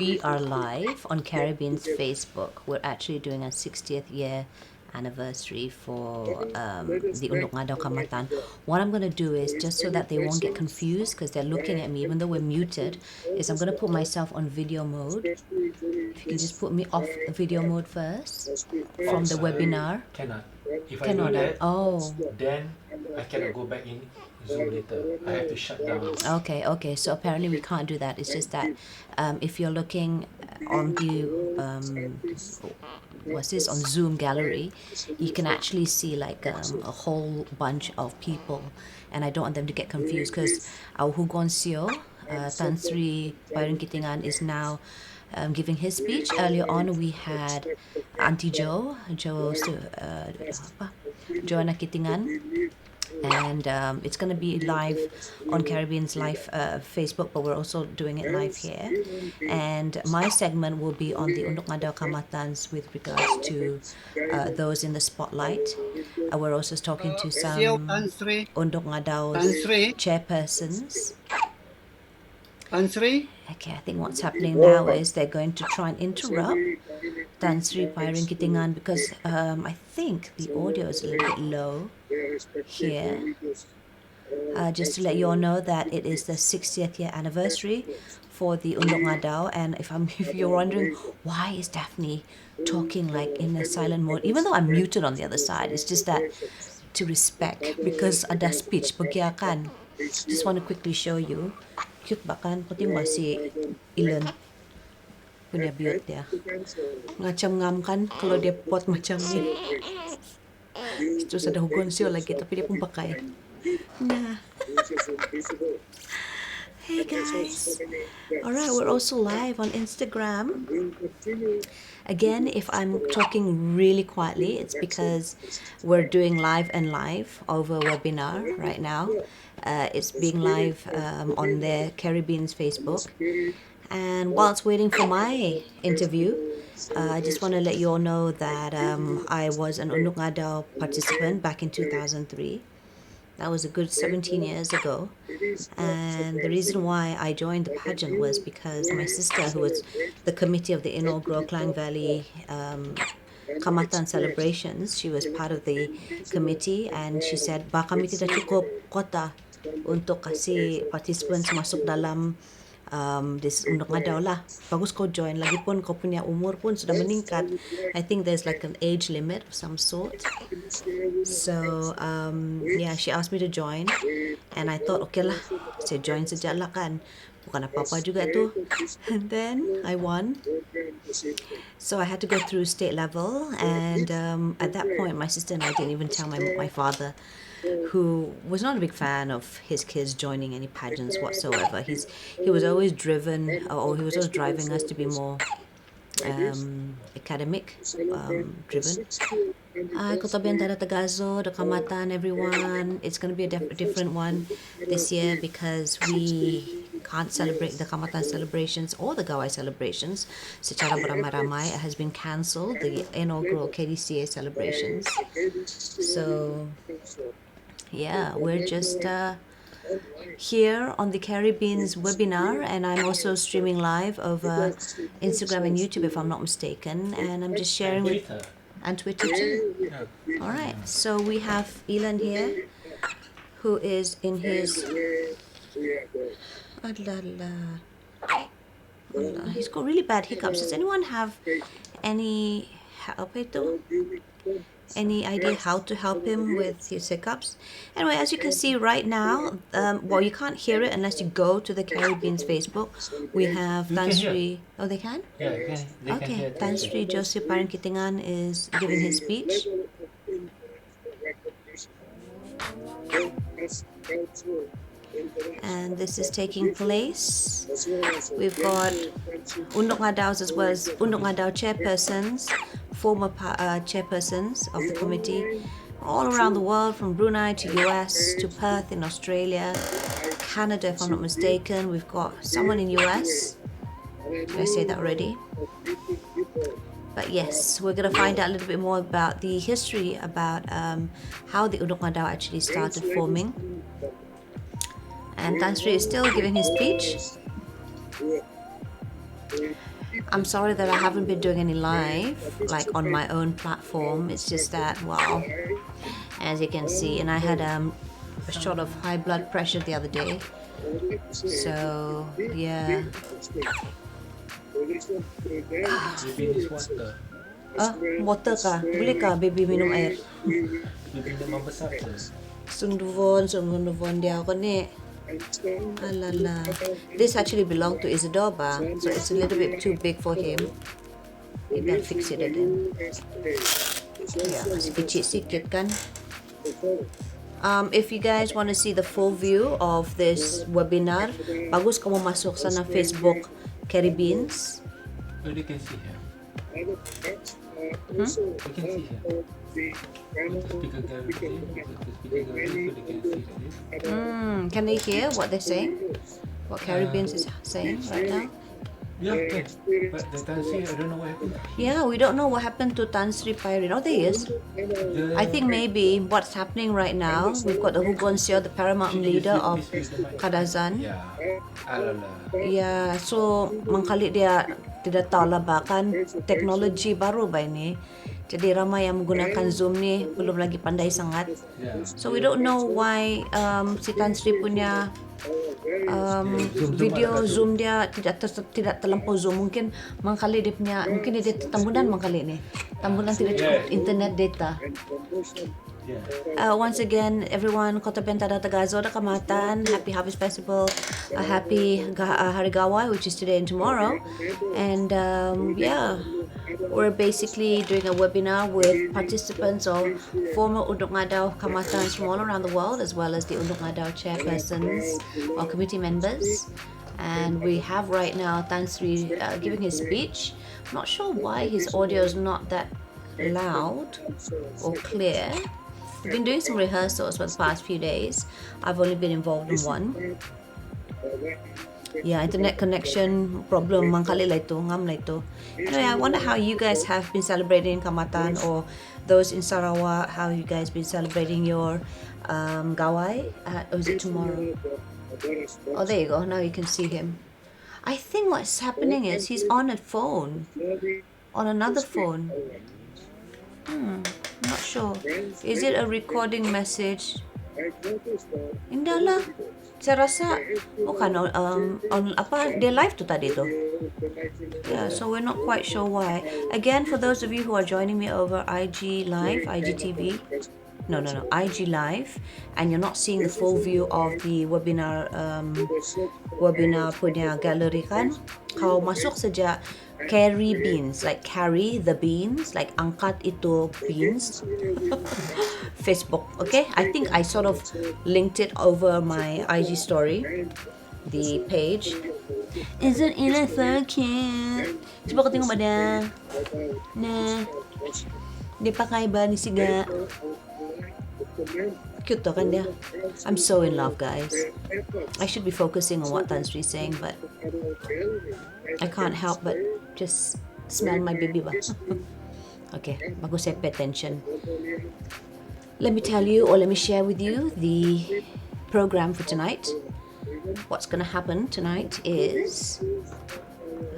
We are live on Carrybeans Facebook. We're actually doing a 60th year anniversary for the Unduk Ngadau Kaamatan. What I'm going to do is, just so that they won't get confused because they're looking at me even though we're muted, is I'm going to put myself on video mode. If you can just put me off video mode first from the webinar. Cannot. If I Cannot. do that, oh. then I cannot go back in Zoom later. I have to shut down. Okay. So apparently we can't do that. It's just that if you're looking on the what's this, on Zoom gallery, you can actually see like a whole bunch of people, and I don't want them to get confused because our Hugon Seo, Tan Sri Byron Kitingan, is now giving his speech. Earlier on we had Aunty Jo, Joanna Kitingan, and it's going to be live on Caribbean's live Facebook, but we're also doing it live here. And my segment will be on the Unduk Ngadau Kaamatans with regards to those in the spotlight. We're also talking to some Unduk Ngadau's chairpersons. Okay, I think what's happening now is they're going to try and interrupt Tan Sri Pairing Kitingan because I think the audio is a little bit low here. Just to let you all know that it is the 60th year anniversary for the Unduk Ngadau, and if you're wondering why is Daphne talking like in a silent mode, even though I'm muted on the other side, it's just that to respect, because ada speech pagyakan. Just want to quickly show you. Cute ba kan? Pati ba si Ilan punya build dia. Ngacam ngam kan kalau dia pot macam ni. Terus ada Hugon Seo lagi tapi dia pun pakai. Nah. Hey guys. Alright, we're also live on Instagram. Again, if I'm talking really quietly, it's because we're doing live over webinar right now. It's being live on the Carrybeans Facebook. And whilst waiting for my interview, I just want to let you all know that I was an Unduk Ngadau participant back in 2003. That was a good 17 years ago. And the reason why I joined the pageant was because my sister, who was the committee of the inaugural Klang Valley Kaamatan celebrations, she was part of the committee, and she said, "Ba kami tidak cukup kota untuk kasih participants masuk dalam this Unduk Ngadau lah. Bagus kau join, lagipun kau punya umur pun sudah meningkat." I think there's like an age limit of some sort. So yeah, she asked me to join, and I thought okay lah, saya join saja lah kan, bukan apa-apa juga tu. And then I won. So I had to go through state level, and at that point my sister and I didn't even tell my father, who was not a big fan of his kids joining any pageants whatsoever. He was always driven, or he was always driving us to be more academic driven. Hi, Kotobian, Tagazo, the Kaamatan, everyone. It's going to be a different one this year because we can't celebrate the Kaamatan celebrations or the Gawai celebrations secara beramai-ramai. It has been cancelled, the inaugural KDCA celebrations. So yeah, we're just here on the Carrybeans webinar, and I'm also streaming live over Instagram and YouTube if I'm not mistaken, and I'm just sharing with and Twitter too. Yeah. All right, so we have Elan here, who is in his he's got really bad hiccups. Does anyone have any help any idea how to help him with his hiccups? Anyway, as you can see right now, well, you can't hear it unless you go to the Carrybeans Facebook. We have Tan Sri. Oh, they can? Yeah, they can. Okay, Tan Sri Joseph Parin Kitingan is giving his speech. And this is taking place. We've got Unduk Ngadau's as well as Unduk Ngadau chairpersons, former chairpersons of the committee, all around the world, from Brunei to US to Perth in Australia, Canada if I'm not mistaken. We've got someone in US. Did I say that already? But yes, we're going to find out a little bit more about the history, about how the Unduk Ngadau actually started forming. And Tan Sri is still giving his speech. I'm sorry that I haven't been doing any live, like on my own platform. It's just that, wow, as you can see, and I had a shot of high blood pressure the other day. So, yeah. Baby needs water. Ah, water ka? Boleh ka baby minum air? Baby memang besar ke? Sunduvon dia ako ni. Alala. This actually belonged to Isidore ba? So it's a little bit too big for him. Maybe I'll fix it again. Yeah, masih kecil sikit kan? If you guys want to see the full view of this webinar, bagus kamu masuk sana Facebook Carrybeans. Oh, they can see here. Hmm? They can see here. Speaker gallery, so they can see this. Can they hear what they're saying? What Carrybeans is saying right now? Yeah, can. But the Tan Sri, I don't know what happened. Yeah, we don't know what happened to Tan Sri Pairin. Oh, there he is. I think maybe what's happening right now, we've got the Hugon Seo, the paramount leader of Kadazan. Yeah. Alala. Yeah, so mangkali dia tidak tahu lah bahkan teknologi baru ba ini. Jadi ramai yang menggunakan Zoom ni belum lagi pandai sangat. Yeah. So we don't know why si Tan Sri punya video Zoom dia tidak terlampau Zoom. Mungkin mangkali dia punya, mungkin dia tambunan mangkali ni. Tambunan tidak cukup internet data. Once again, everyone, Kotobian Tadau Tagazo Kaamatan, happy Harvest Festival, happy Hari Gawai, which is today and tomorrow. And yeah, we're basically doing a webinar with participants of former Unduk Ngadau Kaamatan from all around the world, as well as the Unduk Ngadau chairpersons or committee members. And we have right now Tan Sri giving his speech. I'm not sure why his audio is not that loud or clear. We've been doing some rehearsals for the past few days. I've only been involved in one. Yeah, internet connection problem mangkali lah itu, ngam lah itu. Anyway, I wonder how you guys have been celebrating Kaamatan, or those in Sarawak, how you guys been celebrating your Gawai. Or is it tomorrow? Oh, there you go. Now you can see him. I think what's happening is he's on a phone, on another phone. Not sure. Is it a recording message? Indah lah. Saya rasa bukan on apa dia live tu tadi tu. Yeah, so we're not quite sure why. Again, for those of you who are joining me over IG Live, IGTV, no, IG Live, and you're not seeing the full view of the webinar punya gallery kan, kau masuk saja Carrybeans, like carry the beans, like angkat itu beans. Facebook, okay? I think I sort of linked it over my IG story, the page. Isn't it so cute? Cuba kau tengok pada. Nah, dia pakai ba ni siga. Cute to kan dia. I'm so in love, guys. I should be focusing on what Tan Sri is saying, but I can't help but just smell my baby ba. Okay, bagus saya pay attention. Let me tell you, or let me share with you the program for tonight. What's going to happen tonight is,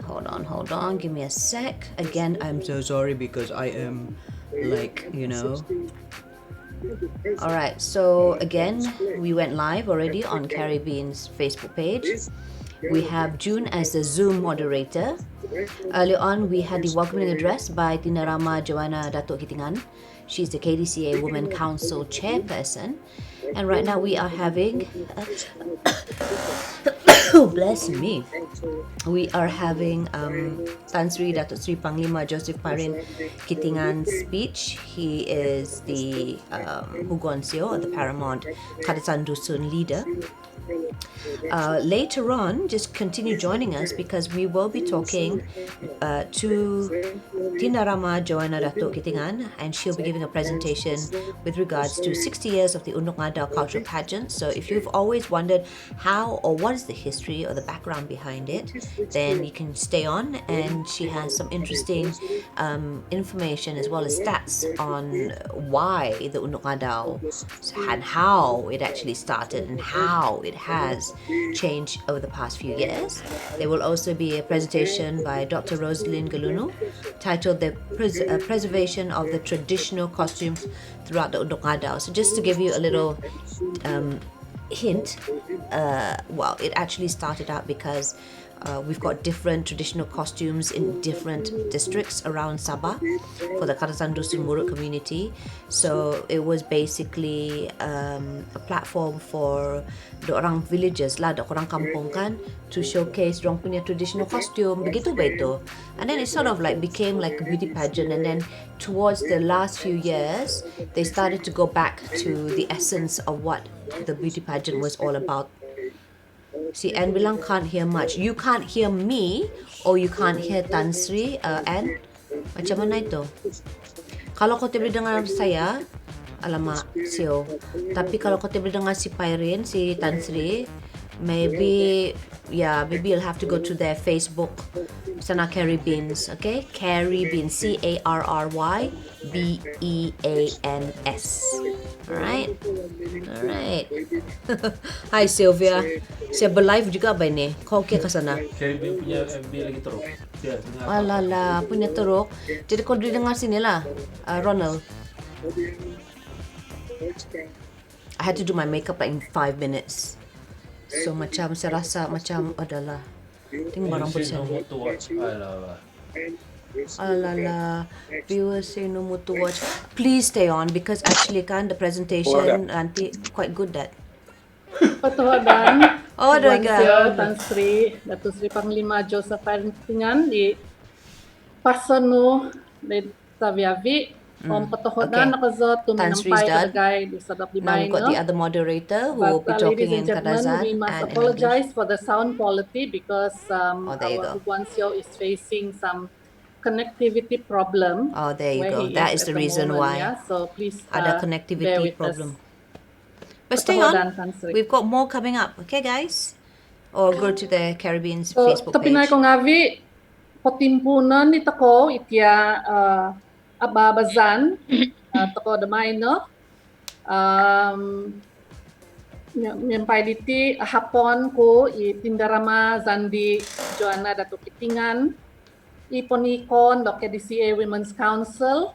hold on, give me a sec. Again, I'm so sorry because I am like, you know. Alright, so again, we went live already on Carrybeans Facebook page. We have June as the Zoom moderator. Earlier on, we had the welcoming address by Tina Rama Joanna Datuk Kitingan. She's the KDCA Women Council chairperson. And right now we are having, bless me, we are having Tan Sri Datuk Sri Panglima Joseph Parin Kitingan's speech. He is the Hugon Seo, the Paramount Kadazan Dusun leader. Later on, just continue joining us because we will be talking to Tina Rama Joanna Datuk Kitingan, and she'll be giving a presentation with regards to 60 years of the Unduk Ngadau cultural pageant. So if you've always wondered how or what is the history or the background behind it, then you can stay on, and she has some interesting information as well as stats on why the Unduk Ngadau and how it actually started and how it has has changed over the past few years. There will also be a presentation by Dr. Rosalind Galunu titled The Preservation of the Traditional Costumes Throughout the Unduk Ngadau. So just to give you a little hint, well, it actually started out because we've got different traditional costumes in different districts around Sabah for the Karasan Dusun Murut community. So it was basically a platform for the orang villagers lah, the orang kampung kan, to showcase dorang punya traditional costume, begitu begitu. And then it sort of like became like a beauty pageant, and then towards the last few years, they started to go back to the essence of what the beauty pageant was all about. See, Anne bilang can't hear much. You can't hear me or you can't hear Tan Sri, Anne? Macam mana itu? Kalau kau boleh dengar saya, alamak, Sio. Tapi kalau kau boleh dengar si Pairin, si Tan Sri, maybe you'll have to go to their Facebook. Sana Carrybeans, okay? Carrybeans, Carrybeans. Alright? Alright. Hi Sylvia. Saya berlive juga ba ni? Kau okay ka sana? Caribbean punya FB lagi teruk. Ya, Alala, punya teruk. Jadi kau dengar sini lah, Ronald. I had to do my makeup like in 5 minutes. So macam saya rasa macam adalah tengok rambut saya. Alala, viewers say no more to watch. Please stay on because actually kan the presentation nanti quite good that. Patuhadan. Oh, Guansio, Tan Sri, Datuk Sri Panglima Joseph Tingan di Pasanu di Taviavi. Patuhadan nakazo tuminampay kalagay di sadap di Now we've got the other moderator who will be talking in Kadazan we must and apologize for the sound quality because there you our go. Guansio is facing some connectivity problem. Oh, there you go. That is the reason why. Yeah? So please Ada bear connectivity with problem. us. But stay on. Tan Sri. We've got more coming up. Okay, guys? Or go to the Caribbean's So, Facebook tapinay page. ko ngavi, potimpunan ni tako itya ababazan, tako damay no. Mimpay diti hapon ko itindarama zandi Joanna dato kitingan, iponikon do KDCA Women's Council,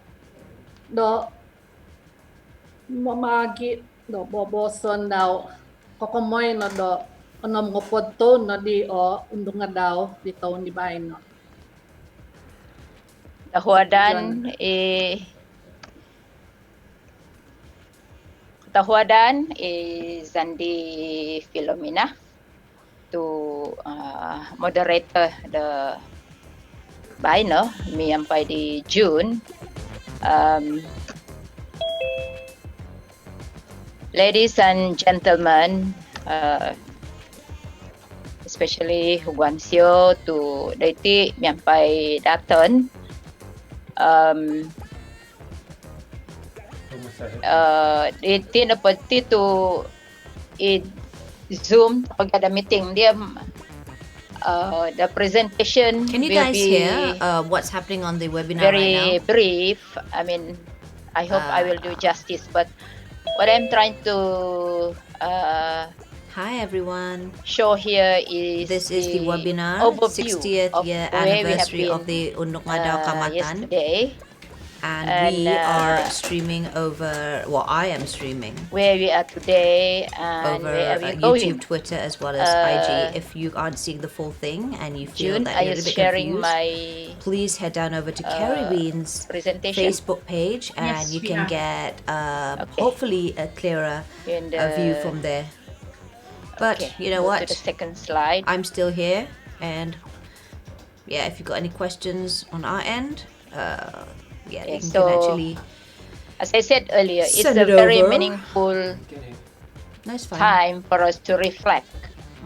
do mamagi do boboson daw kokomoy no do onom ngopodto no di o Unduk Ngadau di taon di bayan no. Tahuadan Zandi Philomena to moderate the bayan mi ampai di June. Ladies and gentlemen, especially Guansio to daiti miampai daton daiti na pati to Zoom pag ada meeting dia the presentation Can you will guys be hear what's happening on the webinar very right now? brief. I mean, I hope I will do justice, but what I'm trying to Hi everyone. show here is This is the webinar, overview 60th of year where we have anniversary been, of the Unduk Ngadau Kaamatan. yesterday, And we and, are streaming over, well, I am streaming where we are today, and over where we are YouTube, going. Twitter, as well as IG. If you aren't seeing the full thing and you feel June, that I you're a is little bit sharing confused, my please head down over to Carrybeans presentation Facebook page and Yes, you we can are. get Okay. hopefully a clearer in view the. from there. But Okay, you know go what? to the second slide. I'm still here, and yeah, if you've got any questions on our end, yeah, Okay, you can so actually. As I said earlier, it's Send a it very over. meaningful Nice fine. time for us to reflect.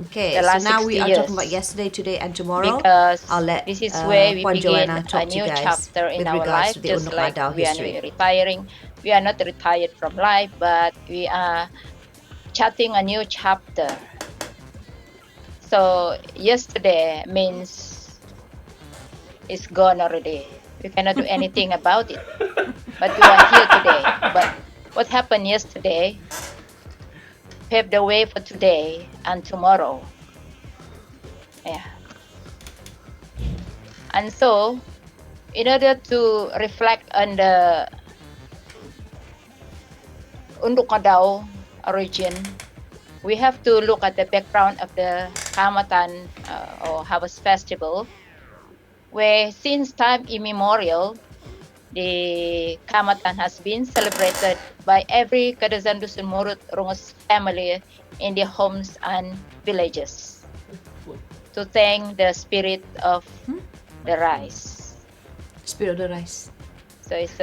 Okay, the so last now we 60 are talking years. about yesterday, today, and tomorrow. Because I'll let this is where we Puan begin Joanna a talk to you new guys chapter in with our regards life, to the just Unduk like Ngadau we are history. retiring. We are not retired from life, but we are charting a new chapter. So yesterday means it's gone already. We cannot do anything about it. But we are here today. But what happened yesterday pave the way for today and tomorrow. Yeah. And so, in order to reflect on the Unduk Ngadau origin, we have to look at the background of the Kaamatan or Harvest Festival, where since time immemorial, the Kaamatan has been celebrated by every Kadazan Dusun Murut Rungus family in their homes and villages to thank the spirit of the rice. Spirit of the rice. So it's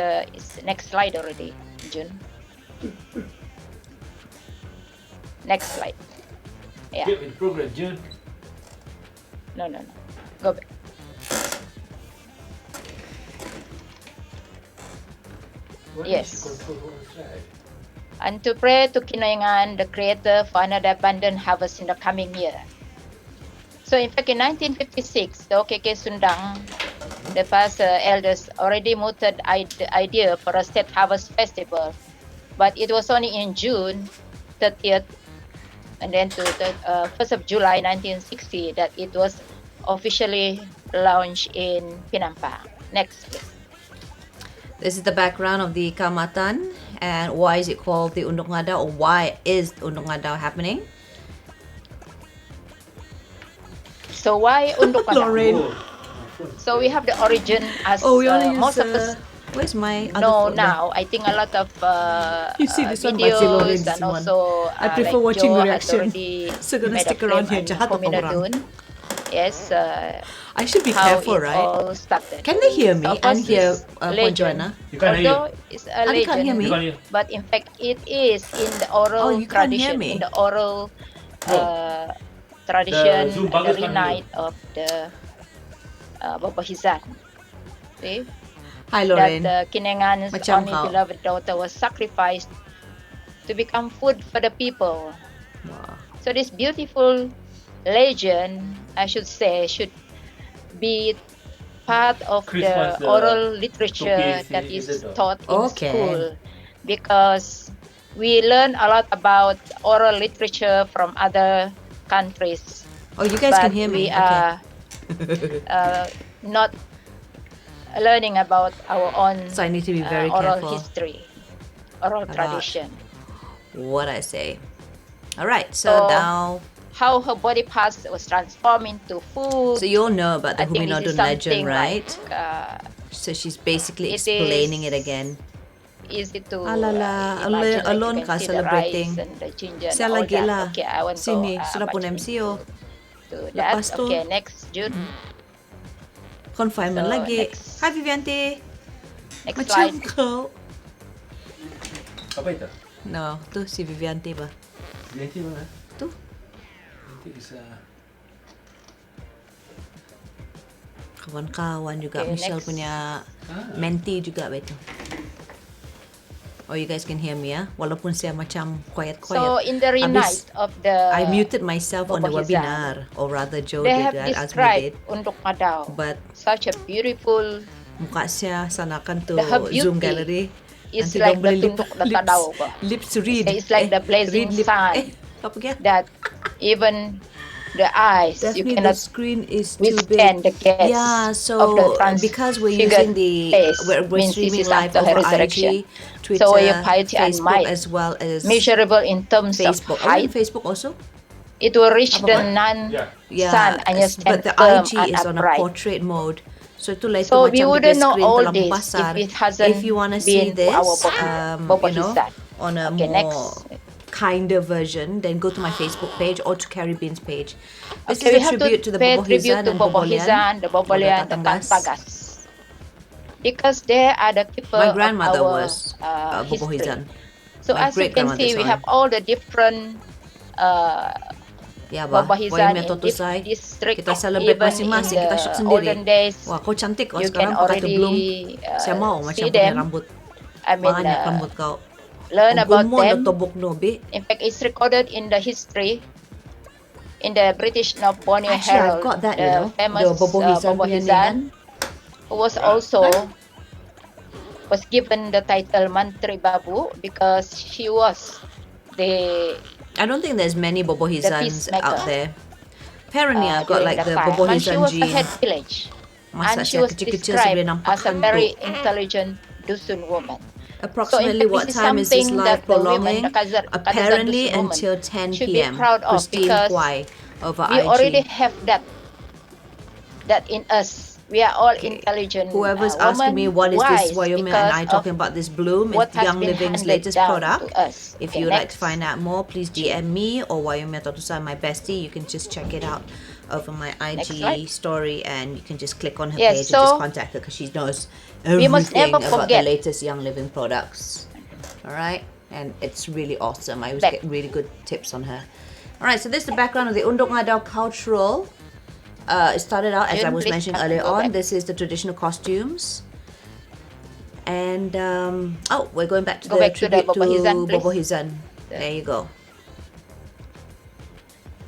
next slide already, June. Next slide. Yeah. Keep in progress, June. No. Go back. Why Yes. don't you control one slide? And to pray to Kinayangan, the Creator, for another abundant harvest in the coming year. So in fact, in 1956, the OKK Sundang, the past elders already mooted the idea for a state harvest festival, but it was only in June 30th and then to the 1st of July 1960 that it was officially launched in Penampang. Next, please. This is the background of the Kaamatan and why is it called the Unduk Ngadau, or why is Unduk Ngadau happening? So why Unduk Ngadau? Lorraine. So we have the origin as We only use most of us where's my other know phone? now. I think a lot of You see this one by videos Lorraine, this and one. also I prefer like watching Joe reaction. has already So gonna made a stick around film here, and jahat ako Komina orang. Dun. Yes, I should be how careful, it right? all started. Can they hear me Of and course, hear it's Puan legend. Joanna? You can't hear. Although it's a You can't hear legend, me? You can't hear. but in fact it is in the oral Oh, you can't hear tradition, me? in the oral Bro, tradition, Zoom the bagus kan renight of the Bapa Hizan. See? Hi, That Lorraine. Kinengan's Macam only kau. beloved daughter was sacrificed to become food for the people. Wow. So this beautiful legend, I should say, should be part of Christmas, the oral literature topi that si is itu tu. taught in Okay. school, because we learn a lot about oral literature from other countries, Oh, you guys but can hear me. we are not learning about our own So I need to be very oral careful history, oral about tradition. what I say. All right, so So, now, How her body parts was transformed into food. so you all know about the I think this Huminodun is legend, something right? like So she's basically it explaining is it again. easy to Alala, imagine. Like alone you ka can see the celebrating. rice and the ginger and Siya all lagi that. lah. Okay, I want Sini, to sudah pun much MCO. into that. Lepas tu, Okay, next June. confinement So, lagi. next. Hi Viviante. Next Macam slide. kau. Apa itu? No, tu si Viviante ba? Nanti mana? Tu. Nanti bisa. Kawan-kawan juga. Okay, Michelle next. punya mentee juga betul. Oh, you guys can hear me ya. Walaupun saya macam quiet-quiet. So in the renight of the I muted myself on the Bapa Hizan, webinar, or rather Joe they did have that, Azmi described did. Unduk Ngadau But such a beautiful muka saya sanakan tu her Zoom beauty gallery. is Nanti like dong the boleh Tunduk the Tadau ba? lips read. It's like the blazing read lip. sun. Apa kaya? That even the eyes you Definitely the cannot screen is too withstand big. the gaze Yeah, of so the because we're transfigured using the face, we're means this streaming is live after her over resurrection. IG, Twitter, So your piety and Facebook, might as well as measurable in terms Facebook. of Are we on height, Facebook also? it will reach Apa the ba? Yeah. sun and you but stand the firm IG and is on a upright. portrait mode. So itulah itu So macam we dia wouldn't know screen all terlalu this besar. if it hasn't If you want to see been to this, our Bapa you know, Hizan. on a Okay, more next. kinder version, then go to my Facebook page or to Carrybeans page. This Okay, we is a have tribute to the pay Bobo tribute Hizan to and Bapa Bobolian. Hizan, the Bobolian, the Tatanggas. Tagas. Because they are the keeper My grandmother of our was Bobo history. Hizan. So My as you can great-grandmother, see, we sorry. have all the different Ya bah, Bapa boy Hizan punya in totusai. district. Kita celebrate Even masing-masing, in kita the shoot sendiri. olden days, Wah, kau cantik kau you sekarang can pakai teblung. already Saya mau macam see punya them. rambut. I mean, Banyak rambut kau. learn Ang about gulmo na them. tobok no, be. In fact, it's recorded in the history in the British Borneo Actually, I've Herald, got that, the you know. famous The Bobo Hizan Bapa punya Hizan, ni who was also was given the title Mantri Babu because she was the I don't think there's many the Bobohizans peacemaker. out there. Apparently, I've got During like that the time. And she Bobohizan was a gene. head village. Masa And she saya was kecil-kecil saya boleh described nampak as a hantu. very intelligent dusun woman. So in Approximately fact, what this is time is this something live that the women, prolonging? the Kadaza Apparently dusun woman, until 10 should be p.m. proud of, Christine because Huai over we already IG. have that in us. We are all Okay. intelligent Whoever's women, asking me what is wise this Wyoming and because I of talking about this bloom, what it's has Young been Living's handed latest down product. to us. If Okay, you would like to next. find out more, please DM me or Wyoming Totusa, my bestie. You can just check it out over my Next IG slide. story, and you can just click on her Yes, page and just so contact her because she knows we must everything never about the forget. latest Young Living products. All right, and it's really awesome. I always Back. get really good tips on her. All right, so this is the background of the Unduk Ngadau cultural. It started out, as I June, was please mentioning earlier go on, back. this is the traditional costumes. And, oh, we're going back to Go the back to the tribute to Bobohizan, please. Bobohizan. There you go.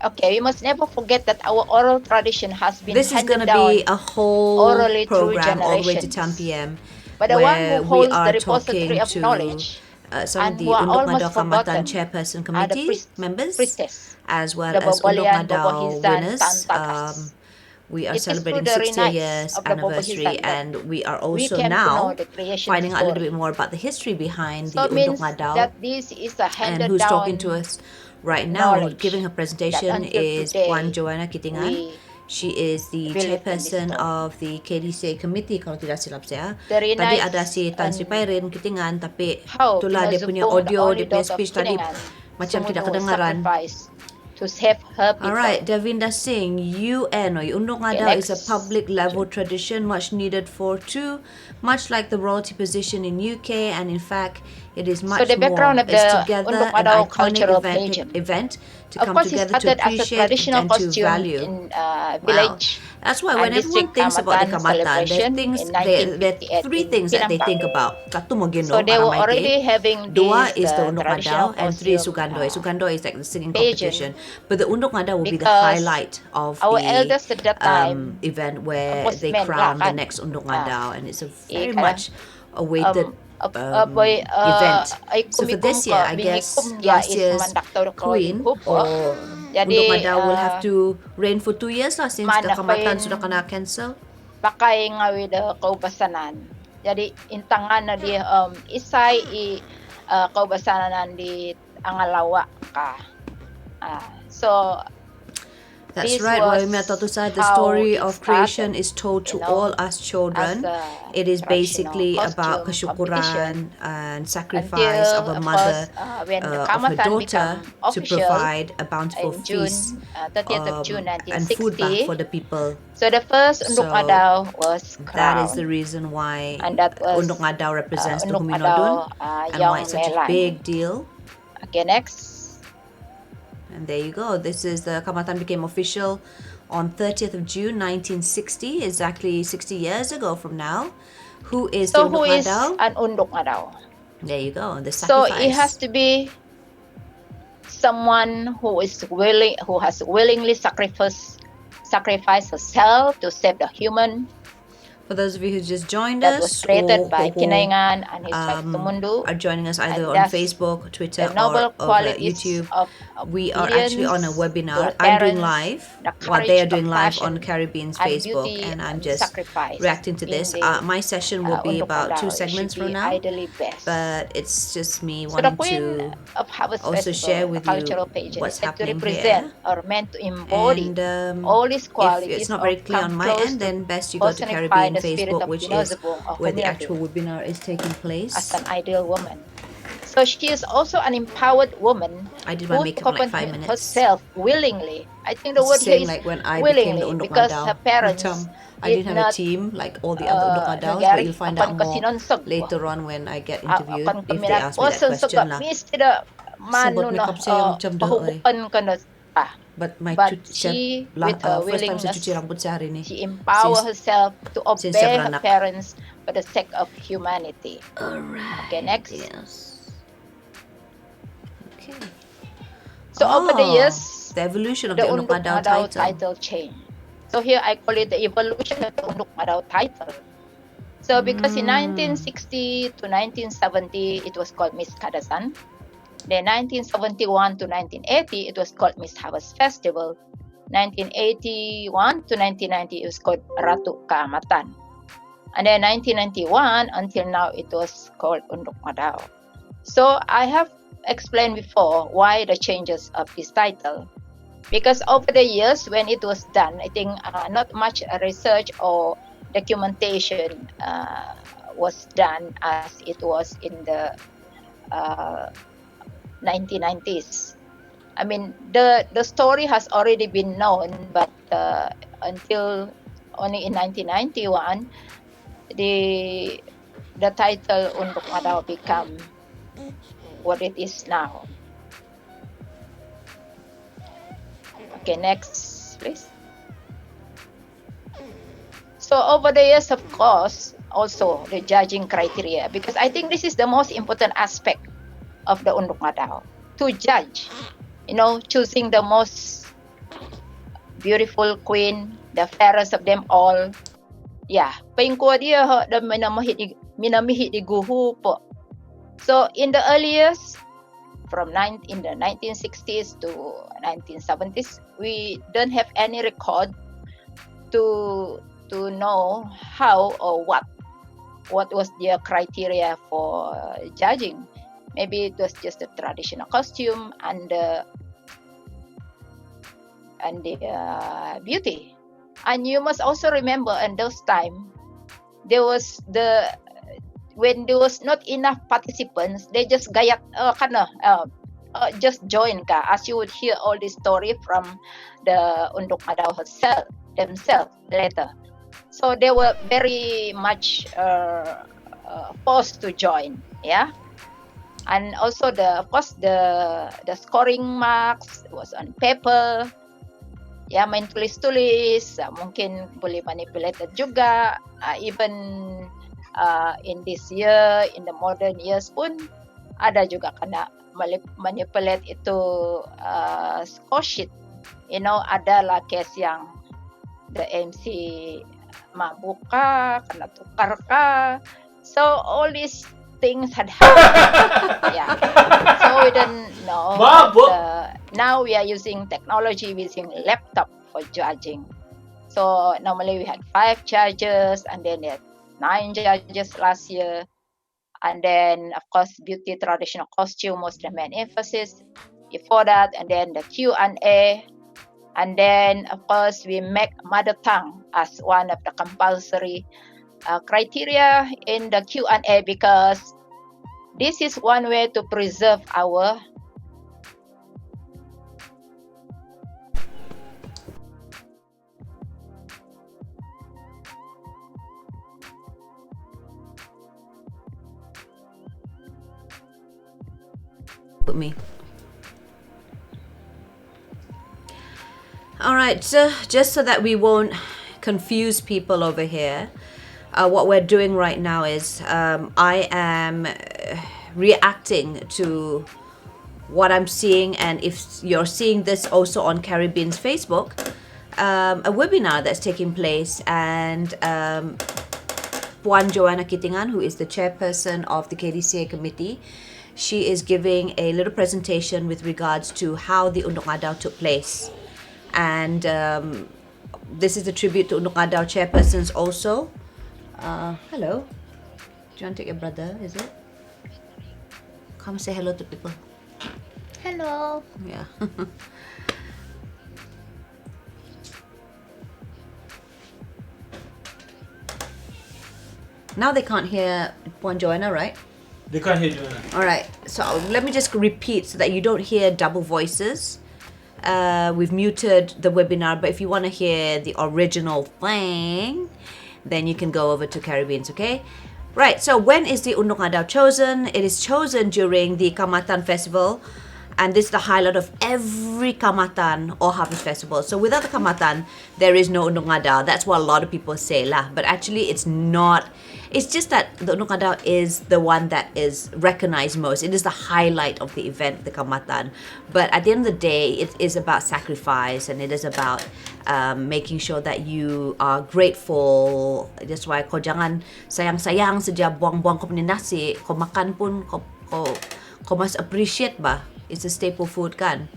Okay, we must never forget that our oral tradition has been This is going handed to be down a whole orally through program all the way to 10 generations. p.m. But the one where who we holds are the repository talking of to knowledge some of and the who are Unduk almost Ngadau Kaamatan forgotten chairperson are the committee members, priestess, as well the as Unduk Bobolian Ngadau Bobohizan winners. Tantakas. We are It is through celebrating the 60 renites years of the anniversary, Bobohizan that and we are we also came to know now the creation finding out a little story. bit more about the history behind So the it Unduk means Ngadau. that this is a And handed who's talking to down us right now, who's giving knowledge her that presentation, until is Puan today Joanna Kitingan. we She is the believe in this chairperson story. of the KDC committee, kalau tidak silap saya. The Tadi ada renites si Tan Sri and Pairin Kitingan, tapi how itulah dia punya Pinazupong, the audio, only dia punya daughter of speech tadi Kiningan, macam tidak Sumudu kedengaran. sacrificed to save her people. Alright, Davinda Singh, UN or Unduk Okay, Ngadau is a next. public level tradition much needed for two, much like the royalty position in UK, and in fact it is So much the more. background of It's the together Unduk an Ngadau iconic cultural event to Of come course, it together to started as a appreciate traditional and to costume value. in Wow. village That's why when and everyone district thinks about the Kaamatan Kaamatan, celebration things in there are 1958 three in things that they Pinampak. think about. Satu mo So gendong they para were already maite. having Dua this is the Unduk traditional Ngadau, and three is costume Sugandoi. Sugandoi is like the singing pageant, competition. But the Unduk Ngadau will be the because highlight of our the elders at that time event where they postmen crown the lah kan, next Unduk Ngadau, and it's a very kadang much awaited boy event. ay So for kumikum this year, I ko guess bingikum ya last is year's mandaktaw ko queen hupo. or Jadi Unduk Ngadau will have to reign for 2 years lah since the mana Kaamatan kain sudah kena cancel. pakai ngawi de kaubasanan. Jadi intangan na di isay kaubasanan di angalawa ka. So That's this right, was Waimia Totusai. The how story it of creation started, is told to you know, all us children. as a It is basically traditional about costume kesyukuran and sacrifice of a until, of mother course, when the of her Kaamatan daughter become to official provide a bountiful in June, feast 30th of June and food bath 1960. for the people. So the first Unduk So Ngadau was that is the crowned, reason why and that was Unduk Ngadau represents the Unduk Huminodun Ngadau and why Young it's such a Melan. big deal. Okay, next. And there you go. This is the Kaamatan became official on 30th of June 1960, exactly 60 years ago from now. Who is So the who Unduk is Ngadau? an Unduk Ngadau? There you go. The So sacrifice. it has to be someone who is willing, who has willingly sacrificed herself to save the human. For those of you who just joined That was us created or by who Kinayngan and his wife Tumundu. are joining us either And on that's Facebook, Twitter, the noble or over qualities YouTube, of we are actually on a obedience webinar. to I'm doing parents, live the while they are courage, doing live on compassion, Carrybeans and Facebook, beauty and I'm and just sacrifice reacting to in this. the My session will be Unduk about 2 Ngadau. It segments should from be now, ideally best. but it's just me So the wanting Queen to of Harvest also Festival, share the with you cultural pageant, what's is said to happening represent here. or meant to embody And all these if qualities it's not of very clear on come my close end, to then best you go to personify Caribbean the spirit Facebook, of which is Pinozabong or where the actual Humility webinar is taking as place. an ideal woman. So she is also an empowered woman I did my who makeup took in like upon 5 minutes. herself willingly. I think the It's the word here same is like when I became the willingly, Unduk because Ngadau. her parents Macam, I did didn't have a not team like all the other Unduk Ngadaus, but you'll find out akan more kasinonsog ko. later on when I get interviewed Akan if kami they ask me that person question lah. Mesti da Sebab mano na makeup saya macam dah eh. pahubukan ka na But my but cuci, she with her first time saya willingness cuci rambut saya hari ni. she empower Since- herself to since saya obey her beranak. parents for the sake of humanity. Alright. Okay, next. Yes. Okay. So over the years, the evolution of the the Unduk Unduk Ngadau Ngadau title. title changed. So here I call it the evolution of the Unduk Ngadau title. So because in 1960 to 1970 it was called Miss Kadasan. Then 1971 to 1980, it was called Miss Harvest Festival. 1981 to 1990, it was called Ratu Kaamatan. And then 1991 until now, it was called Unduk Ngadau. So I have explained before why the changes of this title. Because over the years, when it was done, I think not much research or documentation was done as it was in the 1990s. I mean, the story has already been known, but until only in 1991, the title Unduk Ngadau become what it is now. Okay, next, please. So over the years, of course, also the judging criteria, because I think this is the most important aspect of the Unduk Ngadau, to judge, choosing the most beautiful queen, the fairest of them all. Yeah, paingko dia the minamihit di guhu po. So in the early years, in the 1960s to 1970s, we don't have any record to know how or what was their criteria for judging. Maybe it was just the traditional costume and the beauty. And you must also remember, in those time, when there was not enough participants, they just just join ka. As you would hear all this story from the Unduk Ngadau themselves later. So they were very much forced to join, yeah. And also of course the scoring marks was on paper. Ya, main tulis-tulis, mungkin boleh manipulated juga. Even in this year, in the modern years pun ada juga kena manipulate itu score sheet. Adalah case yang the MC mabuk ka, kena tukar ka. So all these things had happened. Yeah. So we don't know. Now we are using technology, using laptop for judging. So normally we had 5 judges, and then there 9 judges last year. And then, of course, beauty, traditional costume was the main emphasis before that. And then the Q&A. And then, of course, we make mother tongue as one of the compulsory criteria in the Q&A, because this is one way to preserve our me. All right, so just so that we won't confuse people over here, what we're doing right now is I am reacting to what I'm seeing, and if you're seeing this also on Carrybeans Facebook, a webinar that's taking place, and Puan Joanna Kitingan, who is the chairperson of the KDCA committee, she is giving a little presentation with regards to how the Unduk Ngadau took place. And this is a tribute to Unduk Ngadau chairpersons also. Hello. Do you want to take your brother, is it? Come say hello to people. hello. Yeah. Now they can't hear Puan Joanna, right? They can't hear Joanna. All right, so let me just repeat so that you don't hear double voices. We've muted the webinar, but if you want to hear the original thing, then you can go over to Caribbeans, okay? Right, so when is the Unduk Ngadau chosen? It is chosen during the Kaamatan festival, and this is the highlight of every Kaamatan or harvest festival. So without the Kaamatan, there is no Unduk Ngadau. That's what a lot of people say lah, but actually it's not. It's just that the Unduk Ngadau is the one that is recognized most. It is the highlight of the event, the Kaamatan. But at the end of the day, it is about sacrifice, and it is about making sure that you are grateful. That's why kau jangan sayang-sayang saja buang-buang kau punya nasi. Kau makan pun, kau kau mas appreciate ba. It's a staple food kan.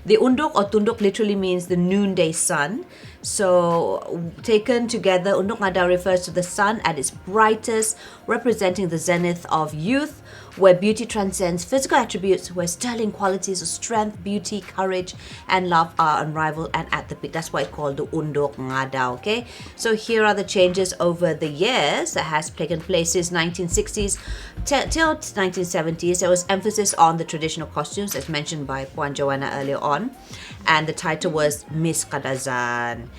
The unduk or tunduk literally means the noonday sun. So taken together, Unduk Ngadau refers to the sun at its brightest, representing the zenith of youth, where beauty transcends physical attributes, where sterling qualities of strength, beauty, courage, and love are unrivaled and at the peak. That's why it's called the Unduk Ngadau, okay? So here are the changes over the years that has taken place since 1960s till 1970s. There was emphasis on the traditional costumes, as mentioned by Puan Joanna earlier on, and the title was Miss Kadazan.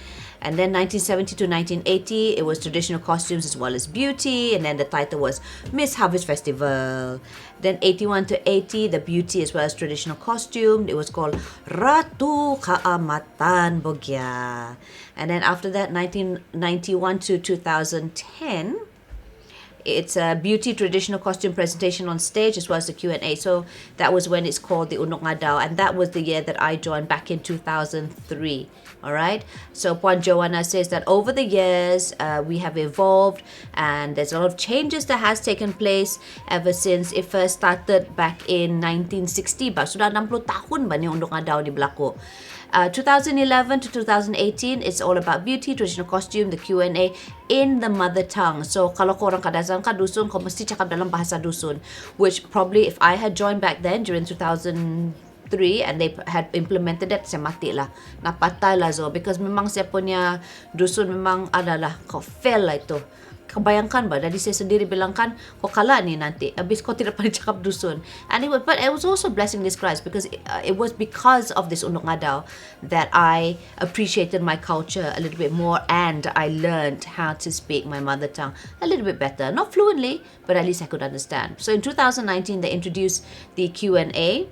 And then 1970 to 1980, it was traditional costumes as well as beauty. And then the title was Miss Harvest Festival. Then 81 to 80, the beauty as well as traditional costume. It was called Ratu Kaamatan Bogya. And then after that, 1991 to 2010, it's a beauty traditional costume presentation on stage as well as the Q&A. So that was when it's called the Unduk Ngadau, and that was the year that I joined back in 2003. All right. So Puan Joanna says that over the years we have evolved, and there's a lot of changes that has taken place ever since it first started back in 1960. Ba sudah 60 tahun ba ni Unduk Ngadau di berlaku. 2011 to 2018, it's all about beauty, traditional costume, the Q&A in the mother tongue. So kalau korang Kadazan ka dusun, kau mesti cakap dalam bahasa dusun, which probably if I had joined back then during 2003 and they had implemented that, saya mati lah, napatay lah Zo, because memang saya punya dusun memang adalah kau fail lah itu. Kebayangkan ba, dari saya sendiri bilang kan, kau kalah ni nanti, habis kau tidak pandai cakap dusun. And but it was also blessing disguise, because it was because of this Unduk Ngadau that I appreciated my culture a little bit more, and I learned how to speak my mother tongue a little bit better. Not fluently, but at least I could understand. So in 2019, they introduced the Q&A,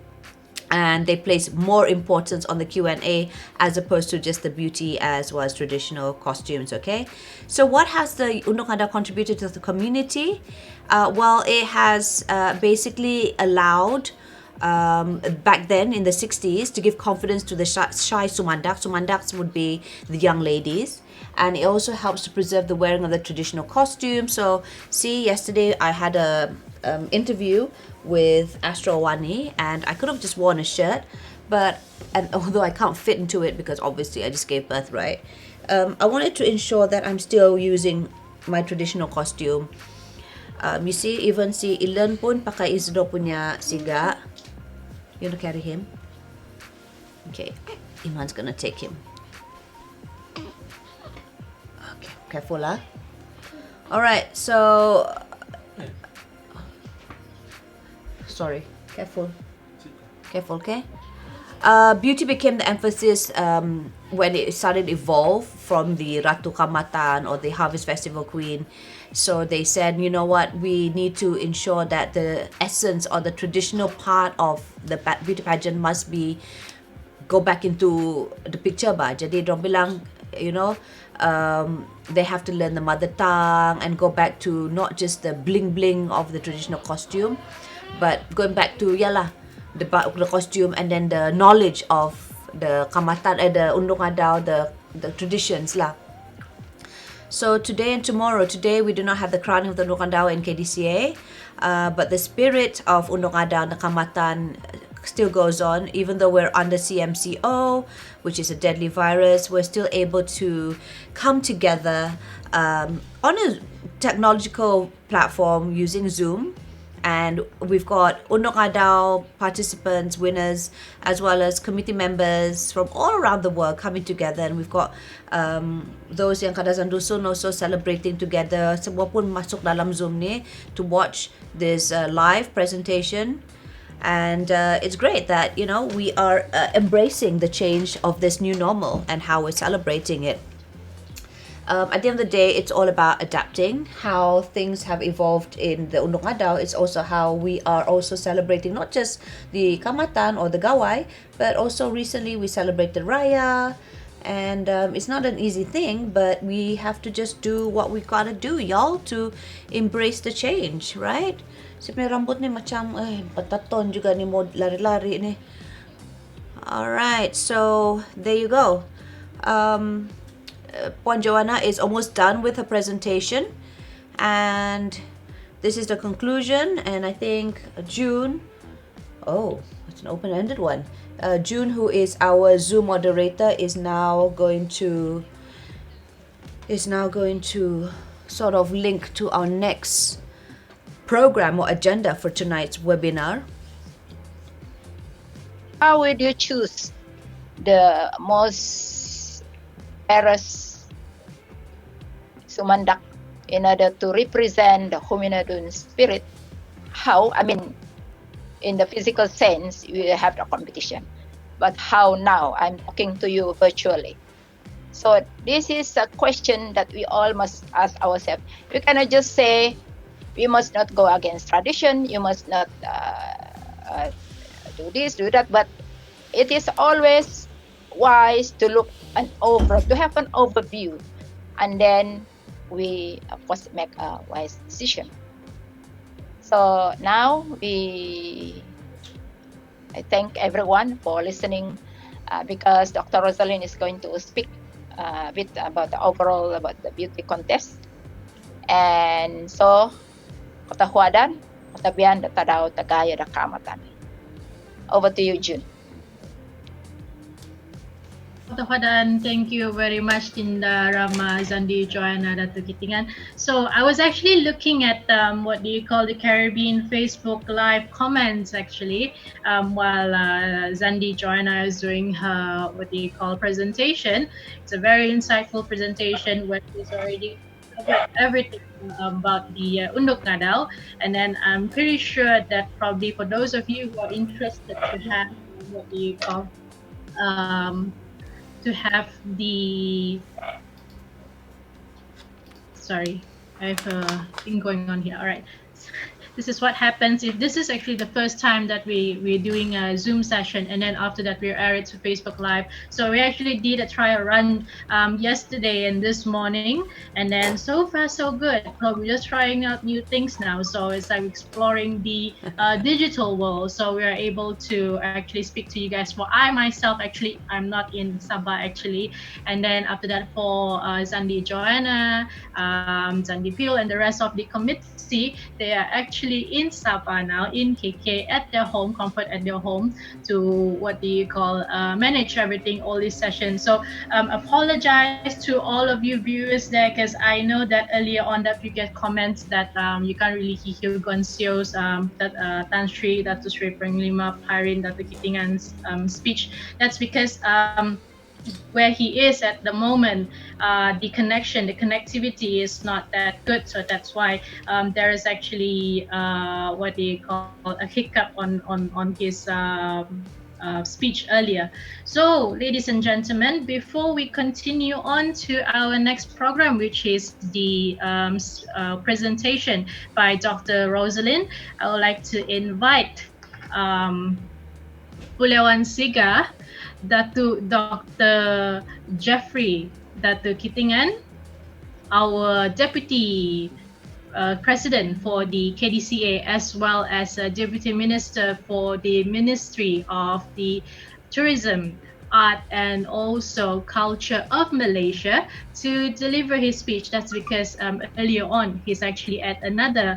and they place more importance on the Q&A as opposed to just the beauty as well as traditional costumes, okay? So what has the Unduk Ngadau contributed to the community? Well, it has basically allowed back then in the 60s to give confidence to the shy sumandak. Sumandaks would be the young ladies. And it also helps to preserve the wearing of the traditional costume. So see, yesterday I had a interview with Astro Awani, and I could have just worn a shirt, and although I can't fit into it because obviously I just gave birth, right? I wanted to ensure that I'm still using my traditional costume. You see, even si Ilan pun pakai Isidro punya siga. You want to carry him? Okay, Iman's gonna take him. Okay, careful lah. Alright, so sorry, careful, okay? Beauty became the emphasis when it started to evolve from the Ratu Kaamatan or the Harvest Festival Queen. So they said, you know what, we need to ensure that the essence or the traditional part of the beauty pageant must be go back into the picture ba. Jadi dorang bilang, you know, they have to learn the mother tongue and go back to not just the bling bling of the traditional costume, but going back to the costume and then the knowledge of the Kaamatan, the Unduk Ngadau, the traditions lah. So today and tomorrow, today we do not have the crowning of the Unduk Ngadau in KDCA, but the spirit of Unduk Ngadau and the Kaamatan still goes on. Even though we're under CMCO, which is a deadly virus, we're still able to come together on a technological platform using Zoom. And we've got Unduk Ngadau participants, winners, as well as committee members from all around the world coming together. And we've got those yang Kadazan Dusun also celebrating together. Semua pun masuk dalam Zoom ni to watch this live presentation. And it's great that, you know, we are embracing the change of this new normal and how we're celebrating it. At the end of the day, it's all about adapting how things have evolved in the Unduk Ngadau. It's also how we are also celebrating not just the Kaamatan or the Gawai, but also recently we celebrated Raya. And it's not an easy thing, but we have to just do what we gotta do, y'all, to embrace the change, right? Si punya rambut ni macam, pataton juga ni, mau lari-lari ni. Alright, so there you go. Puan Joanna is almost done with her presentation, and this is the conclusion, and I think June, oh, it's an open-ended one. June, who is our Zoom moderator, is now going to sort of link to our next program or agenda for tonight's webinar. How would you choose the most fairest sumandak in order to represent the Hominodun spirit? How, I mean, in the physical sense, you have the competition, but how now? I'm talking to you virtually. So this is a question that we all must ask ourselves. We cannot just say, we must not go against tradition, you must not do this, do that, but it is always wise to look to have an overview, and then we of course make a wise decision. So now I thank everyone for listening, because Dr. Rosalind is going to speak a bit about the overall about the beauty contest. And so Kotahuadan, Kotobian, Tadau, Tagayo, Kaamatan. Over to you, June. Kotobian, thank you very much, Tinda, Rama, Zandi, Joanna, Datu Kitingan. So I was actually looking at what do you call the Caribbean Facebook live comments actually, while Zandi Joanna is doing her what do you call presentation. It's a very insightful presentation where she's already covered everything about the Unduk Ngadau, and then I'm pretty sure that probably for those of you who are interested to have what do you call to have the sorry, I have a thing going on here. All right. This is what happens if this is actually the first time that we're doing a Zoom session, and then after that we're aired to Facebook Live. So we actually did a trial run yesterday and this morning, and then so far so good. So we're just trying out new things now. So it's like exploring the digital world. So we are able to actually speak to you guys. For I myself, actually, I'm not in Sabah actually, and then after that for Zandi Joanna, Zandi Pil, and the rest of the committee, they are actually in Sabah now, in KK, at their home, comfort at their home, to what do you call manage everything, all these sessions. So apologize to all of you viewers there, because I know that earlier on that you get comments that you can't really hear Gonsio's that Tan Sri, Datu Sri Penglima, Parin, Datu Kitingan's speech. That's because where he is at the moment, the connectivity is not that good. So that's why there is actually what they call a hiccup on his speech earlier. So, ladies and gentlemen, before we continue on to our next program, which is the presentation by Dr. Rosalind, I would like to invite Pulauan Siga, Datu Dr. Jeffrey Datu Kitingan, our Deputy President for the KDCA, as well as Deputy Minister for the Ministry of the Tourism, Art and also Culture of Malaysia, to deliver his speech. That's because earlier on he's actually at another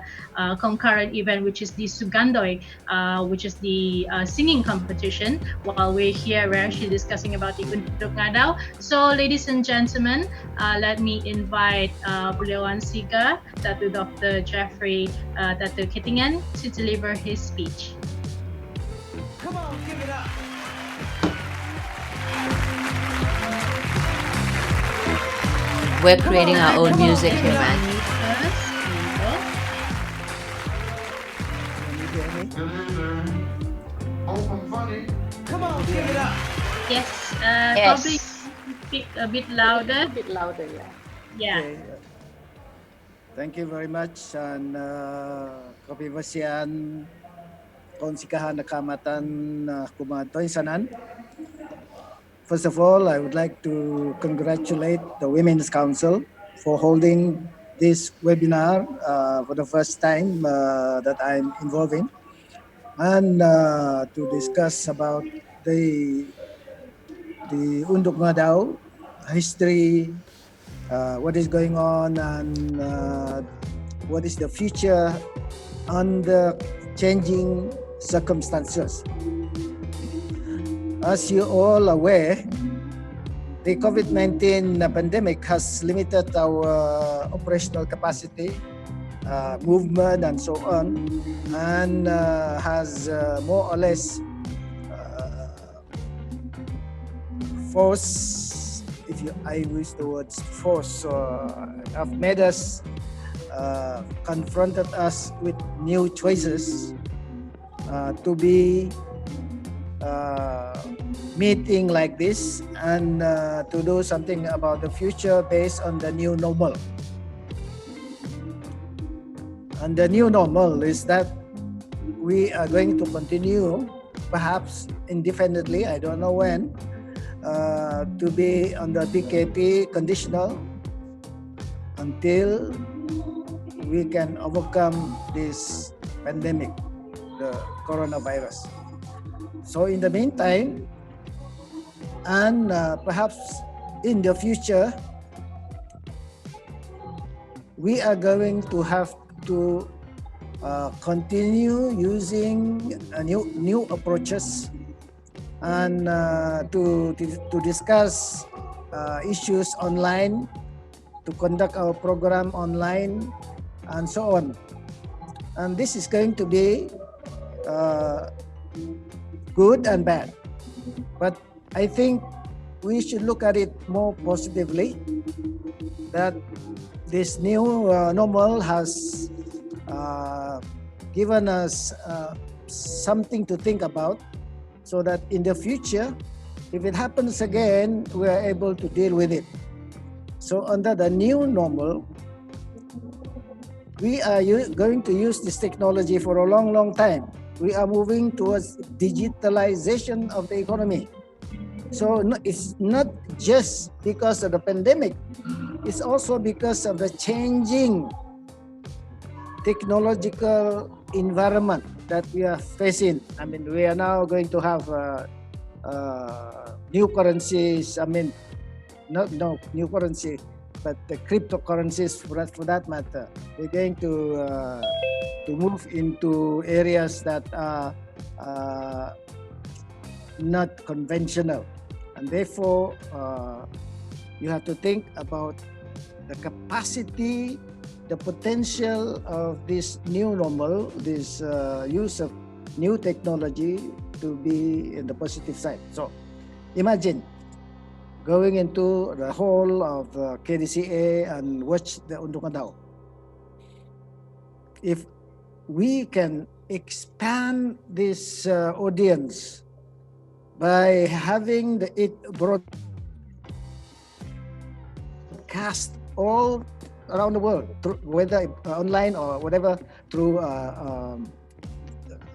concurrent event, which is the Sugandoi, which is the singing competition. While we're here, we're actually discussing about the Unduk Ngadau. So, ladies and gentlemen, let me invite Pulauan Siga, Datu Dr. Jeffrey Datu Kitingan, to deliver his speech. Come on, give it up. We're creating our own music here, man. Come on, give it up. Yes, Yes. probably speak a bit louder. A bit louder, yeah. Yeah. Okay. Thank you very much, and Kotobian Konsikahan Kaamatan Kumatoy Sanan. First of all, I would like to congratulate the Women's Council for holding this webinar for the first time that I'm involved in, and to discuss about the Unduk Ngadau history, what is going on, and what is the future under changing circumstances. As you all aware, the COVID-19 pandemic has limited our operational capacity, movement, and so on, and has more or less forced, I use the words force, have made us, confronted us with new choices to be meeting like this and to do something about the future based on the new normal. And the new normal is that we are going to continue, perhaps indefinitely, I don't know when, to be on the PKP conditional until we can overcome this pandemic, the coronavirus. So in the meantime, and perhaps in the future, we are going to have to continue using new approaches and to discuss issues online, to conduct our program online, and so on. And this is going to be good and bad, but I think we should look at it more positively, that this new normal has given us something to think about, so that in the future, if it happens again, we are able to deal with it. So under the new normal, we are going to use this technology for a long time. We are moving towards digitalization of the economy. So it's not just because of the pandemic, it's also because of the changing technological environment that we are facing. I mean, we are now going to have new currencies. I mean, not new currency, but the cryptocurrencies for that matter. We're going to move into areas that are not conventional, and therefore you have to think about the capacity, the potential of this new normal, this use of new technology to be in the positive side. So imagine going into the hall of KDCA and watch the Unduk Ngadau. If we can expand this audience by having it broadcast all around the world, whether online or whatever, through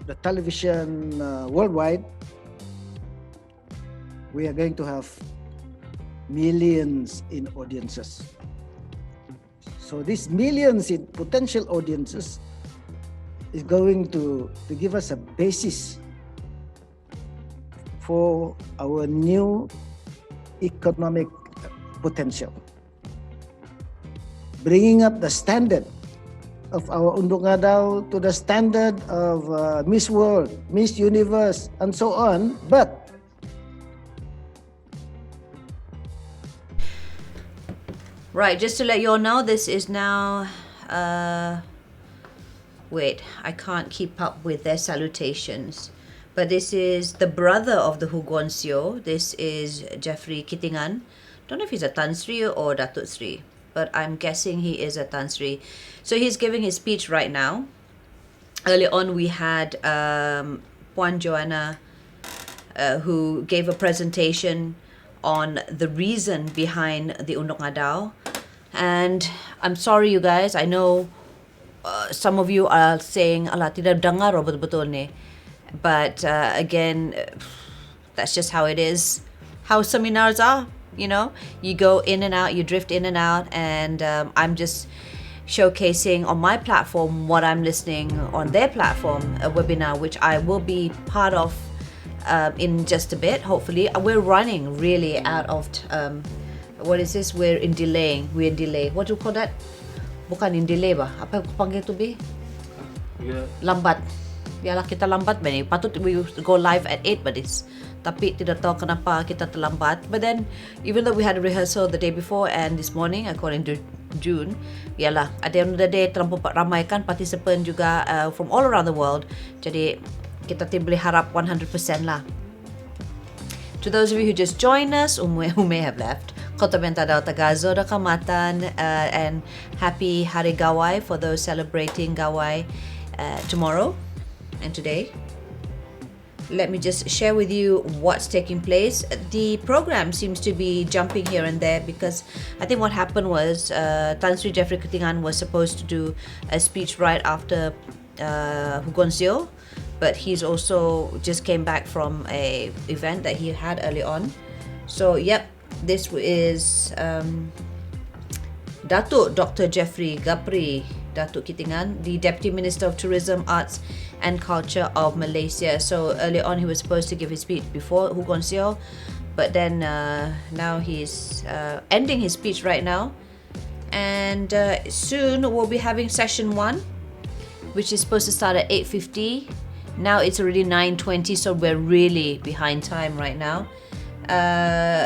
the television worldwide, we are going to have millions in audiences. So these millions in potential audiences is going to give us a basis for our new economic potential. Bringing up the standard of our Unduk Ngadau to the standard of Miss World, Miss Universe, and so on. But right, just to let you all know, this is now wait, I can't keep up with their salutations, but this is the brother of the Hugoncio. This is Jeffrey Kitingan. Don't know if he's a Tan Sri or Datuk Sri, but I'm guessing he is a Tan Sri. So he's giving his speech right now. Earlier on we had Puan Joanna who gave a presentation on the reason behind the Unduk Ngadau. And I'm sorry you guys, I know some of you are saying, ala, tidak dengar betul-betul ni. But again, that's just how it is, how seminars are. You know, you go in and out, you drift in and out, and I'm just showcasing on my platform what I'm listening on their platform, a webinar which I will be part of in just a bit, hopefully. We're running really out of what is this? We're in delay. What do you call that? Bukan in delay ba? Apa aku panggil tu be? Ya, Lambat. Yalah kita lambat bani. Patut we go live at 8 but it's tapi tidak tahu kenapa kita terlambat. But then even though we had a rehearsal the day before and this morning according to June, yalah at the end of the day terlampau ramai kan participant juga from all around the world. Jadi kita tidak boleh harap 100% lah. To those of you who just joined us who may have left, Kotobian Tagazo Kaamatan and happy Hari Gawai for those celebrating Gawai tomorrow and today. Let me just share with you what's taking place. The program seems to be jumping here and there because I think what happened was Tan Sri Jeffrey Ketingan was supposed to do a speech right after Hugon, but he's also just came back from a event that he had early on. So yep, this is Datuk Dr. Jeffrey Gapri Datuk Ketingan, the Deputy Minister of Tourism, Arts and Culture of Malaysia. So early on he was supposed to give his speech before Hugon Seo, but then now he's ending his speech right now, and soon we'll be having session 1, which is supposed to start at 8:50. Now it's already 9:20, so we're really behind time right now.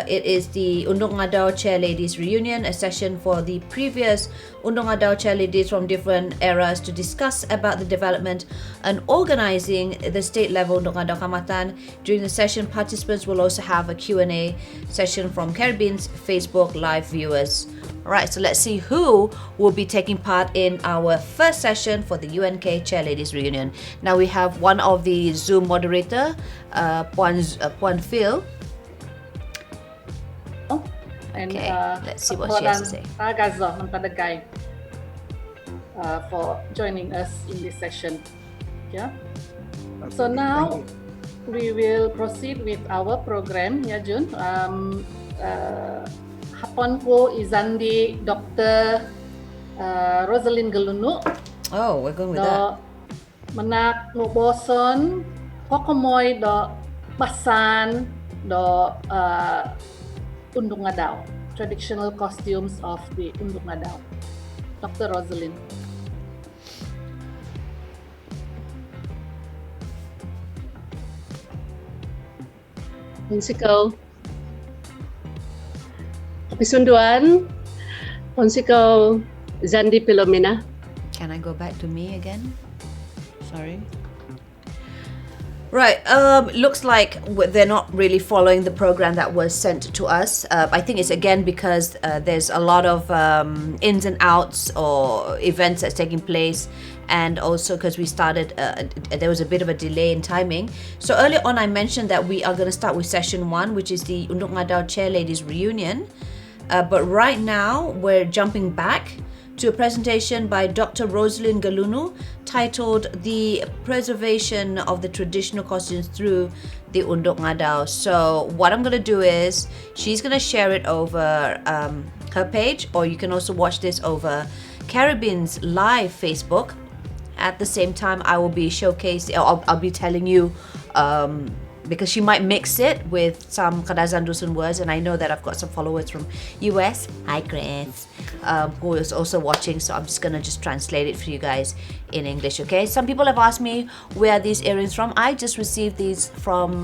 It is the Unduk Ngadau Chair Ladies Reunion, a session for the previous Unduk Ngadau Chair Ladies from different eras to discuss about the development and organising the state level Unduk Ngadau Kaamatan. During the session, participants will also have a Q&A session from Carrybeans Facebook live viewers. Alright, so let's see who will be taking part in our first session for the UNK Chair Ladies Reunion. Now we have one of the Zoom moderator, Puan Phil. And Okay, let's see what she has to say. Tagazo Mantadagay for joining us in this session. Yeah. So now we will proceed with our program. Ya Jun. Hapon ko izandi Dr. Rosalind Galunu. Oh, we're going with that. Menak nuboson kokomoy do basan do Unduk Ngadau, traditional costumes of the Unduk Ngadau. Dr. Rosalind. Ponsiko Kapisunduan, Ponsiko Zandi Pilomina. Can I go back to me again? Sorry. Right, looks like they're not really following the program that was sent to us. I think it's again because there's a lot of ins and outs or events that's taking place, and also because we started, there was a bit of a delay in timing. So earlier on I mentioned that we are going to start with session 1, which is the Unduk Ngadau Chair Ladies Reunion. But right now we're jumping back to a presentation by Dr. Rosalind Galunu titled The Preservation of the Traditional Costumes Through the Unduk Ngadau. So what I'm going to do is she's going to share it over her page, or you can also watch this over Carrybeans live Facebook. At the same time I will be showcasing, I'll be telling you because she might mix it with some Kadazan Dusun words, and I know that I've got some followers from US, hi Chris, who is also watching, so I'm just gonna translate it for you guys in English, okay? Some people have asked me where are these earrings from. I just received these from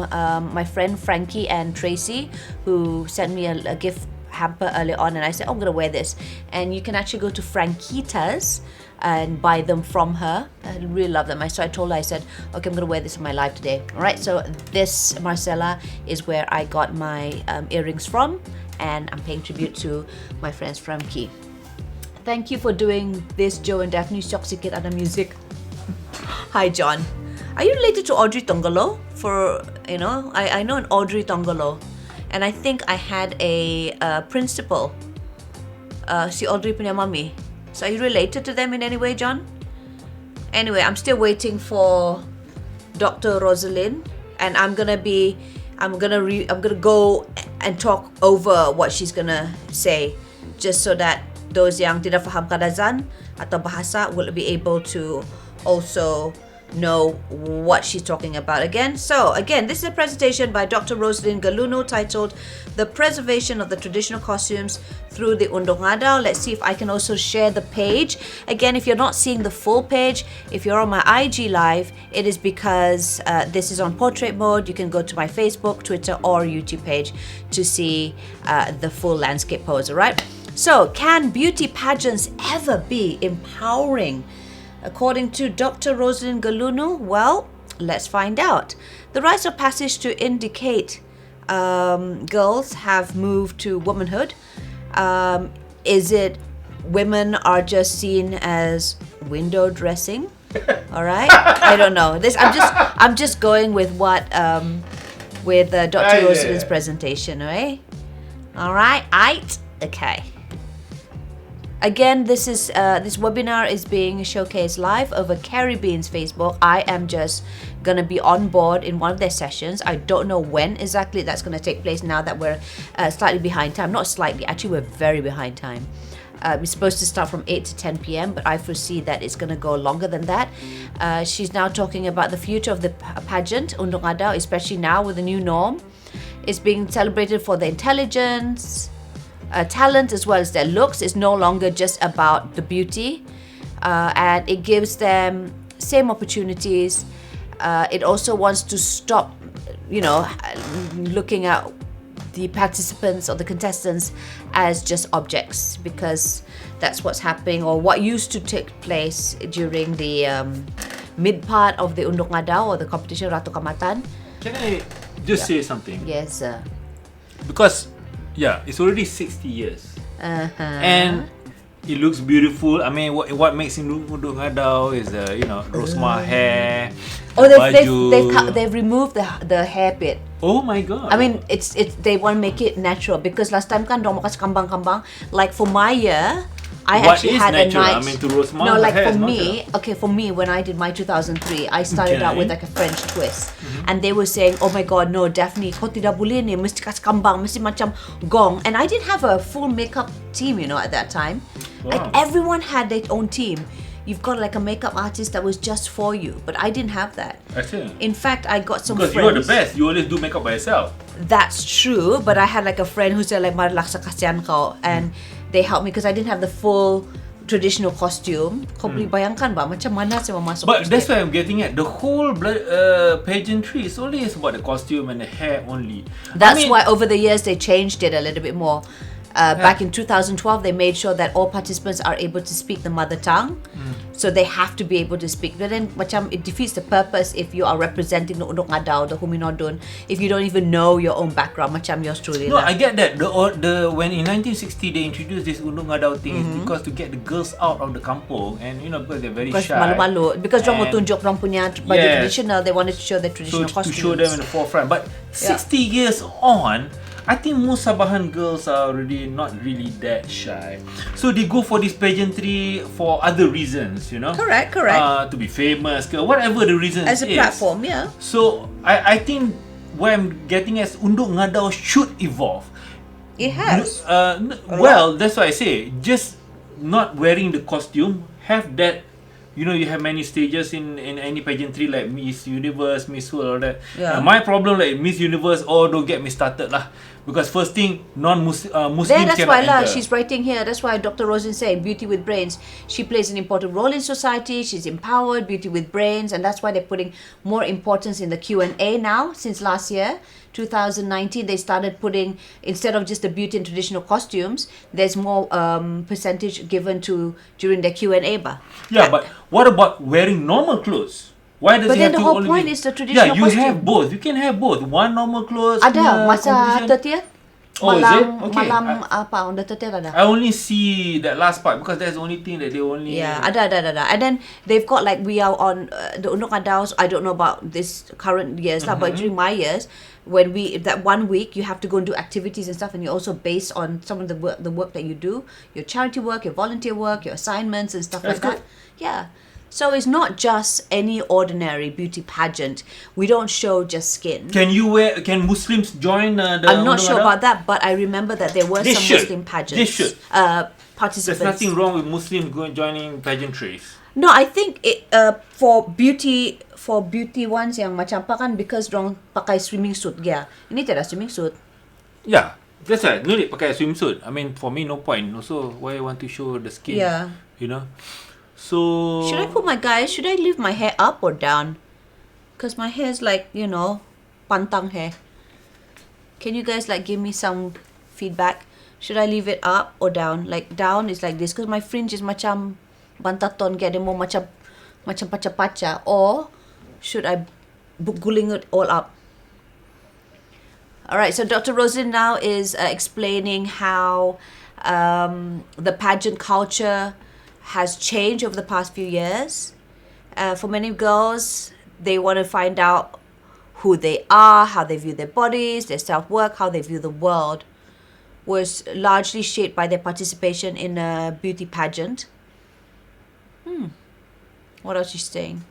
my friend Frankie and Tracy, who sent me a gift hamper early on, and I said, oh, I'm gonna wear this, and you can actually go to Frankitas and buy them from her. I really love them. So I told her, I said, okay, I'm gonna wear this in my live today. All right, so this Marcella is where I got my earrings from, and I'm paying tribute to my friends from Key. Thank you for doing this, Joe and Daphne. Shock sikit ada music. Hi, John. Are you related to Audrey Tongolo? For, you know, I know an Audrey Tongolo, and I think I had a principal, si Audrey punya mami. So are you related to them in any way, John? Anyway, I'm still waiting for Dr. Rosalind, and I'm gonna go and talk over what she's gonna say, just so that those yang tidak faham Kadazan atau bahasa will be able to also know what she's talking about again. So again, this is a presentation by Dr. Rosalind Galunu titled The Preservation of the Traditional Costumes Through the Unduk Ngadau. Let's see if I can also share the page. Again, if you're not seeing the full page, if you're on my IG live, it is because this is on portrait mode. You can go to my Facebook, Twitter or YouTube page to see the full landscape pose, alright? So, can beauty pageants ever be empowering? According to Dr. Rosalind Galunu, well, let's find out. The rites of passage to indicate girls have moved to womanhood. Is it women are just seen as window dressing? All right, I don't know. I'm just going with what with Dr. Rosalind's presentation. Right? All right, okay. Again, this webinar is being showcased live over Carrybeans Facebook. I am just gonna be on board in one of their sessions. I don't know when exactly that's gonna take place now that we're slightly behind time. Not slightly, actually we're very behind time. We're supposed to start from 8 to 10 p.m. but I foresee that it's gonna go longer than that. She's now talking about the future of the pageant, Unduk Ngadau, especially now with the new norm. It's being celebrated for their intelligence, talent as well as their looks. Is no longer just about the beauty, and it gives them same opportunities. It also wants to stop, looking at the participants or the contestants as just objects, because that's what's happening or what used to take place during the mid part of the Unduk Ngadau or the competition Ngadau Kaamatan. Can I just say something? Yes, sir. Because it's already 60 years. And it looks beautiful. I mean, what makes Unduk Ngadau is Rosmah hair. They've removed the hair bit. Oh my god. I mean, it's they want to make it natural, because last time kan dong makas kambang-kambang. Like for my year, I actually had natural? a night. I mean, to Rosmah, no, like hair for is me, for me when I did my 2003, I started out with like a French twist, and they were saying, "Oh my God, no, Daphne, kau tidak boleh ni, mesti kas kambang, mesti macam gong." And I didn't have a full makeup team, at that time. Wow. Like everyone had their own team. You've got like a makeup artist that was just for you, but I didn't have that. I see. In fact, I got some because friends. you're the best. You always do makeup by yourself. That's true, but I had like a friend who said like, "Mari laksa kasihan kau," and they helped me because I didn't have the full traditional costume. Kau boleh bayangkan ba macam mana saya mau masuk? But that's why I'm getting at the whole pageantry is only about the costume and the hair only. That's why over the years they changed it a little bit more. Back in 2012, they made sure that all participants are able to speak the mother tongue. So they have to be able to speak. But then macam it defeats the purpose if you are representing the Unduk Ngadau, the Huminodun, if you don't even know your own background, macam yours truly. No, I get that. When in 1960 they introduced this Unduk Ngadau thing is because to get the girls out of the kampung, and because they're very shy. Malu-malu. Because orang mau tunjuk orang punya baju traditional, they wanted to show their traditional costumes. To show them in the forefront. But 60 years on, I think most Sabahan girls are already not really that shy. So they go for this pageantry for other reasons, Correct. To be famous, whatever the reason is. As a platform, yeah. So I think what I'm getting as Unduk Ngadau should evolve. It has. Well, that's why I say, just not wearing the costume, have that. You have many stages in any pageantry like Miss Universe, Miss World, all that. Yeah. My problem like Miss Universe, don't get me started lah. Because first thing, Muslims that's cannot why enter. she's writing here. That's why Dr. Rosin saying beauty with brains. She plays an important role in society. She's empowered, beauty with brains, and that's why they're putting more importance in the Q&A now. Since last year, 2019, they started putting, instead of just the beauty and traditional costumes, there's more percentage given to during the Q&A bar. Yeah, but what about wearing normal clothes? Why does it have to only? But then the whole point is the traditional costume. Yeah, you have both. You can have both. One normal clothes. Ada masa 30th. Oh, is it? Okay. Malam apa on the 30th ada. I only see that last part because that's the only thing that they only. Yeah, ada. And then they've got like we are on the Unduk Ngadau. I don't know about this current years lah, but during my years, when that 1 week you have to go and do activities and stuff, and you're also based on some of the work that you do, your charity work, your volunteer work, your assignments and stuff like that. Yeah. So it's not just any ordinary beauty pageant. We don't show just skin. Can Muslims join the I'm not sure about that, but I remember that there were some Muslim pageants. They should. Participants. There's nothing wrong with Muslims joining pageantries. No, I think for beauty ones yang macam apa kan, because dorang pakai swimming suit dia. Ini tiada swimming suit. Yeah, that's right. No need pakai swimsuit. I mean, for me, no point. Also, why I want to show the skin? Yeah. You know. So. Should I leave my hair up or down? Because my hair is like, you know, pantang hair. Can you guys like give me some feedback? Should I leave it up or down? Like down is like this because my fringe is macam bantaton, get more macam pacha-pacha. Or should I guling it all up? All right, so Dr. Rosin now is explaining how the pageant culture has changed over the past few years. For many girls, they want to find out who they are, how they view their bodies, their self-worth, how they view the world, was largely shaped by their participation in a beauty pageant. What else is she saying?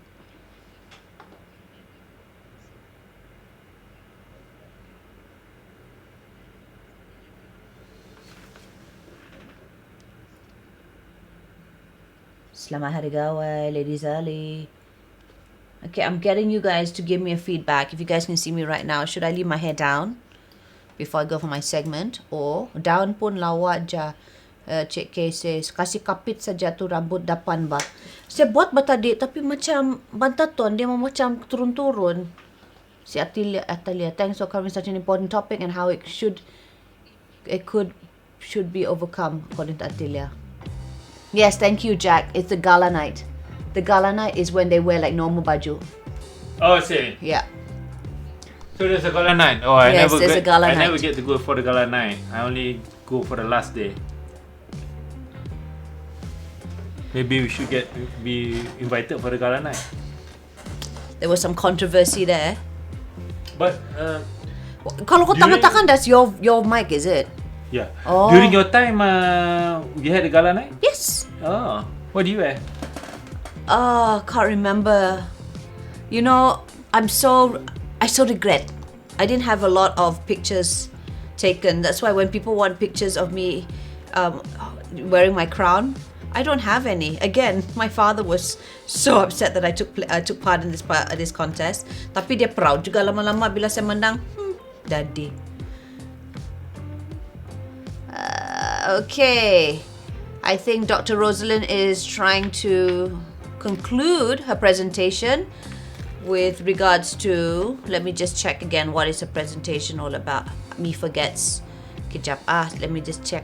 Selamat Hari Gawai, Ladies Early. Okay, I'm getting you guys to give me a feedback. If you guys can see me right now, should I leave my hair down before I go for my segment? Or down pun lawak je. Cik K says, kasih kapit saja tu rambut depan ba. Saya buat tadi tapi macam bantaton, dia macam turun-turun. Si Atalia, thanks for covering such an important topic and how it should be overcome, according to Atalia. Yes, thank you, Jack. It's the gala night. The gala night is when they wear like normal baju. Oh, I see. Yeah. So there's a gala night. Oh, I Yes, there's a gala night. never get to go for the gala night. I only go for the last day. Maybe we should be invited for the gala night. There was some controversy there. But Kalau kau During- tangan-tangan, that's your mic, is it? yeah. Oh. During your time, you had a gala night? Yes. Oh, what do you wear? Can't remember. You know, I so regret. I didn't have a lot of pictures taken. That's why when people want pictures of me wearing my crown, I don't have any. Again, my father was so upset that I took part in this contest. Tapi dia proud juga lama-lama bila saya menang. Daddy. Okay. I think Dr. Rosalind is trying to conclude her presentation with regards to, let me just check again, what is the presentation all about? Me forgets. Kejap, let me just check.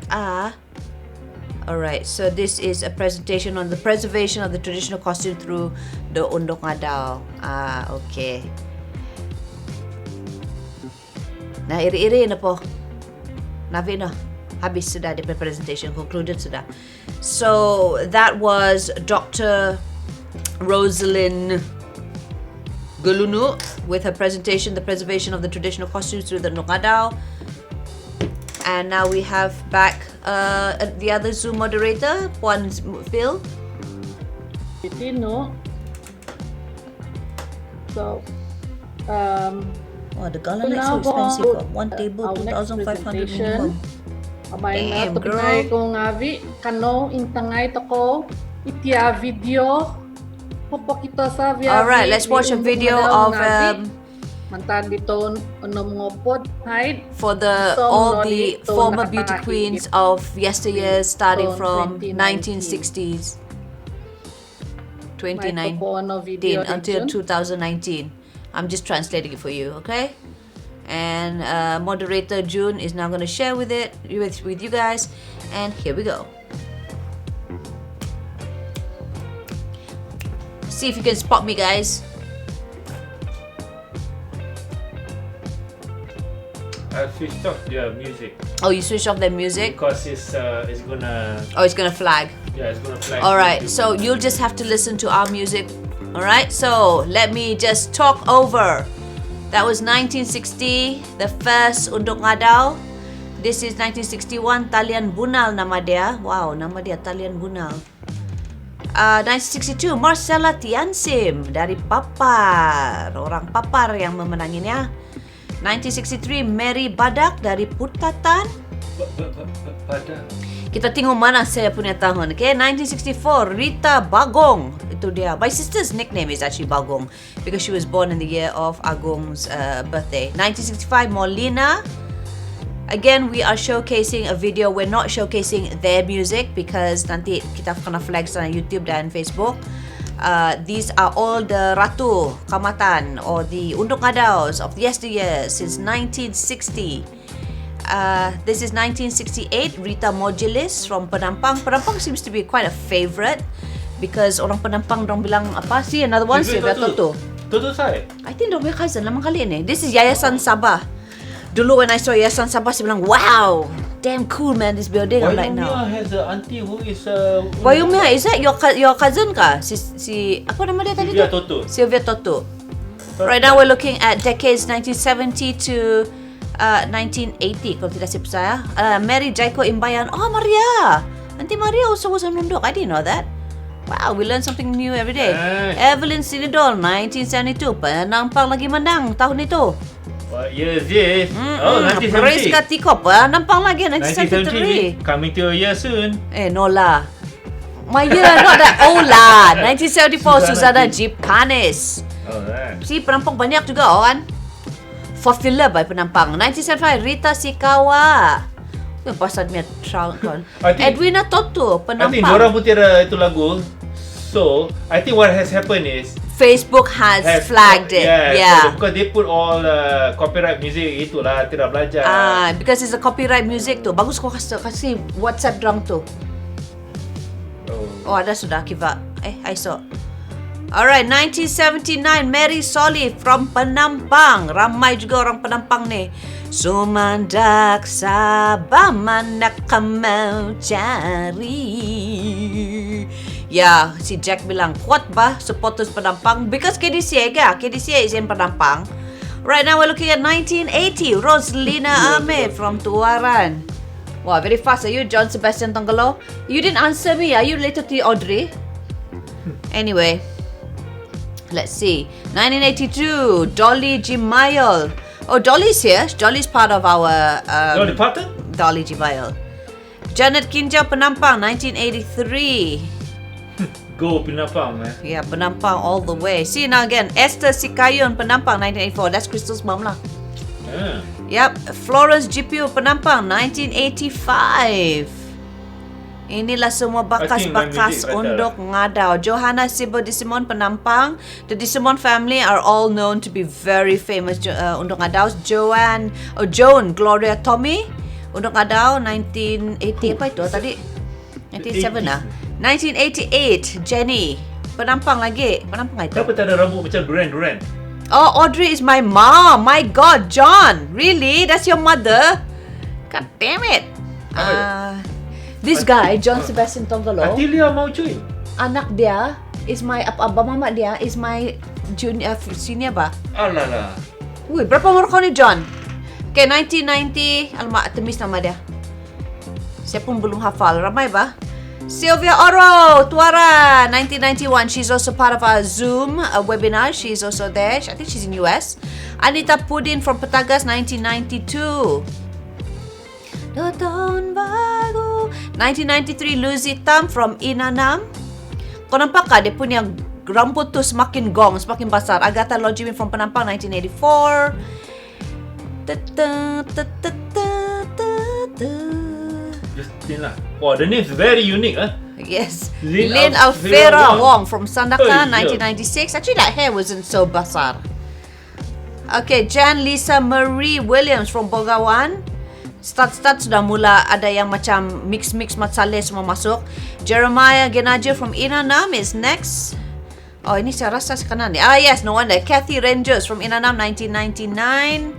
Alright, so this is a presentation on the preservation of the traditional costume through the Unduk Ngadau. Okay. Nah, iri-iri na po. Navi na. Habis sudah the presentation, concluded sudah. So that was Dr. Rosalind Gelunu with her presentation, the preservation of the traditional costumes through the Unduk Ngadau. And now we have back the other Zoom moderator, Puan Phil. Filipino. So, Oh, the gala night so expensive. One table, our next 2,500 presentation. minimum. Abay na, Damn, tupinay girl. ko ngavi, kano, intangay to ko, itia video, popokito sa via. Alright, let's watch a video of Mantan dito, ngopod, hide. for all the former beauty queens of yesteryear, starting from 1960s, 2019 until 2019. I'm just translating it for you, okay? And moderator June is now going to share with you guys, and here we go. See if you can spot me, guys. I switched off the music Oh, you switched off the music? because it's gonna Oh, it's gonna flag. it's gonna flag. Alright, so you'll just have to listen to our music. Alright, so let me just talk over. That was 1960, the first Unduk Ngadau. This is 1961, Talian Bunal nama dia. Wow, nama dia Talian Bunal. 1962, Marcella Tiansim dari Papar. Orang Papar yang memenanginya. 1963, Mary Badak dari Putatan. Pada Kita tengok mana saya punya tahun. Okay, 1964, Rita Bagong. tu dia. My sister's nickname is actually Bagong because she was born in the year of Agung's birthday. 1965, Molina. Again, we are showcasing a video. We're not showcasing their music because nanti kita kena flag on YouTube dan Facebook. These are all the Ratu Kaamatan or the Unduk Ngadaus of yesteryear since 1960. This is 1968. Rita Mojilis from Penampang. Penampang seems to be quite a favourite because orang Penampang dong bilang apa sih? Another one, Sylvia Toto. Toto saya. I think dong punya cousin lama kali ni. This is Yayasan Sabah. Dulu when I saw Yayasan Sabah, saya bilang, wow, damn cool man this building. I'm like, no. Wayumia has an auntie who is Wayumia, is that your cousin kah? Si apa nama dia tadi Sylvia tu? Toto. Sylvia Toto. Right now we're looking at decades 1970 to 1980 kalau tidak silap saya. Mary Jaiko Imbayan. Oh, Maria. Auntie Maria also was an Unduk. I didn't know that. Wow, we learn something new every day. Evelyn Sinidol, 1972. Penampang lagi menang tahun itu. What year is this? Oh, 1970. Priska Tiko, penampang lagi 1973. Coming to a year soon. No lah. My year not that old lah. 1974, Susana Jeep Canis. Alright. Si penampang banyak juga kan. Popular by penampang. 1975, Rita Sikawa. Yang pasal dia trunk kan. Edwina Toto, penampang. I think diorang pun tiada itu lagu. So, I think what has happened is Facebook has flagged it. Yeah. So because they put all copyright music itulah tidak belajar. Because it's a copyright music tu. Bagus kau kasih WhatsApp drang tu. Oh, ada sudah kiva. I saw. Alright, 1979, Mary Solly from Penampang. Ramai juga orang Penampang ni. Sumandak Sabah mana kamu cari. Ya, si Jack bilang, kuat bah supporters Penampang because KDCA ke? KDCA is in Penampang. Right now we're looking at 1980, Roslina Ahmed from Tuaran. Wow, very fast. Are you John Sebastian Tonggolo? You didn't answer me. Are you related to Audrey? Anyway, let's see. 1982, Dolly Jimayol. Oh, Dolly's here. Dolly's part of our... Dolly Parton? Dolly Jimayol. Janet Kinja Penampang, 1983. Go Penampang, man. Yeah, Penampang all the way. See now again, Esther Sikayun, Penampang, 1984. That's Crystal's mom lah. Yep, Florence GPU, Penampang, 1985. Inilah semua bakas-bakas Unduk Ngadau. Johanna Sibo Disimon, Penampang. The Disimon family are all known to be very famous Unduk Ngadaus. Joan Gloria Tommy, Unduk Ngadau, 1980 apa itu tadi? 97 lah. 1988, Jenny. Penampang lagi. Penampang itu. Kenapa tak ada rambut macam Duran? Oh, Audrey is my mom. My God, John. Really? That's your mother? God damn it. This guy, John Sebastian Tonggolo. Atilia mau cuy. Anak dia is my abang mama dia is my junior senior bah. Alalah. Wih, berapa umur kau ni, John? Okay, 1990. Alamak, temis nama dia. Saya pun belum hafal. Ramai bah. Sylvia Oro, Tuara, 1991. She's also part of our Zoom webinar. She's also there. I think she's in US. Anita Pudin from Petagas, 1992. Tahun baru. 1993, Lucy Tam from Inanam. Kau nampak tak dia punya rambut tu semakin gong, semakin besar. Agatha Lojimin from Penampang, 1984. Justin lah. Wow, the name is very unique, huh? Yes. Lynn Lynn Alfera Wong from Sandakan, 1996. Actually, that hair wasn't so besar. Okay, Jan Lisa Marie Williams from Bogawan. Start sudah mula ada yang macam mix matsale semua masuk. Jeremiah Genajir from Inanam is next. Oh, ini saya rasa sekarang ni. Yes, no wonder. Kathy Rangers from Inanam, 1999.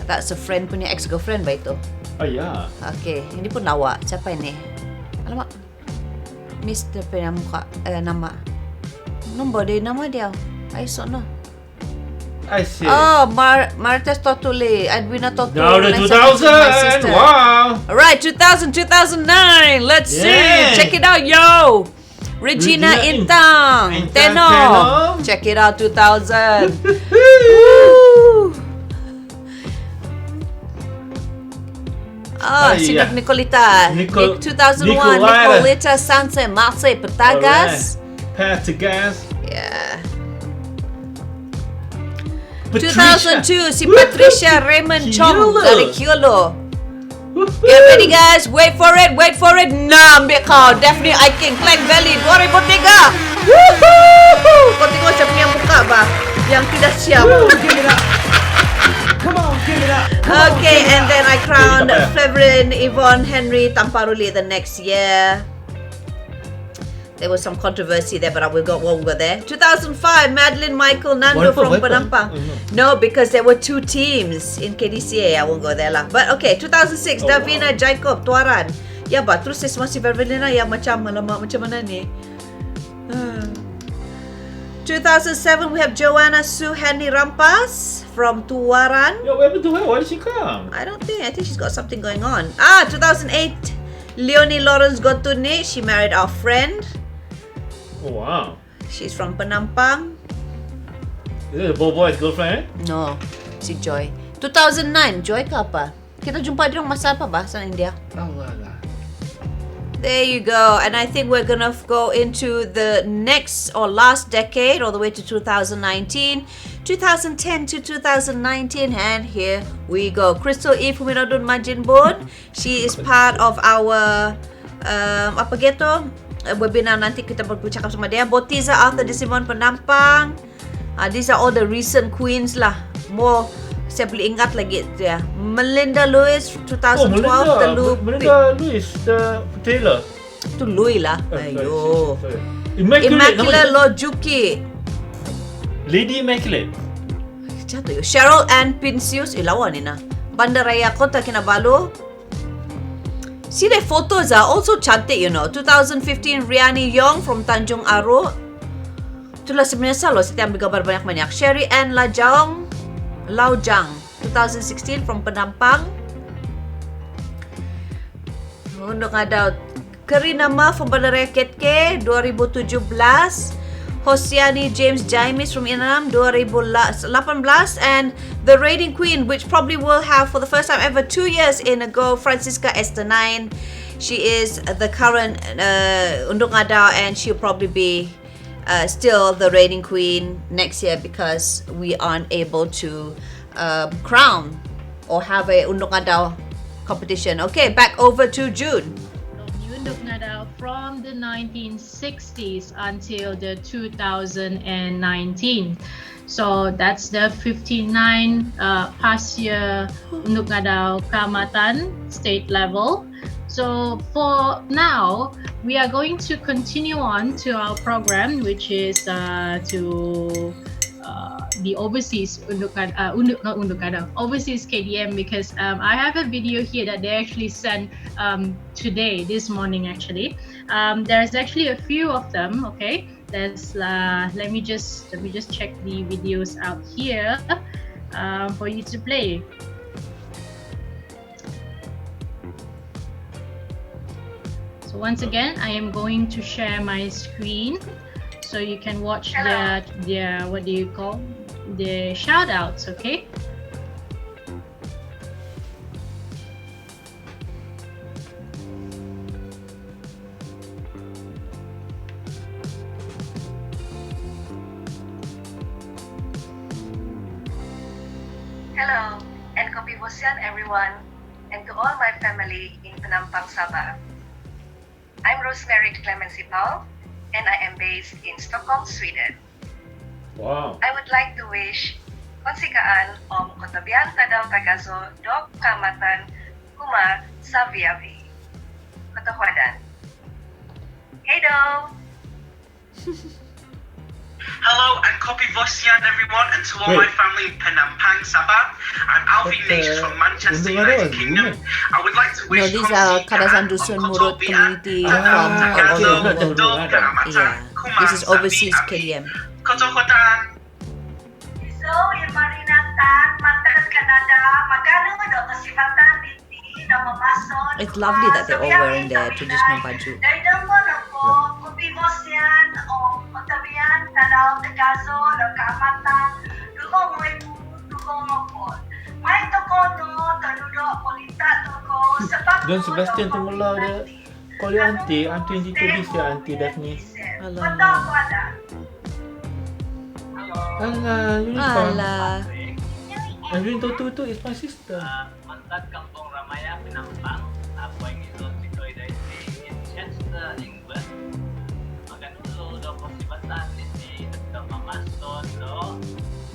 That's a friend punya ex-girlfriend ba itu? Ya. Okay, ini pun lawa. Siapa ini? Alamak. Mr. punya muka, nama. Nombor dia, nama dia. I saw no. I see. Oh, Martes Totuli, Edwina Totuli. Now the 2000. Wow. Alright, 2009. Let's see. Check it out, yo. Regina Intang. Teno. Check it out, 2000. Woo. Sinak Nicolita. 2001, Nicolita Sanse Marse Petagas. Tagazo. Yeah. Patricia. 2002, si Patricia Raymond Chong Kiolo. dari Kiolo. Get ready guys, wait for it. Nah, ambil kau. Daphne Aiking, Klang Valley 2003. Woohoo! Kau tengok saya punya muka bah, yang tidak siap. Give it up. Come on, give it up. Okay, and then I crowned Fleverin Yvonne Henry Tamparuli the next year. There was some controversy there, but we won't go there. 2005, Madeline Michael Nando from Penampang. No, because there were 2 teams in KDCA. I won't go there lah. But okay, 2006, Davina Jacob Tuaran. Ya bah, terus saya masih Vervelina ya macam lama macam mana ni? 2007, we have Joanna Sue Henny Rampas from Tuaran. Yo, what happened to her? Why did she come? I think she's got something going on. 2008, Leonie Lawrence Gotune. She married our friend. Oh, wow. She's from Penampang. Is it the boy's girlfriend? No, si Joy. 2009, Joy ke apa? Kita jumpa dia masa apa bahasa India? There you go. And I think we're gonna go into the next or last decade, all the way to 2019, 2010 to 2019, and here we go. Crystal E. Fuminodun Majinbun. She is part of our apa gitu? Webinar nanti kita bercakap sama dia. Botiza Arthur di Simon Penampang. These are all the recent queens lah. More saya boleh ingat lagi dia. Melinda Lewis 2012 Melinda Lewis Taylor. Tu Louis lah. Ayo. Immaculate. Lojuki. Lady Immaculate. Jatuh yo. Cheryl Ann Pincius. Lawan ni na. Bandaraya Kota Kinabalu. See the photos are also cantik, you know. 2015, Riani Yong from Tanjung Aru. Itulah sebenarnya loh, saya ambil gambar banyak-banyak. Sherry Ann Laujang, 2016 from Penampang. Unduk Ngadau Karina Ma from Bandaraya Ketke, 2017. Hosiani James Jaimis from Inam 2018, and the reigning queen, which probably will have for the first time ever 2 years in a go, Francisca Esther 9. She is the current Unduk Ngadau, and she'll probably be still the reigning queen next year because we aren't able to crown or have a Unduk Ngadau competition. Okay, back over to June. Unduk Ngadau from the 1960s until the 2019. So that's the 59 past year Unduk Ngadau Kaamatan state level. So for now, we are going to continue on to our program, which is to the overseas overseas KDM, because I have a video here that they actually sent this morning actually. There's actually a few of them. Okay, there's let me just check the videos out here for you to play. So once again, I am going to share my screen so you can watch their what do you call the shout outs. Okay, hello and Kopi Bosian everyone, and to all my family in Penampang, Sabah. I'm Rosemary Clemency Paul, and I am based in Stockholm, Sweden. Wow. I would like to wish konsikaan Om Kotobian Tadau Tagazo Ngadau Kaamatan Kuma Saviavi. Kotohuadan. Hey do! Hello and Kopi Bosian everyone, and to all my family in Penampang, Sabah. I'm Alfie Nash from Manchester, United Kingdom. I would like to wish these are Kadazan Dusun Murut community from Tagazo Ngadau Kaamatan yeah. Kuma This is overseas Saviavi. KDM. Kotohuadan. So, yung marinatan, matan Canada, magano do kasipatan binti na mamasod. It's lovely that they're all wearing their traditional baju. Dahil mo na po, Kopi Bosian o Kotobian Tadau Tagazo Ngadau Kaamatan, dugo mo ibu, dugo mo po. May toko no, tanudo, polita toko, sa pagkulo. Don Sebastian tu mula dia call dia aunty introduce dia aunty Daphne. Foto aku ada. Alah, Alah. Irene Toto is my sister. Mantan Kampung Ramaya Penampang, apa yang itu dikoi in Chester, England. Makan dulu do persibatan di do Mamason do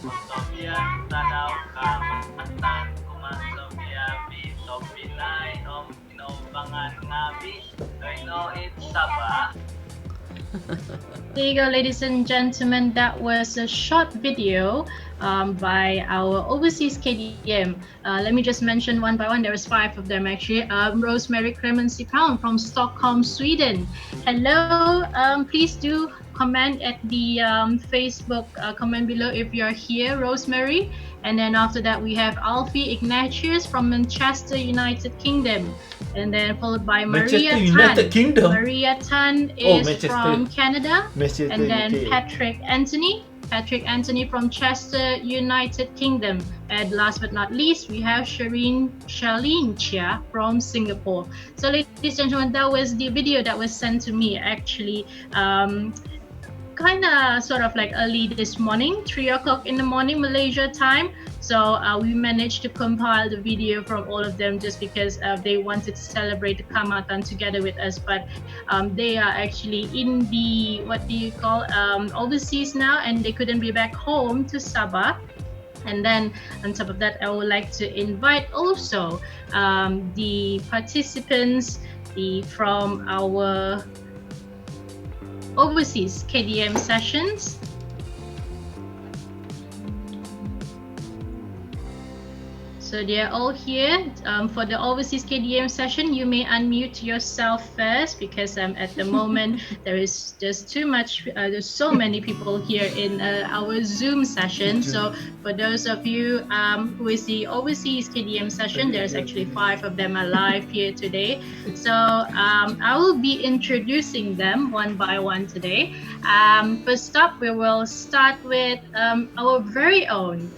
Kotobian Tadau Kaamatan Kumasovia Bitopinai Om Inobangan Ngabi. I know it's Sabah. There you go, ladies and gentlemen. That was a short video by our overseas KDM. Let me just mention one by one. There was 5 of them actually. Rosemary Clemency Pound from Stockholm, Sweden. Hello. Please do comment at the Facebook comment below if you're here, Rosemary. And then after that, we have Alfie Ignatius from Manchester, United Kingdom. And then followed by Maria Tan. United Kingdom. Maria Tan is from Canada. Manchester, And then UK. Patrick Anthony from Chester, United Kingdom. And last but not least, we have Charlene Chia from Singapore. So ladies and gentlemen, that was the video that was sent to me actually. Kind of sort of like early this morning, 3 o'clock in the morning Malaysia time. So we managed to compile the video from all of them just because they wanted to celebrate the Kaamatan together with us, but they are actually in the overseas now, and they couldn't be back home to Sabah. And then on top of that, I would like to invite also the participants from our overseas KDM sessions. So they're all here. For the overseas KDM session, you may unmute yourself first because at the moment there's too much. There's so many people here in our Zoom session. So for those of you who is the overseas KDM session, there's actually 5 of them alive here today. So I will be introducing them one by one today. First up, we will start with our very own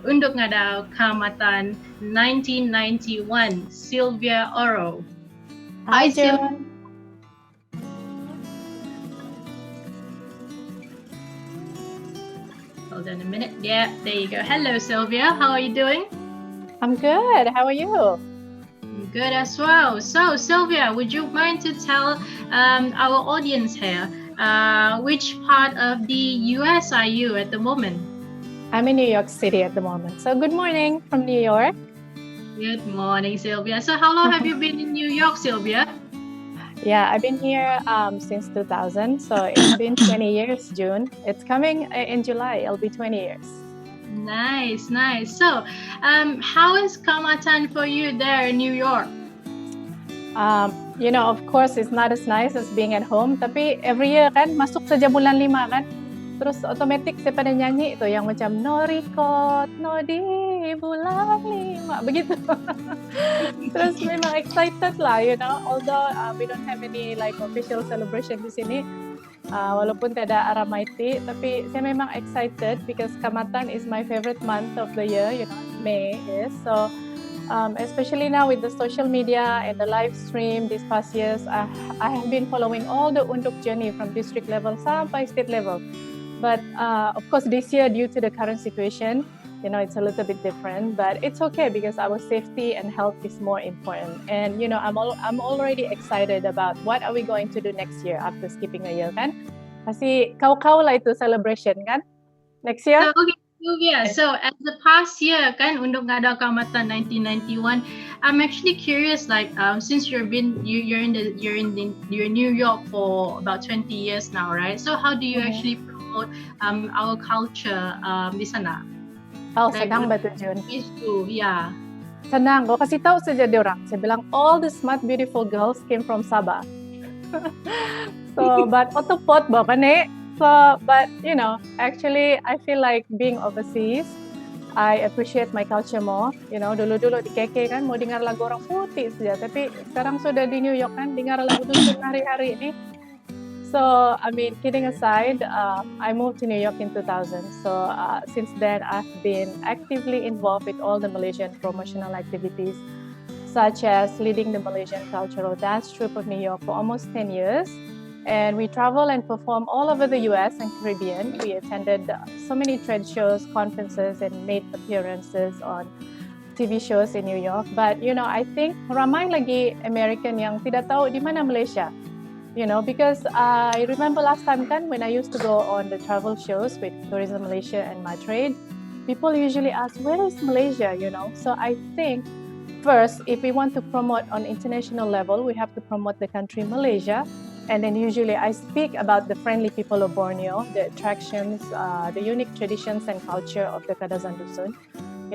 Unduk Ngadau Kaamatan 1991, Sylvia Oro. Hi, Joan. Hold on a minute. Yeah, there you go. Hello, Sylvia. How are you doing? I'm good. How are you? I'm good as well. So, Sylvia, would you mind to tell our audience here which part of the US are you at the moment? I'm in New York City at the moment. So good morning from New York. Good morning, Sylvia. So how long have you been in New York, Sylvia? Yeah, I've been here since 2000. So it's been 20 years, June. It's coming in July. It'll be 20 years. Nice, nice. So how is Kaamatan for you there in New York? You know, of course, it's not as nice as being at home. Tapi every year kan, masuk saja bulan 5 kan. Terus otomatis saya pada nyanyi itu yang macam no record, no di bulan 5 begitu. Terus memang excited lah, you know. Although we don't have any like official celebration di sini, walaupun tidak Aramaiti, tapi saya memang excited because Kaamatan is my favorite month of the year, you know, May is. So especially now with the social media and the live stream these past years, I have been following all the Unduk journey from district level sampai state level. But of course, this year, due to the current situation, you know, it's a little bit different. But it's okay because our safety and health is more important. And you know, I'm already excited about what are we going to do next year after skipping a year, kan? Kasi kau lah itu celebration, kan? Next year. So, okay, Sylvia. So as the past year, kan, Unduk Ngadau Kaamatan 1991. I'm actually curious, like since you're in New York for about 20 years now, right? So how do you actually our culture di sana? Oh, senang ba ito, Jun? Yeah. Senang ko. Kasi tahu saja diorang. Saya bilang, all the smart, beautiful girls came from Sabah. So, but otopot ba ka ni? So, but, you know, actually, I feel like being overseas, I appreciate my culture more. You know, dulu-dulu di KK kan, mau dengar lagu orang putih saja. Tapi sekarang sudah di New York kan, dengar lagu dusun hari-hari ini. So, I mean, kidding aside, I moved to New York in 2000. So, since then, I've been actively involved with all the Malaysian promotional activities, such as leading the Malaysian Cultural Dance Troupe of New York for almost 10 years. And we travel and perform all over the US and Caribbean. We attended so many trade shows, conferences, and made appearances on TV shows in New York. But, I think ramai lagi American yang tidak tahu di mana Malaysia. Because I remember last time when I used to go on the travel shows with Tourism Malaysia and my trade, people usually ask, where is Malaysia, So I think first, if we want to promote on international level, we have to promote the country Malaysia. And then usually I speak about the friendly people of Borneo, the attractions, the unique traditions and culture of the Kadazan Dusun.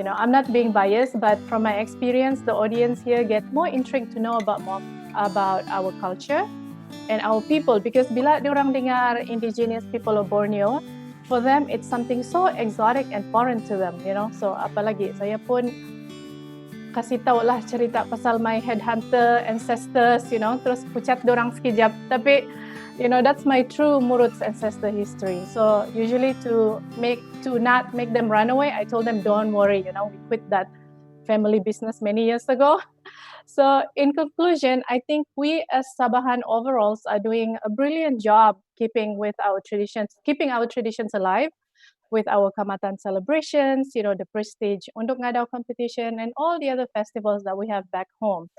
I'm not being biased, but from my experience, the audience here get more intrigued to know about more about our culture and our people, because bila diorang dengar indigenous people of Borneo, for them it's something so exotic and foreign to them, So apalagi saya pun kasih tahu lah cerita pasal my headhunter ancestors, terus pucat dorang sekejap. Tapi, that's my true Murut's ancestor history. So usually to not make them run away, I told them, don't worry, we quit that family business many years ago. So in conclusion, I think we as Sabahan overalls are doing a brilliant job keeping our traditions alive with our Kaamatan celebrations, the prestige Unduk Ngadau competition, and all the other festivals that we have back home.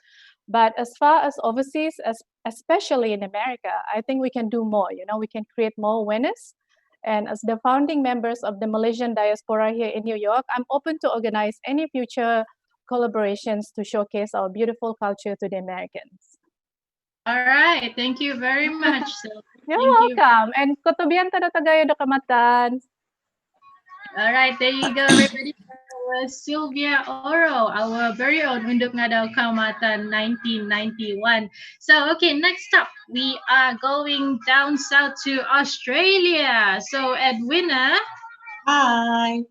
But as far as overseas, especially in America, I think we can do more. We can create more awareness. And as the founding members of the Malaysian diaspora here in New York, I'm open to organize any future collaborations to showcase our beautiful culture to the Americans. All right, thank you very much. You're welcome. And Kotobian Tadau Kaamatan. All right, there you go, everybody. Sylvia Oro, our very own Unduk Ngadau Kaamatan 1991. So, okay, next up, we are going down south to Australia. So, Edwina. Hi.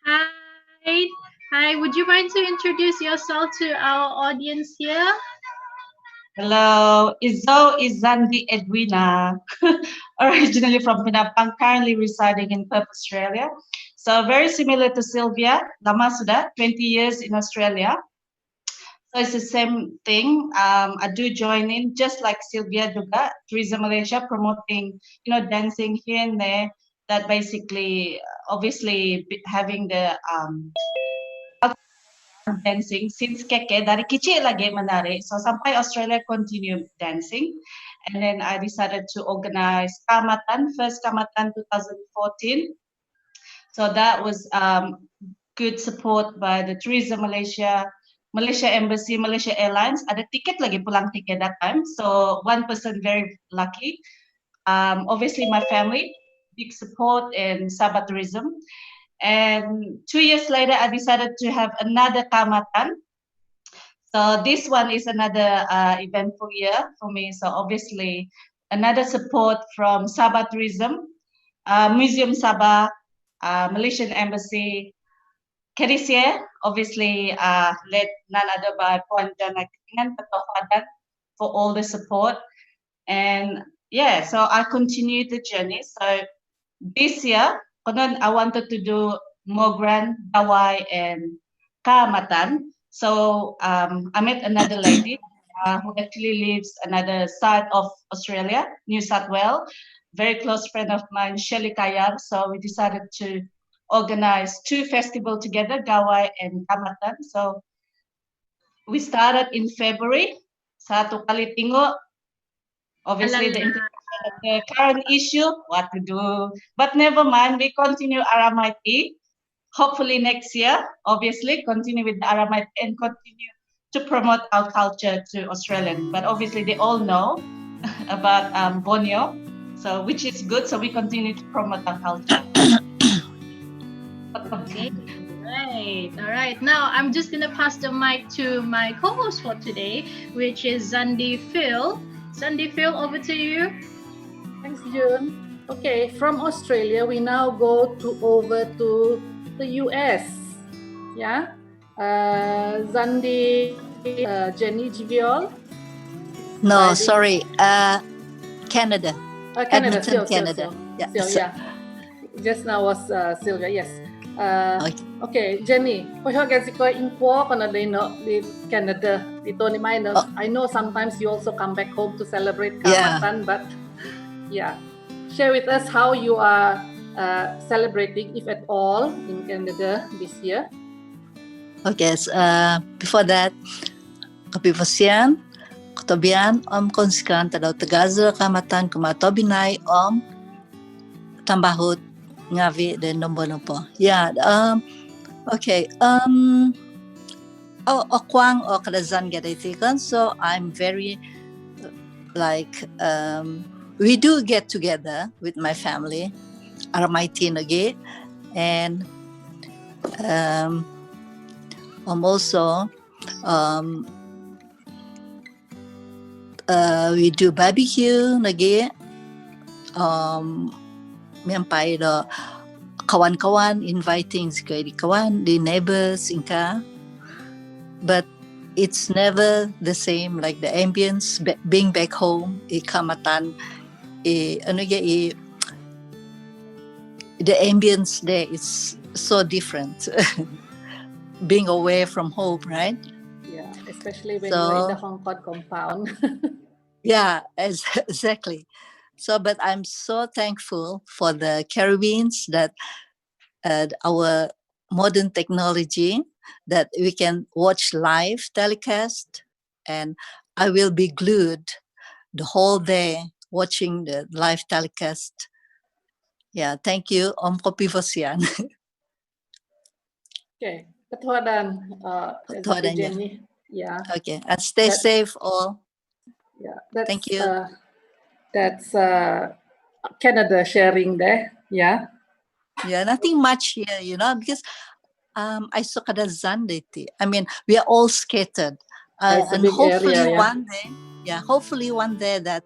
Hi. Hi, would you mind to introduce yourself to our audience here? Hello, Izo Izandi Edwina, originally from Penampang, currently residing in Perth, Australia. So very similar to Sylvia, lama sudah 20 years in Australia. So it's the same thing. I do join in, just like Sylvia juga, Tourism Malaysia, promoting, dancing here and there. That basically, obviously, having the dancing since keke dari kecil lagi menarik. So sampai Australia continue dancing, and then I decided to organize Kaamatan, first Kaamatan 2014. So that was good support by the Tourism Malaysia, Malaysia Embassy, Malaysia Airlines. Ada tiket lagi, pulang tiket that time. So one person very lucky. Obviously my family, big support, and Sabah Tourism. And 2 years later, I decided to have another Kaamatan. So this one is another eventful year for me. So obviously another support from Sabah Tourism, Museum Sabah, Malaysian Embassy, Carrybeans, obviously led none other by Puan Jana Ketingan for all the support. And yeah, so I continued the journey. So this year, I wanted to do more grand Dawai and Kaamatan. So I met another lady who actually lives another side of Australia, New South Wales, very close friend of mine, Shelley Kayar. So we decided to organize two festivals together, Gawai and Kaamatan. So we started in February. Satu kali tengok, obviously the current issue, what to do. But never mind, we continue Aramite. Hopefully next year, obviously, continue with the Aramite and continue to promote our culture to Australians. But obviously, they all know about Borneo, so which is good. So we continue to promote our culture. Okay, right. All right. Now I'm just gonna pass the mic to my co-host for today, which is Zandi Phil. Zandi Phil, over to you. Thanks, June. Okay, from Australia, we now go over to the US. Yeah, Zandi, Jenny Giviol. No, sorry, Canada. Canada, Edmonton, still, Canada. Yeah. Just now was Sylvia, yes. Okay, Jenny, pahag si ko info kana di Canada dito ni Minus. I know sometimes you also come back home to celebrate Kaamatan, but Yeah. Share with us how you are celebrating, if at all, in Canada this year. Okay, so, before that, Kopiposian, Kotobian, Konskan, Tadau Tagazo Kaamatan, Kotobian, Tambahut, Ngavi, dan Nombo. Yeah, okay. Okwang o kadazan gaditikan, so I'm very like we do get together with my family, Aramaiti Nage, and also we do barbecue Nage, miampai do kawan-kawan inviting sekali kawan, the neighbors inka, but it's never the same like the ambience being back home Kaamatan the ambience there is so different being away from home, right? Yeah, especially when you're in the Hong Kong compound. Yeah, exactly. So, but I'm so thankful for the Carrybeans that our modern technology that we can watch live telecast, and I will be glued the whole day watching the live telecast. Yeah, thank you, Om Kopi Vosian. Okay, Ketua dan Jenny. Yeah. Okay, and stay safe all. Yeah, that's, thank you. That's Canada sharing there. Yeah. Yeah, nothing much here, because I saw Kadazan. I mean, we are all scattered, and hopefully area, one day, hopefully one day that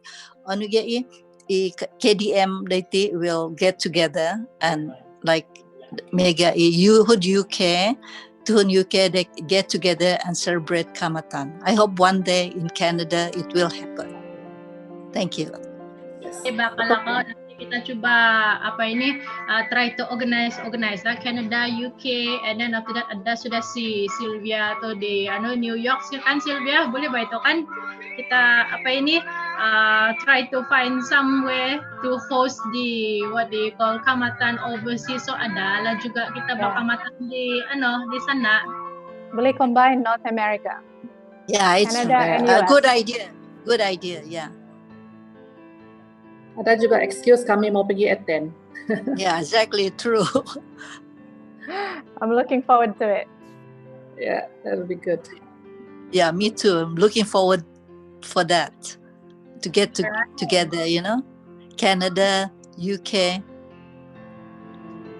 Onugai KDM will get together and like mega UK. Tuhun UK, they get together and celebrate Kaamatan. I hope one day in Canada it will happen. Thank you. Bakal ako nanti kita coba try to organize Canada, UK, and then after that ada sudah si Sylvia atau di New York kan Sylvia, boleh ba ito kan kita try to find some way to host the what they call Kaamatan overseas, so ada lah juga kita Kaamatan di di sana. Boleh combine North America. Yeah, it's Canada and a US. good idea, yeah. Ada juga excuse kami mau pergi attend. Yeah, exactly, true. I'm looking forward to it. Yeah, that'll be good. Yeah, me too. I'm looking forward for that to get together, Canada, UK,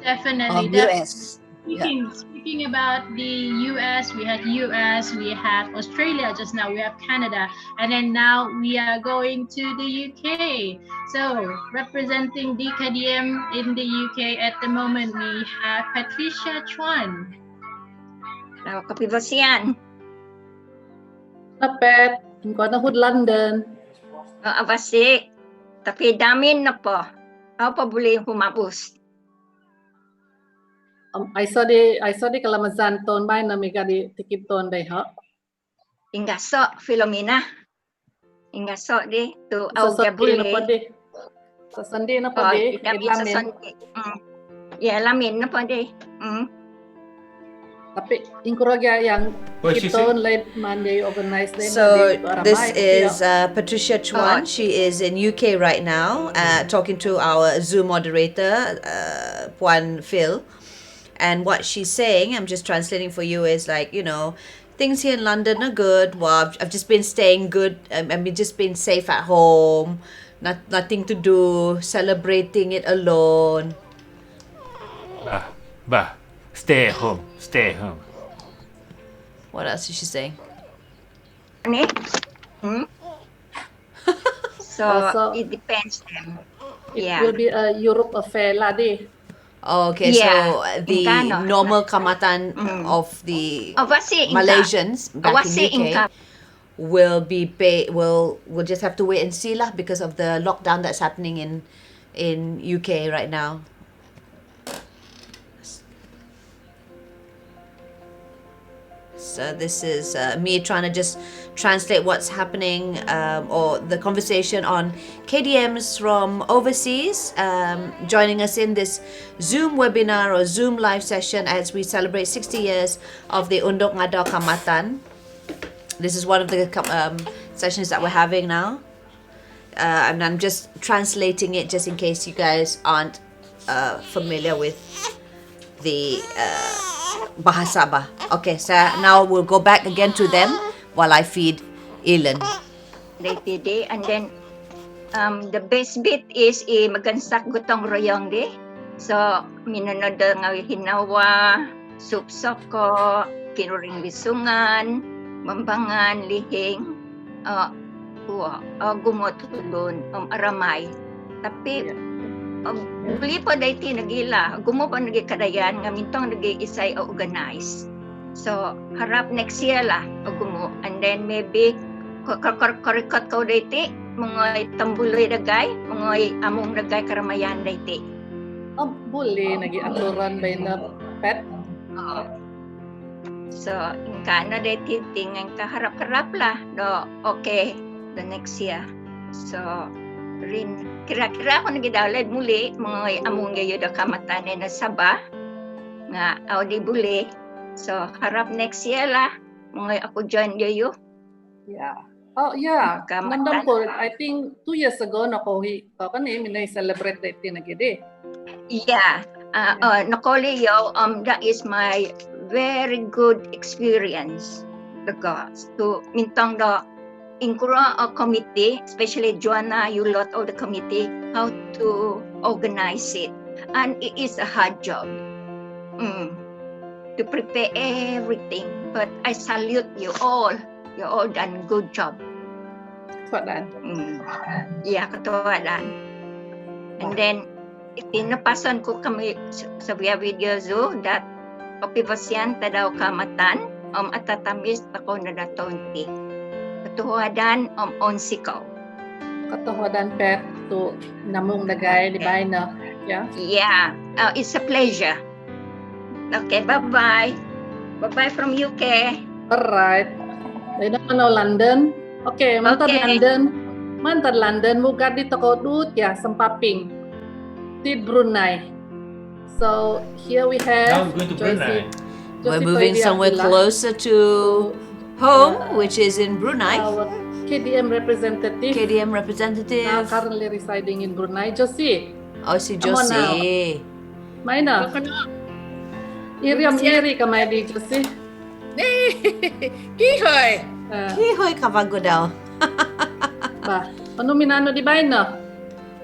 Definitely. US. Speaking about the US, we have Australia just now, we have Canada, and then now we are going to the UK. So representing DKDM in the UK at the moment, we have Patricia Chuan. Now, Kapibasian. Napet, ko na hud London. Abasi, tapi damin na po. Apa boleh humabos? I saw the Kalamazan ton by na mega di tikip ton day ha. Ingaso Filomena. Ingaso di tu au gabuli. Sa Sunday na pa di. Lamin. Yeah, lamin na pa di. Tapi inkuragya yang kiton late Monday organized. So this is Patricia Chuan. She is in UK right now, talking to our Zoom moderator, Puan Phil. And what she's saying, I'm just translating for you, is like, things here in London are good. Well, I've just been staying good. Just been safe at home. Nothing to do. Celebrating it alone. Stay at home. Stay at home. What else is she saying? So it depends then. It will be a Europe affair lah di. Okay, so the normal Kaamatan of the Malaysians back in UK will be we'll just have to wait and see lah, because of the lockdown that's happening in UK right now. This is me trying to just translate what's happening or the conversation on KDMs from overseas, joining us in this Zoom webinar or Zoom live session as we celebrate 60 years of the Unduk Ngadau Kaamatan. This is one of the sessions that we're having now. And I'm just translating it just in case you guys aren't familiar with the bahasa ba. Okay, so now we'll go back again to them while I feed Ilan. And then the best bit is magansak gutong royong di. So minunod nga hinawa, sup soko, kinuring bisungan, mambangan, lihing, gumot tulon, aramay. Tapi buli pa dayti nagila, gumo pa nagikadayan, nga mintong nag-isay organize. So, harap next year lah, gumo. And then maybe, korikot ko dayti, mga tambuloy dagay, mga among dagay karamayan dayti. Boleh, nag-i-aturan ba na pet? So, inka na dayti, tingin ka harap-harap lah, do, okay, the next year. So, rin kira-kira ako nagidawlad muli mga among gayo da kamatan na Sabah nga audi buli. So harap next year lah mga ako join gayo. Yeah. Oh yeah. Nandam ko, I think 2 years ago nakohi kani minay celebrate that nagidi. Yeah. Nakoli yo that is my very good experience because to mintang da include a committee, especially Joanna, you lot of the committee, how to organize it. And it is a hard job to prepare everything. But I salute you all. You all done good job. Katuadan. Yeah, katuadan. And then, itinapasan ko kami sa video Zoo that Kotobian Tadau Kaamatan atatamis ako na datonti. Katuhadan onsikaw. Katuhadan pet to namong dagay di ba na? Yeah. Yeah. It's a pleasure. Okay, bye-bye. Bye-bye from UK. Alright. Ay na London. Okay, mantad London. Mantad London muga dito ko dut ya sampaping. Tid Brunei. So here we have Now we're going to Brunei. We're moving somewhere closer to home, which is in Brunei. Our KDM representative. Now currently residing in Brunei. Josie. Oh, si Josie. Maina. Iriam iri kamay di Josie. Kihoy. Kihoy kabago daw. Ba, ano minano di ba na?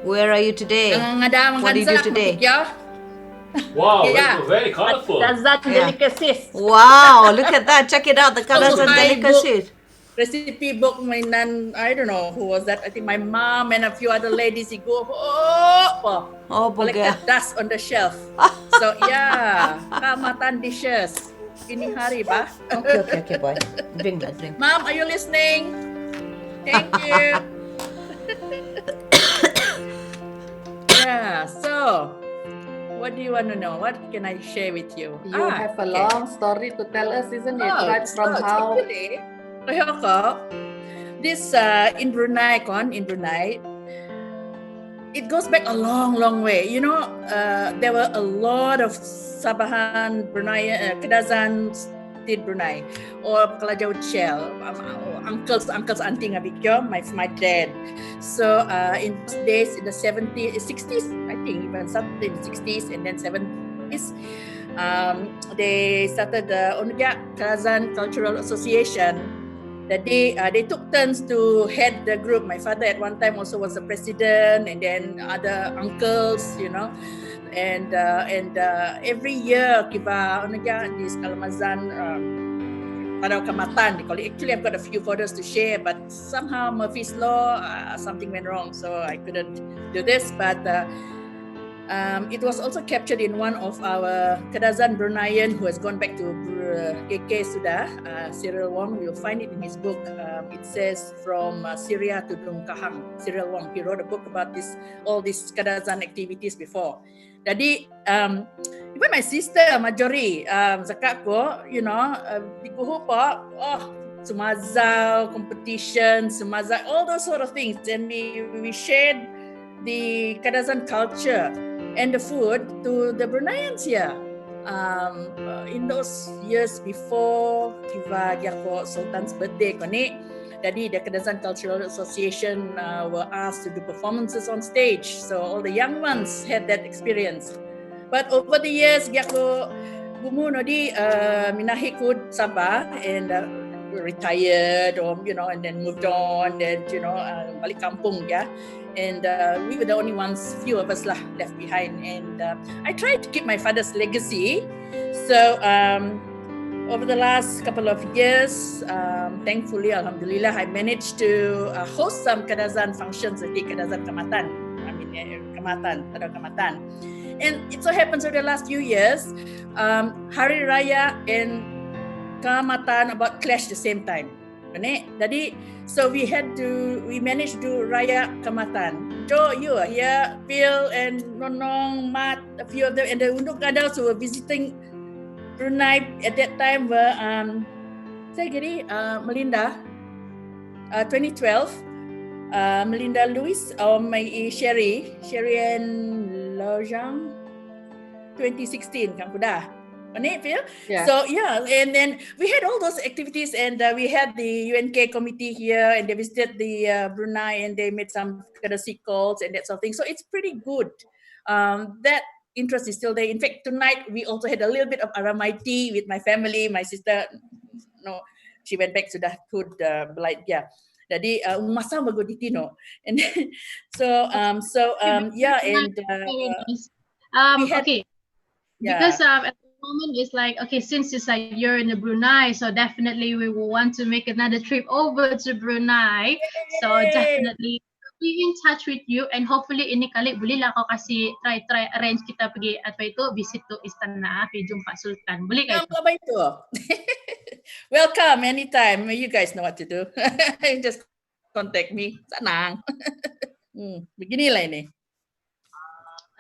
Where are you today? What do you do today? Wow, very colorful. Kazan delicacies. Wow, look at that. Check it out. The Kazan delicacies. Recipe book, I don't know who was that. I think my mom and a few other ladies go, collect the dust on the shelf. So yeah, Kaamatan dishes. Ini hari ba? Okay, boy. Drink. Mom, are you listening? Thank you. Yeah, so what do you want to know? What can I share with you? You have a long story to tell us, isn't it? Right from how... This in Brunei, it goes back a long way. You know, there were a lot of Sabahan Brunei, Kadazan did Brunei, or Kalajau Shell, uncles, auntie ngabikyo, my dad. So in those days, in the 70s, 60s, I think even started in the 60s and then 70s, they started the Unduk Kadazan Cultural Association. That they took turns to head the group. My father at one time also was the president, and then other uncles, you know, and every year kiba this Kalamazan Ngadau Kaamatan, they call it. Actually, I've got a few photos to share, but somehow Murphy's Law, something went wrong, so I couldn't do this. But it was also captured in one of our Kadazan Bruneian who has gone back to KK Sudah, Cyril Wong. You'll find it in his book. It says from Syria to Dungkahang. Cyril Wong, he wrote a book about all these Kadazan activities before. Jadi even my sister Marjorie, cakap ko, di kuhu pa, sumazau competition, sumazau, all those sort of things, and we shared the Kadazan culture and the food to the Bruneians here. In those years before Kiva Gyako Sultan's birthday, Jadi the Kadazan Cultural Association were asked to do performances on stage, so all the young ones had that experience. But over the years, Gyako Gumu Nodi Minahikut Sabah and retired, or and then moved on, and balik kampung, yeah. And we were the only ones, few of us left behind. And I tried to keep my father's legacy. So over the last couple of years, thankfully, Alhamdulillah, I managed to host some Kadazan functions at the Kadazan Kaamatan. Tadau Kaamatan. And it so happens over the last few years, Hari Raya and Kaamatan about clashed the same time. Jadi, so we managed to do Raya Kaamatan. Jo, you are here, Phil and Nonong, Mat, a few of them, and the Unduk Ngadau who were visiting Brunei at that time were Melinda, 2012, Melinda Lewis, my Sherry and Lojang, 2016, kan kuda. Phil? Yeah. So yeah, and then we had all those activities, and we had the UNK committee here, and they visited the Brunei, and they made some courtesy calls and that sort of thing. So it's pretty good. That interest is still there. In fact, tonight we also had a little bit of Aramai tea with my family. My sister, she went back to the hood, yeah. Jadi masa bago di Tino, and so yeah, and we had, okay, yeah. Because at the moment it's like, okay, since it's like you're in the Brunei, so definitely we will want to make another trip over to Brunei. So definitely be in touch with you, and hopefully ini kali boleh lah kau kasih try arrange kita pergi apa itu visit to Istana, pergi jumpa Sultan. Boleh kah itu? Apa itu? Welcome anytime. You guys know what to do. Just contact me. Senang. Beginilah ini.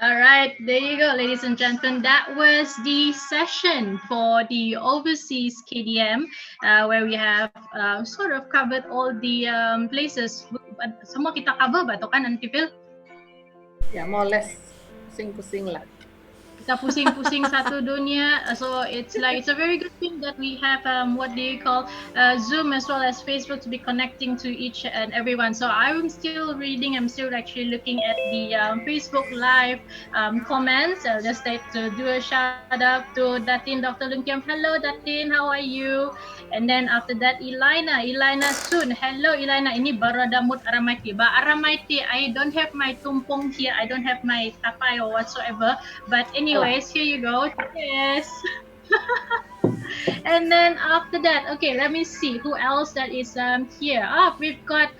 All right, there you go, ladies and gentlemen. That was the session for the overseas KDM, where we have sort of covered all the places. Semua kita cover ba to kan, Aunty Phil? Yeah, more or less pusing-pusing lah. Kita pusing-pusing satu dunia. So it's a very good thing that we have Zoom as well as Facebook to be connecting to each and everyone. So I'm still actually looking at the Facebook live comments. I'll just like to do a shout out to Datin Dr. Lunkiam. Hello Datin, how are you? And then after that Elina Soon. Hello Elina, ini baradamut Aramaiti. Ba Aramaiti, I don't have my tumpong here. I don't have my tapai or whatsoever. But anyways, here you go. Yes. And then after that, okay, let me see who else that is here. We've got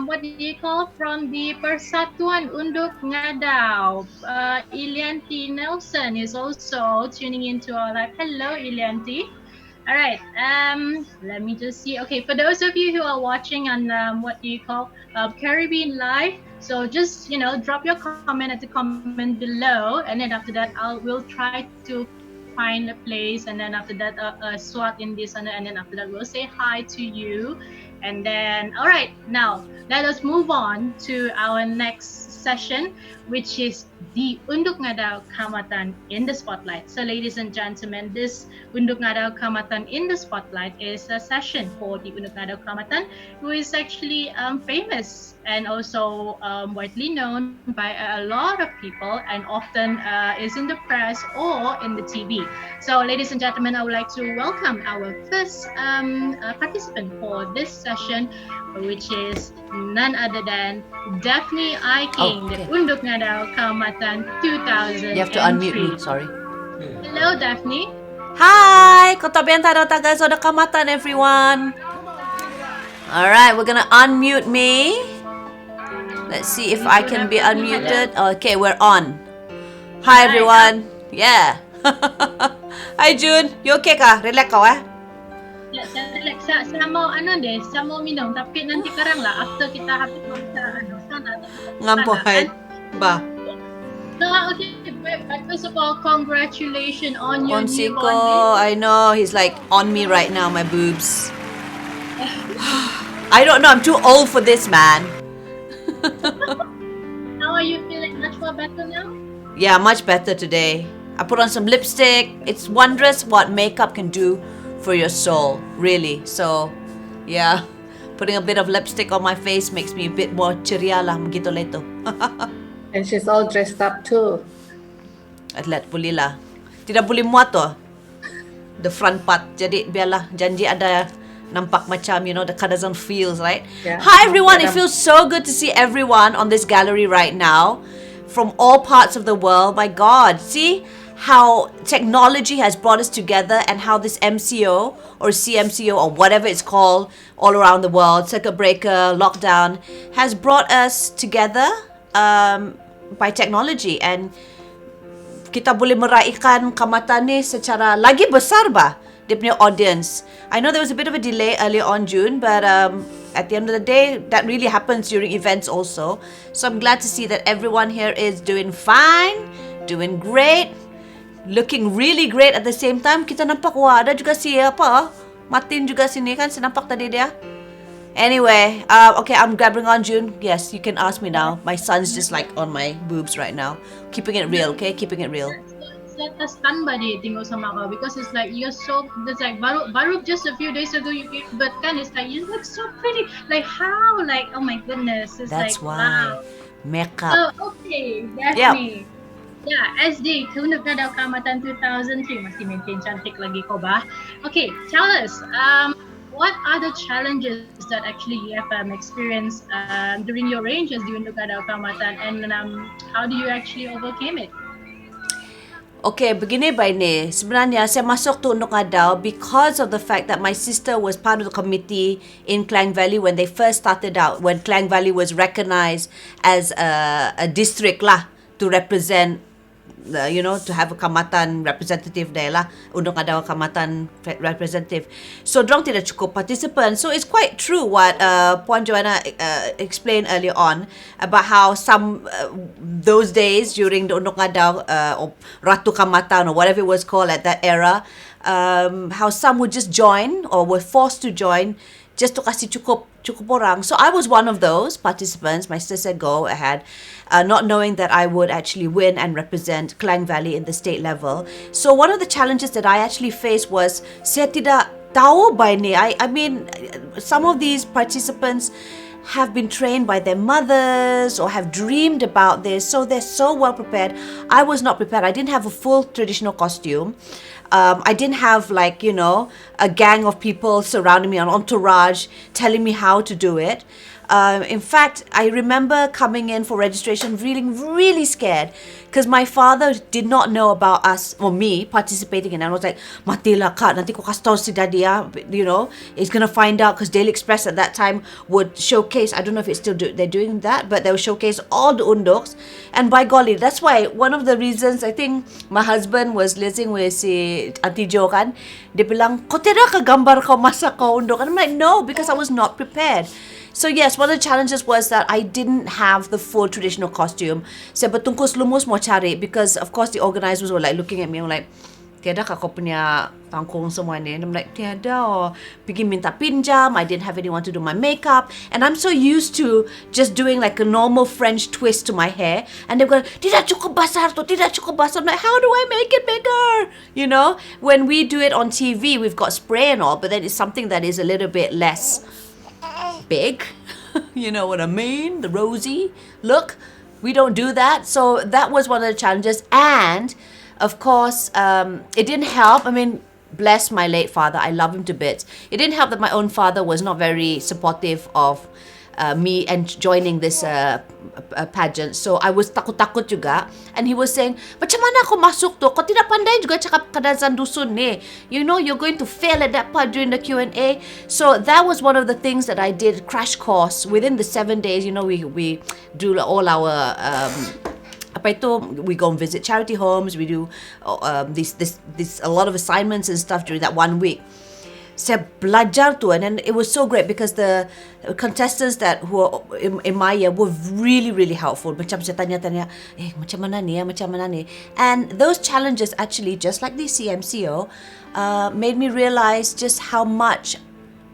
what do you call from the Persatuan Unduk Ngadau. Ilianti Nelson is also tuning into our live. Hello, Ilianti. All right. Let me just see. Okay, for those of you who are watching on Carrybean Live, so just drop your comment at the comment below, and then after that we'll try to find a place, and then after that swat in this, and then after that we'll say hi to you, and then all right, now let us move on to our next session, which is the Unduk Ngadau Kaamatan in the Spotlight. So ladies and gentlemen, this Unduk Ngadau Kaamatan in the Spotlight is a session for the Unduk Ngadau Kaamatan, who is actually famous and also widely known by a lot of people, and often is in the press or in the TV. So ladies and gentlemen, I would like to welcome our first participant for this session, which is none other than Daphne King, the Unduk Ngadau Kaamatan 2003. You have to unmute me, sorry. Hello, Daphne. Hi, Kotobian Tagazo the Kaamatan, everyone. All right, we're gonna unmute me. Let's see if I can be unmuted. Okay, we're on. Hi, everyone. Yeah. Hi, June. You okay ka? Relax ka, Ya, relax. Saya mau minum, tapi nanti karang lah after kita habis makan sana. Ngampuhan. Ba. No, okay, but first of all, congratulations on your Onsiko, newborn I know, he's like on me right now, my boobs. I don't know, I'm too old for this, man. How are you feeling? Much more better now? Yeah, much better today. I put on some lipstick. It's wondrous what makeup can do for your soul, really. So, yeah, putting a bit of lipstick on my face makes me a bit more ceria lah, begitu leto. And she's all dressed up too. Atlet boleh lah. Tidak boleh muat tu. The front part. Jadi biarlah janji ada nampak macam, you know, the Tagazo feels, right? Yeah. Hi everyone, it feels so good to see everyone on this gallery right now from all parts of the world. My God, see how technology has brought us together and how this MCO or CMCO or whatever it's called all around the world, circuit breaker, lockdown, has brought us together by technology, and kita boleh meraihkan Kaamatan ni secara lagi besar bah dia punya audience. I know there was a bit of a delay earlier on June, but at the end of the day, that really happens during events also. So I'm glad to see that everyone here is doing fine, doing great, looking really great at the same time. Kita nampak, wah, ada juga si apa, Martin juga sini kan, saya nampak tadi dia. Anyway, okay, I'm grabbing on June. Yes, you can ask me now. My son's just like on my boobs right now. Keeping it real, okay? Keeping it real. Saya terstun ba dia tengok sama kau, because it's like you're so, it's like baru just a few days ago you gave birth kan, it's like you look so pretty, like how, like oh my goodness, it's That's like why. wow. Makeup. So okay, Daphne. Yeah, SD Unduk Ngadau Kaamatan 2003 masih maintain cantik lagi kau bah. Okay, tell us what are the challenges that actually you have experienced during your ranges di Unduk Ngadau Kaamatan, and how do you actually overcame it? Okay, begini by ni. Sebenarnya saya masuk to Unduk Ngadau because of the fact that my sister was part of the committee in Klang Valley when they first started out, when Klang Valley was recognized as a district lah to represent, you know, to have a Kaamatan representative there lah, Unduk Ngadau Kaamatan representative. So, dorang tidak cukup participants. So, it's quite true what Puan Joanna explained earlier on about how some, those days during the Unduk Ngadau or Ratu Kaamatan or whatever it was called at that era, how some would just join or were forced to join just to kasih cukup orang. So I was one of those participants. My sister said go ahead, not knowing that I would actually win and represent Klang Valley in the state level. So one of the challenges that I actually faced was saya tidak tahu by ni. I mean, some of these participants have been trained by their mothers or have dreamed about this, so they're so well prepared. I was not prepared. I didn't have a full traditional costume. I didn't have, like, you know, a gang of people surrounding me, an entourage telling me how to do it. In fact, I remember coming in for registration feeling really scared because my father did not know about us or me participating in it. I was like, matilah kak, nanti ko kasih tahu si daddy ya, you know, he's gonna find out, because Daily Express at that time would showcase, I don't know if it's still they're doing that, but they would showcase all the unduks. And by golly, that's why one of the reasons I think my husband was listening with si Aunty Jo kan, dia bilang, kau tidak ke gambar kau masa kau unduk? And I'm like, no, because I was not prepared. So yes, one of the challenges was that I didn't have the full traditional costume. Saya bertungkus lumus mau cari, because of course the organisers were like looking at me, like, tiada kah kau punya tangkung semua ni? And I'm like, tiada. Oh, pergi minta pinjam. I didn't have anyone to do my makeup, and I'm so used to just doing like a normal French twist to my hair, and they're going, tidak cukup besar tu, tidak cukup besar. I'm like, how do I make it bigger? You know, when we do it on TV, we've got spray and all, but then it's something that is a little bit less big. You know what I mean? The rosy look. We don't do that. So that was one of the challenges. And of course, it didn't help. I mean, bless my late father. I love him to bits. It didn't help that my own father was not very supportive of me and joining this pageant. So I was takut-takut juga. And he was saying, macam mana aku masuk tu? Kau tidak pandai juga cakap kadazan dusun ni. You know, you're going to fail at that part during the Q&A. So that was one of the things that I did, crash course. Within the 7 days, you know, we do all our apa itu, we go and visit charity homes, we do this a lot of assignments and stuff during that 1 week. saya belajar tu, and then it was so great because the contestants that who were in my year were really really helpful. Macam saya tanya-tanya, macam mana ni, macam mana ni, and those challenges actually, just like the CMCO, made me realize just how much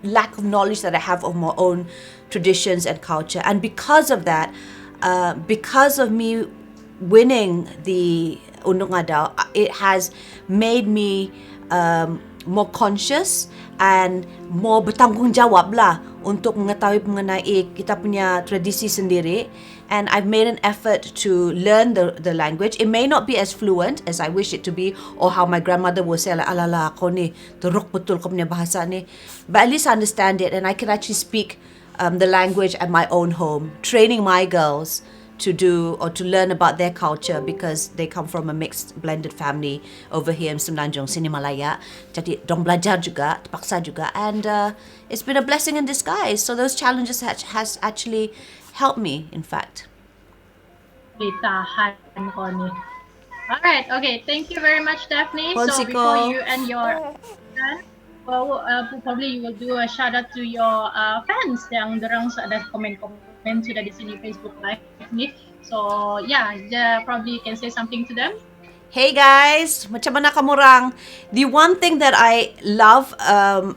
lack of knowledge that I have of my own traditions and culture. And because of that, because of me winning the Unduk Ngadau, it has made me more conscious and more bertanggungjawab lah untuk mengetahui mengenai kita punya tradisi sendiri. And I've made an effort to learn the language. It may not be as fluent as I wish it to be, or how my grandmother would say, like, alala, kau ni teruk betul kau punya bahasa ni. But at least I understand it, and I can actually speak the language at my own home, training my girls to do or to learn about their culture because they come from a mixed blended family over here in Semenanjung, sini Malaya. Jadi dong belajar juga, terpaksa juga, and it's been a blessing in disguise. So those challenges has actually helped me, in fact. Ditahan ko ni. Alright, okay. Thank you very much, Daphne. So Ponsiko. before you and your probably you will do a shout out to your fans yang dorang ada komen sudah di sini Facebook Live ni. So yeah, probably you can say something to them. Hey guys, macam mana kamu orang? The one thing that I love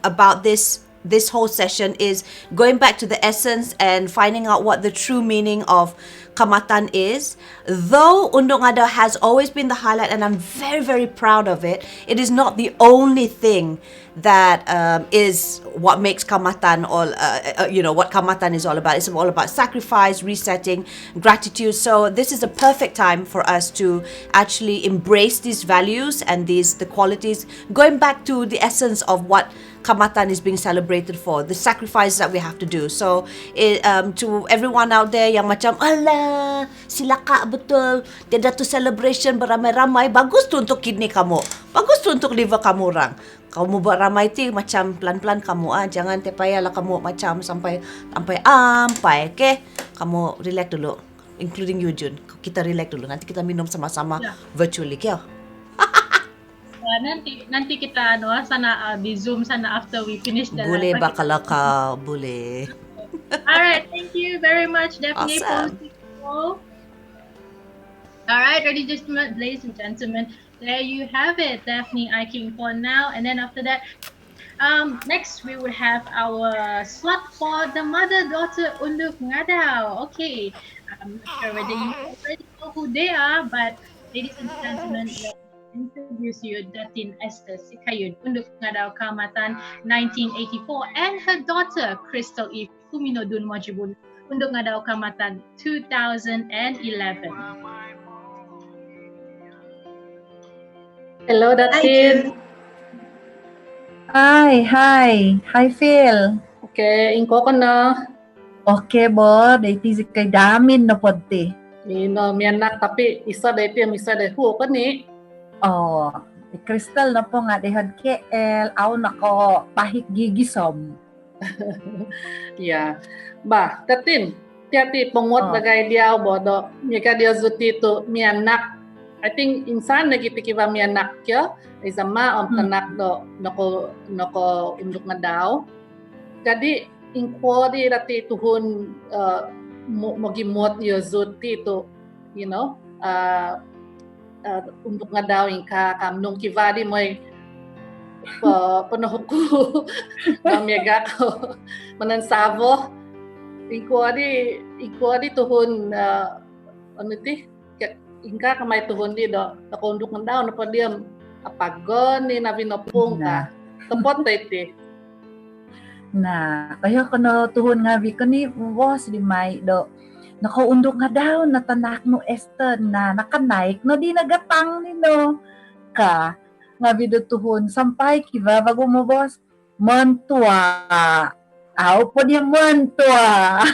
about this whole session is going back to the essence and finding out what the true meaning of Kaamatan is. Though Unduk Ngadau has always been the highlight, and I'm very, very proud of it, it is not the only thing that is what makes Kaamatan all, what Kaamatan is all about. It's all about sacrifice, resetting, gratitude. So this is a perfect time for us to actually embrace these values and the qualities, going back to the essence of what Kaamatan is being celebrated for, the sacrifices that we have to do. So to everyone out there yang macam, alah, silaka betul, tiada tu celebration beramai-ramai, bagus tu untuk kidney kamu, bagus tu untuk liver kamu orang. Kamu buat ramai tu macam pelan-pelan kamu jangan terpayahlah kamu macam sampai okay? Kamu relax dulu, including you Jun. Kita relax dulu, nanti kita minum sama-sama virtually, kya? Nanti kita sana di Zoom sana after we finish the boleh live. bakal kau boleh. Alright, thank you very much, Daphne. Awesome. Alright, ladies and gentlemen, there you have it, Daphne King for now. And then after that, next we will have our slot for the mother-daughter Unduk Ngadau. Okay, I'm not sure whether you already know who they are, but ladies and gentlemen, let me introduce you Datin Esther Sikayun, Unduk Ngadau Kaamatan 1984, and her daughter Crystal Eve Kuminodun Mojibun, Unduk Ngadau Kaamatan 2011. Hello, Datin. Hi, Phil. Okay, inko ko na. Okay, bo, dayti si kay damin na podti. Miyanak tapi isa dayti isa day hu ko ni. Oh, Crystal na po nga dehad KL, aw nako pahit gigisom. Yeah. Ba, Datin, tiati pengmot bagay dia bodo. Mika dia zuti tu miyanak. I think insan lagi pikiba miyanak kya. Isama om tanak do noko Unduk Ngadau. Jadi inko di rati tuhun mogimot yo zuti tu, Unduk Ngadau inka kamnung kivadi moy penuhku namyaga ko manansavo inko di tuhun inka kamay tuhun di do nako Unduk Ngadau na padiam apagon ni navinopong ka tepot taiti. Nah, kaya kono tuhun nga vi kani was di may do nako Unduk Ngadau na tanak no Esther na nakanaik no di nagatang ni no ka nga vi do tuhun sampai kiva bago mo boss mantua aw po dia mantua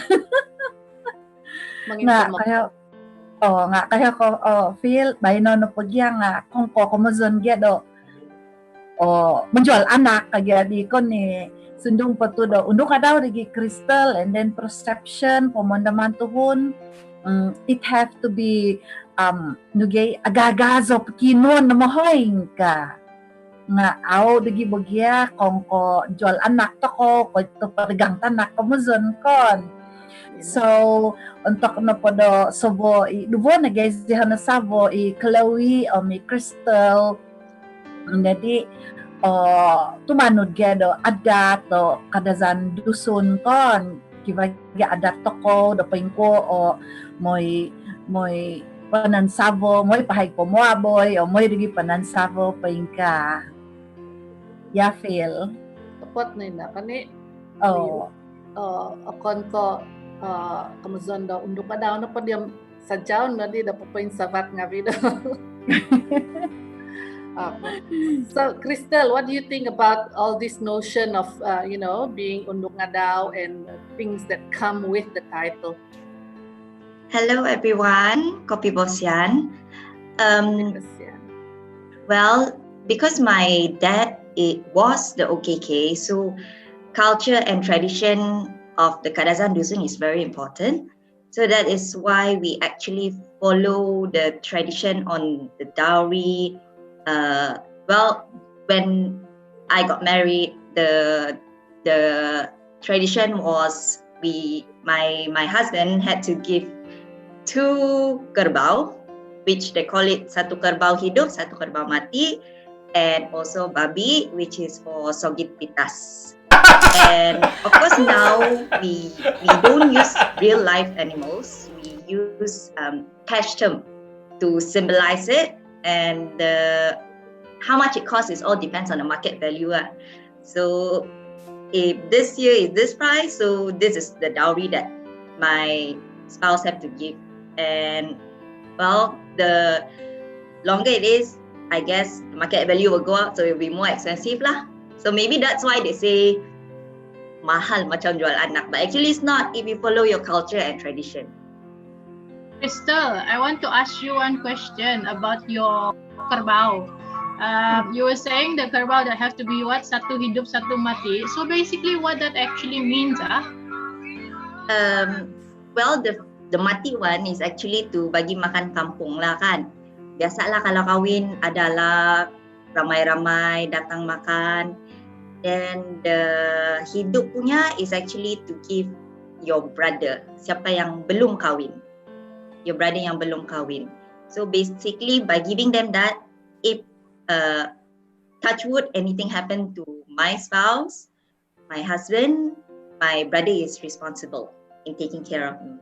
nga kaya ko feel bay no po dia nga kung ko kumazon dia do menjual anak kaya di ko ni sundung patu do Unduk Ngadau digi crystal and then perception pemandaman tuhun it have to be nugay agagazo kinon na mahoing ka nga aw dagi bagya kung ko jual anak to ko to padagang tanak ko muzon kon. So untuk na podo sobo dubo na guys di hana sabo Chloe o mi Crystal jadi tumanod gyado adat to kadazan dusun kon kibagya adat to ko dapain ko o moy panansabo moy pahay ko moaboy o moy dagi panansabo paingka ya feel Tepat na ina kani akon ko kamuzon daw unduk ngadau na pa diam sajaw na di dapat pain sabat nga video. So, Crystal, what do you think about all this notion of, being Unduk Ngadau and things that come with the title? Hello, everyone. Kopi Bosian. Well, because my dad was the OKK, so culture and tradition of the Kadazan Dusun is very important. So that is why we actually follow the tradition on the dowry. Well, when I got married, the tradition was my husband had to give 2 kerbau, which they call it satu kerbau hidup, satu kerbau mati, and also babi, which is for sogit pitas. And of course now we don't use real life animals. We use cash term to symbolize it. And how much it costs is all depends on the market value. So if this year is this price, so this is the dowry that my spouse have to give. And well, the longer it is, I guess the market value will go up, so it will be more expensive lah. So maybe that's why they say mahal macam jual anak, but actually it's not if you follow your culture and tradition. Crystal, I want to ask you one question about your kerbau. You were saying the kerbau that have to be what? Satu hidup, satu mati. So basically what that actually means, Well, the mati one is actually to bagi makan kampung lah kan. Biasalah kalau kahwin adalah ramai-ramai datang makan. And the hidup punya is actually to give your brother, siapa yang belum kahwin. Your brother yang belum kahwin. So basically by giving them that, if touch wood anything happen to my spouse, my husband, my brother is responsible in taking care of me.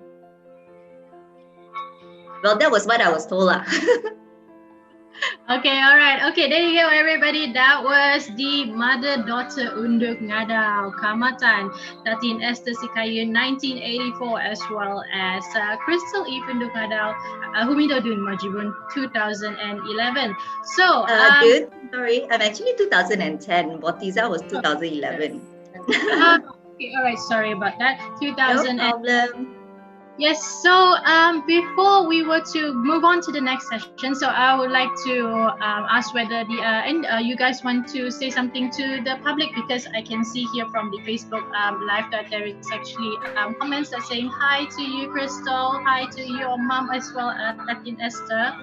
Well, that was what I was told lah. Okay, all right. Okay, there you go, everybody. That was the mother-daughter Unduk Ngadau Kaamatan, Datin Esther Sikayun 1984, as well as Crystal Eve Unduk Ngadau Humidodun Majibun 2011. So, dude, sorry, I'm actually 2010. Botiza was 2011. Okay, all right. Sorry about that. 2000. No problem. Yes, so before we were to move on to the next session, so I would like to ask whether you guys want to say something to the public, because I can see here from the Facebook live that there is actually comments that saying hi to you, Crystal, hi to your mom as well, Datin Esther.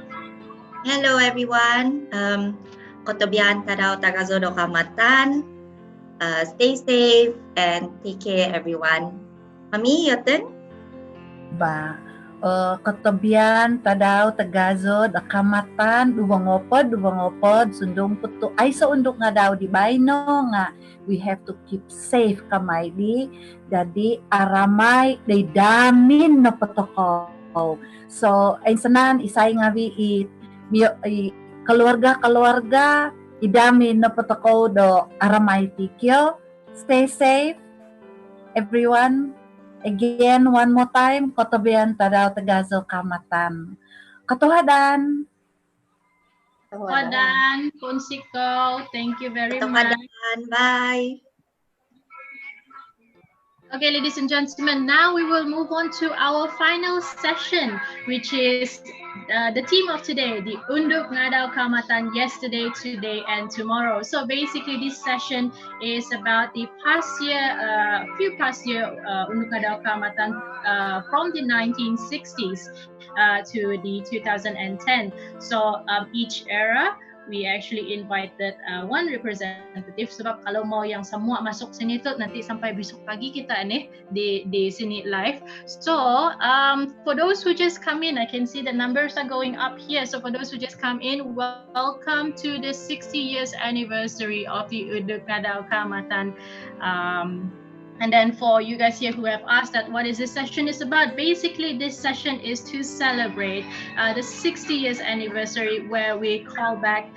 Hello everyone, Kotobian Tagazo Kaamatan. Stay safe and take care everyone. Mami, your turn. Kotobian, Tadau, Tagazo, Kaamatan, dubangopod, sundong puto. Ay sa Unduk Ngadau di Baino nga, we have to keep safe kamay di. Jadi aramay, day damin na patoko. So, ay sanan, isay nga keluarga, idamin na patoko do aramay tikyo. Stay safe, everyone. Again, one more time, Kotobian Tadau Tagazo Kaamatan. Katuhadan. Katuhadan, Konsiko, thank you very much. Bye. Okay, ladies and gentlemen, now we will move on to our final session, which is the theme of today, the Unduk Ngadau Kaamatan, yesterday, today, and tomorrow. So basically, this session is about the few past year Unduk Ngadau Kaamatan from the 1960s to the 2010. So each era we actually invited one representative sebab kalau mau yang semua masuk sini tu nanti sampai besok pagi kita ni di sini live. So for those who just come in, I can see the numbers are going up here. So for those who just come in, welcome to the 60 years anniversary of the Unduk Ngadau Kaamatan. And then for you guys here who have asked that what is this session is about, basically this session is to celebrate the 60 years anniversary where we call back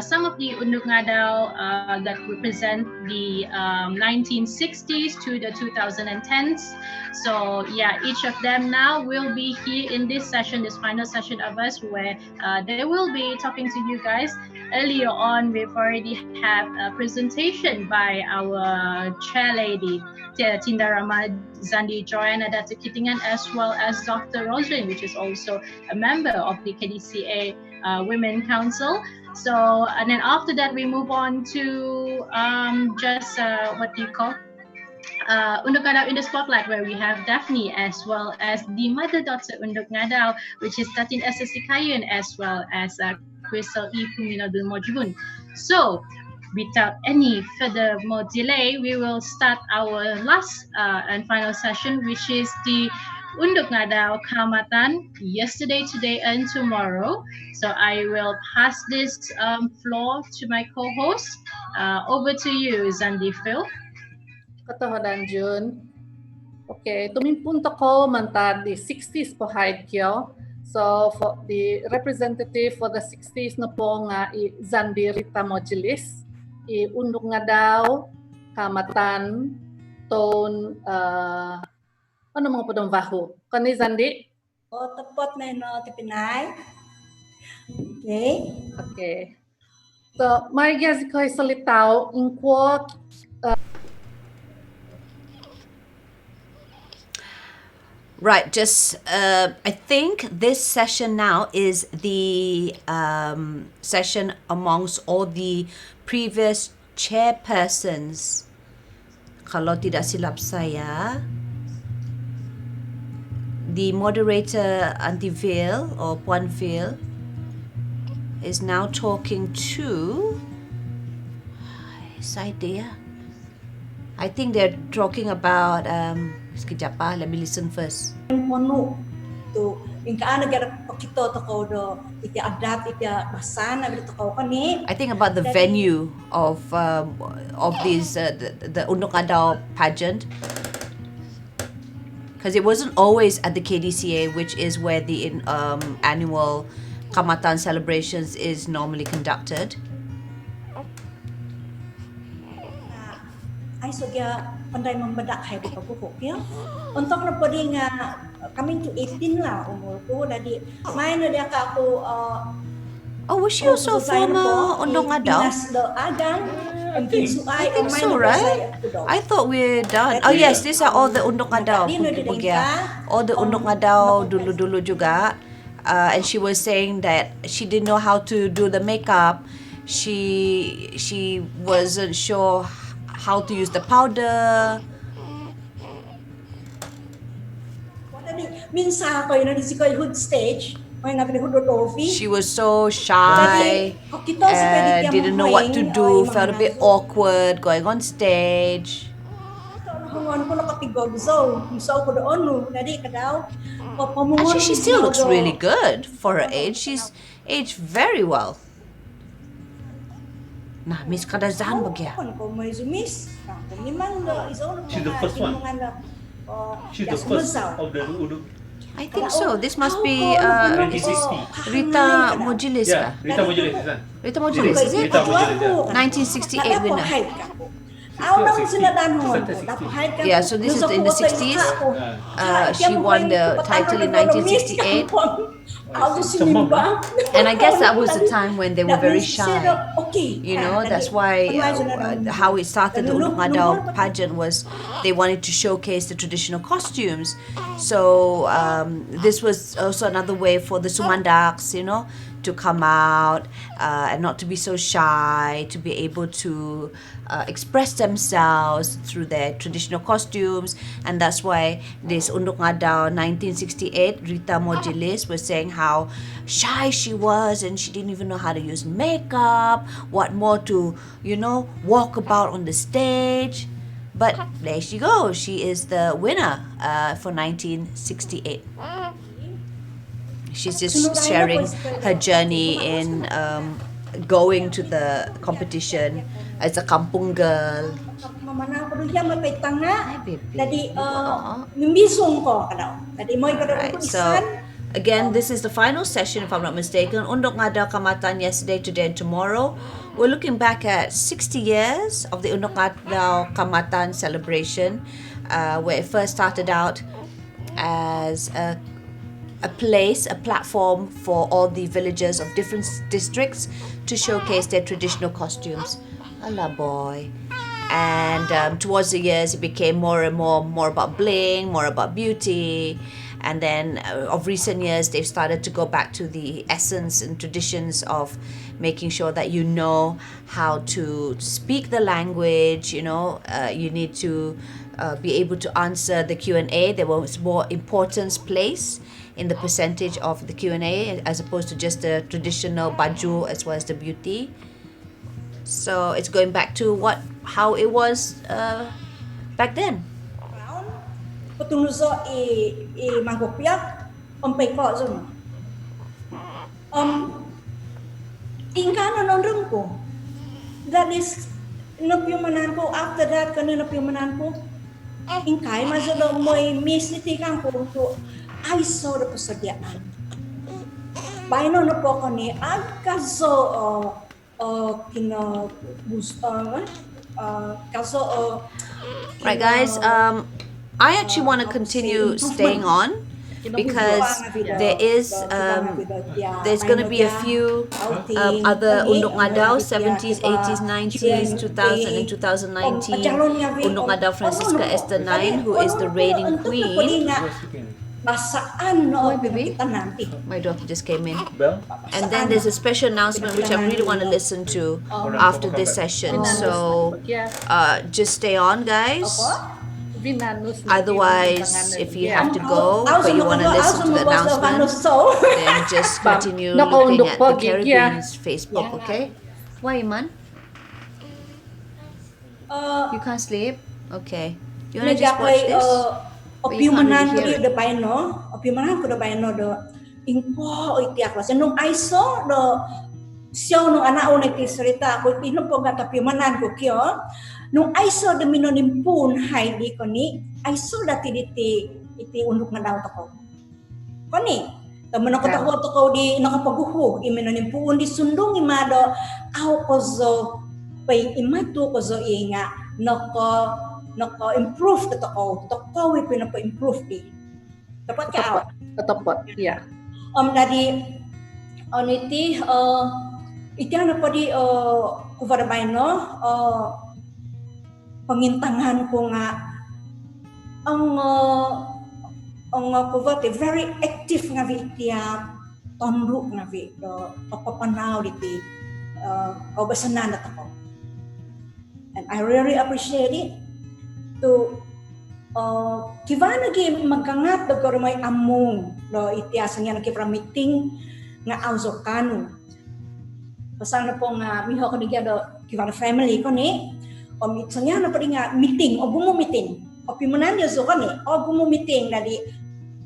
some of the Unduk Ngadau that represent the 1960s to the 2010s. So yeah, each of them now will be here in this session, this final session of us, where they will be talking to you guys. Earlier on, we've already had a presentation by our chair lady, Tinda Rama Zandi Joanna Datu Kitingan, as well as Dr. Roslyn, which is also a member of the KDCA Women Council. So, and then after that, we move on to just what do you call? Unduk Ngadau in the spotlight, where we have Daphne as well as the mother daughter Unduk Ngadau, which is Tatin Esasikayan, as well as Crystal E. Puminadul Mojibun. So, without any further more delay, we will start our last and final session, which is the Unduk Ngadau Kaamatan, yesterday, today, and tomorrow. So I will pass this floor to my co-host. Over to you, Zandi Phil. Katohodan Jun. Okay, tumimpun ko mantad the 60s po hide kyo. So for the representative for the 60s na po nga i Zandi Rita Mojilis, i Unduk Ngadau Kaamatan ton ano mga podong vahu. Kani Zandi? Oh, tepat na no tipinay. Okay. Okay. So, mari gyud ko salitaw in quote. Right, just I think this session now is the session amongst all the previous chairpersons. Kalau tidak silap saya, the moderator Aunty Veil or Puan Veil is now talking to this idea. I think they're talking about sekejap let me listen first. Mono to ingkaan negara pakito to ko do iti adat iti basana bito ko kani. I think about the venue of these the Unduk Ngadau pageant, because it wasn't always at the KDCA, which is where the annual Kaamatan celebrations is normally conducted. Ay sugya panday membedak hay di pagkukuk ya. Untuk na pwede nga coming to 18 lah umur ko dadi main na dia ka ako oh, was she also former Unduk Ngadau? I think so, right? I thought we're done. Oh yes, these are all the Unduk Ngadau. All the Unduk Ngadau dulu-dulu juga. And she was saying that she didn't know how to do the makeup. She wasn't sure how to use the powder. She was so shy and didn't know what to do, felt a bit awkward going on stage. Actually, she still looks really good for her age. She's aged very well. Nah, Miss Kadazan bagya. She's the first one. She's the first of the Unduk. I think so. This must be Rita Mojilis. Yeah, Rita Mojilis. Rita Mojilis, is it? Rita Mojilis, 1968 winner. Yeah, so this is in the 60s. She won the title in 1968. And I guess that was the time when they were very shy. You know, that's why how it started the Unduk Ngadau pageant was they wanted to showcase the traditional costumes. So this was also another way for the Sumandaks, you know, to come out and not to be so shy, to be able to express themselves through their traditional costumes. And that's why this Unduk Ngadau 1968, Rita Mojilis was saying how shy she was and she didn't even know how to use makeup, what more to, you know, walk about on the stage. But there she goes. She is the winner for 1968. She's just sharing her journey in going to the competition as a kampung girl. Right, so again, this is the final session, if I'm not mistaken. Unduk Ngadau Kaamatan yesterday, today, and tomorrow. We're looking back at 60 years of the Unduk Ngadau Kaamatan celebration, where it first started out as a place, a platform for all the villagers of different districts to showcase their traditional costumes. Allah boy. And towards the years, it became more and more about bling, more about beauty. And then of recent years, they've started to go back to the essence and traditions of making sure that you know how to speak the language. You know, you need to be able to answer the Q&A. There was more importance placed in the percentage of the Q&A as opposed to just the traditional baju as well as the beauty. So it's going back to how it was back then. Petunuso i mangkopiak peko zon. Ingkana nondrong ko. That is napiumanan ko. After that kanina napiumanan ko. Ingkay mazalo mo'y miss ni tikang ko to I saw the persediaan. Baino na po ko ni Tagazo kina kaso right guys, I actually want to continue staying on because there is there's going to be a few other Unduk Ngadau 70s, 80s, 90s, 2000 and 2019 Unduk Ngadau Francisca Esther 9, who is the reigning queen. Oh, baby. My daughter just came in. And then there's a special announcement which I really want to listen to after this session. So just stay on, guys. Otherwise, if you have to go but you want to listen to the announcement, then just continue looking at the Carrybeans Facebook, okay? Why, Iman? You can't sleep? Okay. You want to just watch this? Opiumanan ko de paino, opiumanan ko de paino do ingpo itiak la senung aiso do sio no anak o niti cerita ko pino po gata piumanan ko kyo nung aiso de minonimpun hai di koni aiso dati iti Unduk Ngadau to ko koni temen ko to ko di nakapaguhu i minonimpun di sundung imado au kozo pay imatu kozo inga noko improve to we pinapa improve di dapat ka tepat ya dadi oniti iti ana pa di kuvar baino pengintangan ko nga ang kuvar very active nga vitia tonduk nga vi do papapanaw diti obasanan na ko. And I really appreciate it. To kivana gi magkangat do ko may among do itiasa nga nakipra meeting nga auzokanu pasana po nga miho ko digya do kivana family ko ni mitsonya na pari nga meeting o gumo meeting o pimunan yo so kani o gumo meeting dadi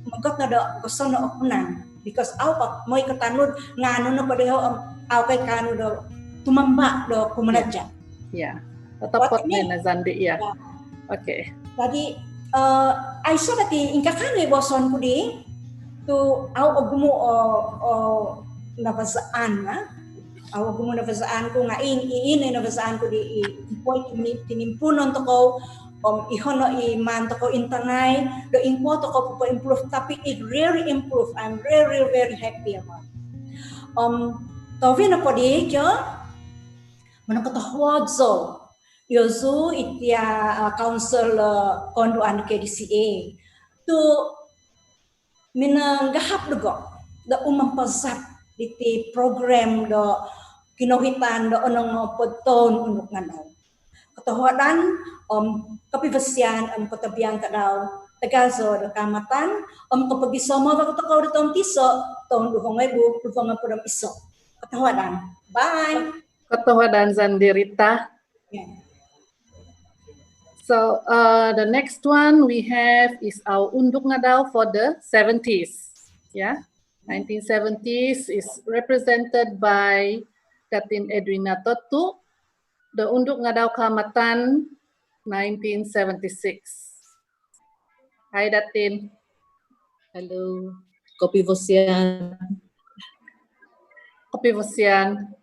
magot na do gusto na okunan because aw pa moy katanod nga ano na pari aw kay kanu do tumamba do kumanadja ya tepat na zandi ya. Okay. Tadi I saw that ingkakane boson ko di to au ogumo nabasaan na au ogumo nabasaan ko nga in nabasaan ko di point tinimpunon to ko ihono man to ko intangay do impo to ko po improve tapi it really improve. I'm very very happy about Tovi na po di kyo manakatahwad so Yozu itia council konduan KDCA tu minanggahap dugo da umampazat di program do kinuhitan do onong podton Unduk Ngadau. Ketohodan kapivasian Kotobian Tadau Tagazo do Kaamatan kapagi sama ba kau do tahun tiso tahun 2020 iso. Ketohodan. Bye. Ketohodan Zandirita. Yeah. So the next one we have is our Unduk Ngadau for the 70s. Yeah, 1970s is represented by Datin Edwina Totu, the Unduk Ngadau Kaamatan 1976. Hi Datin. Hello, Kopi Vosian. Kopi Vosian.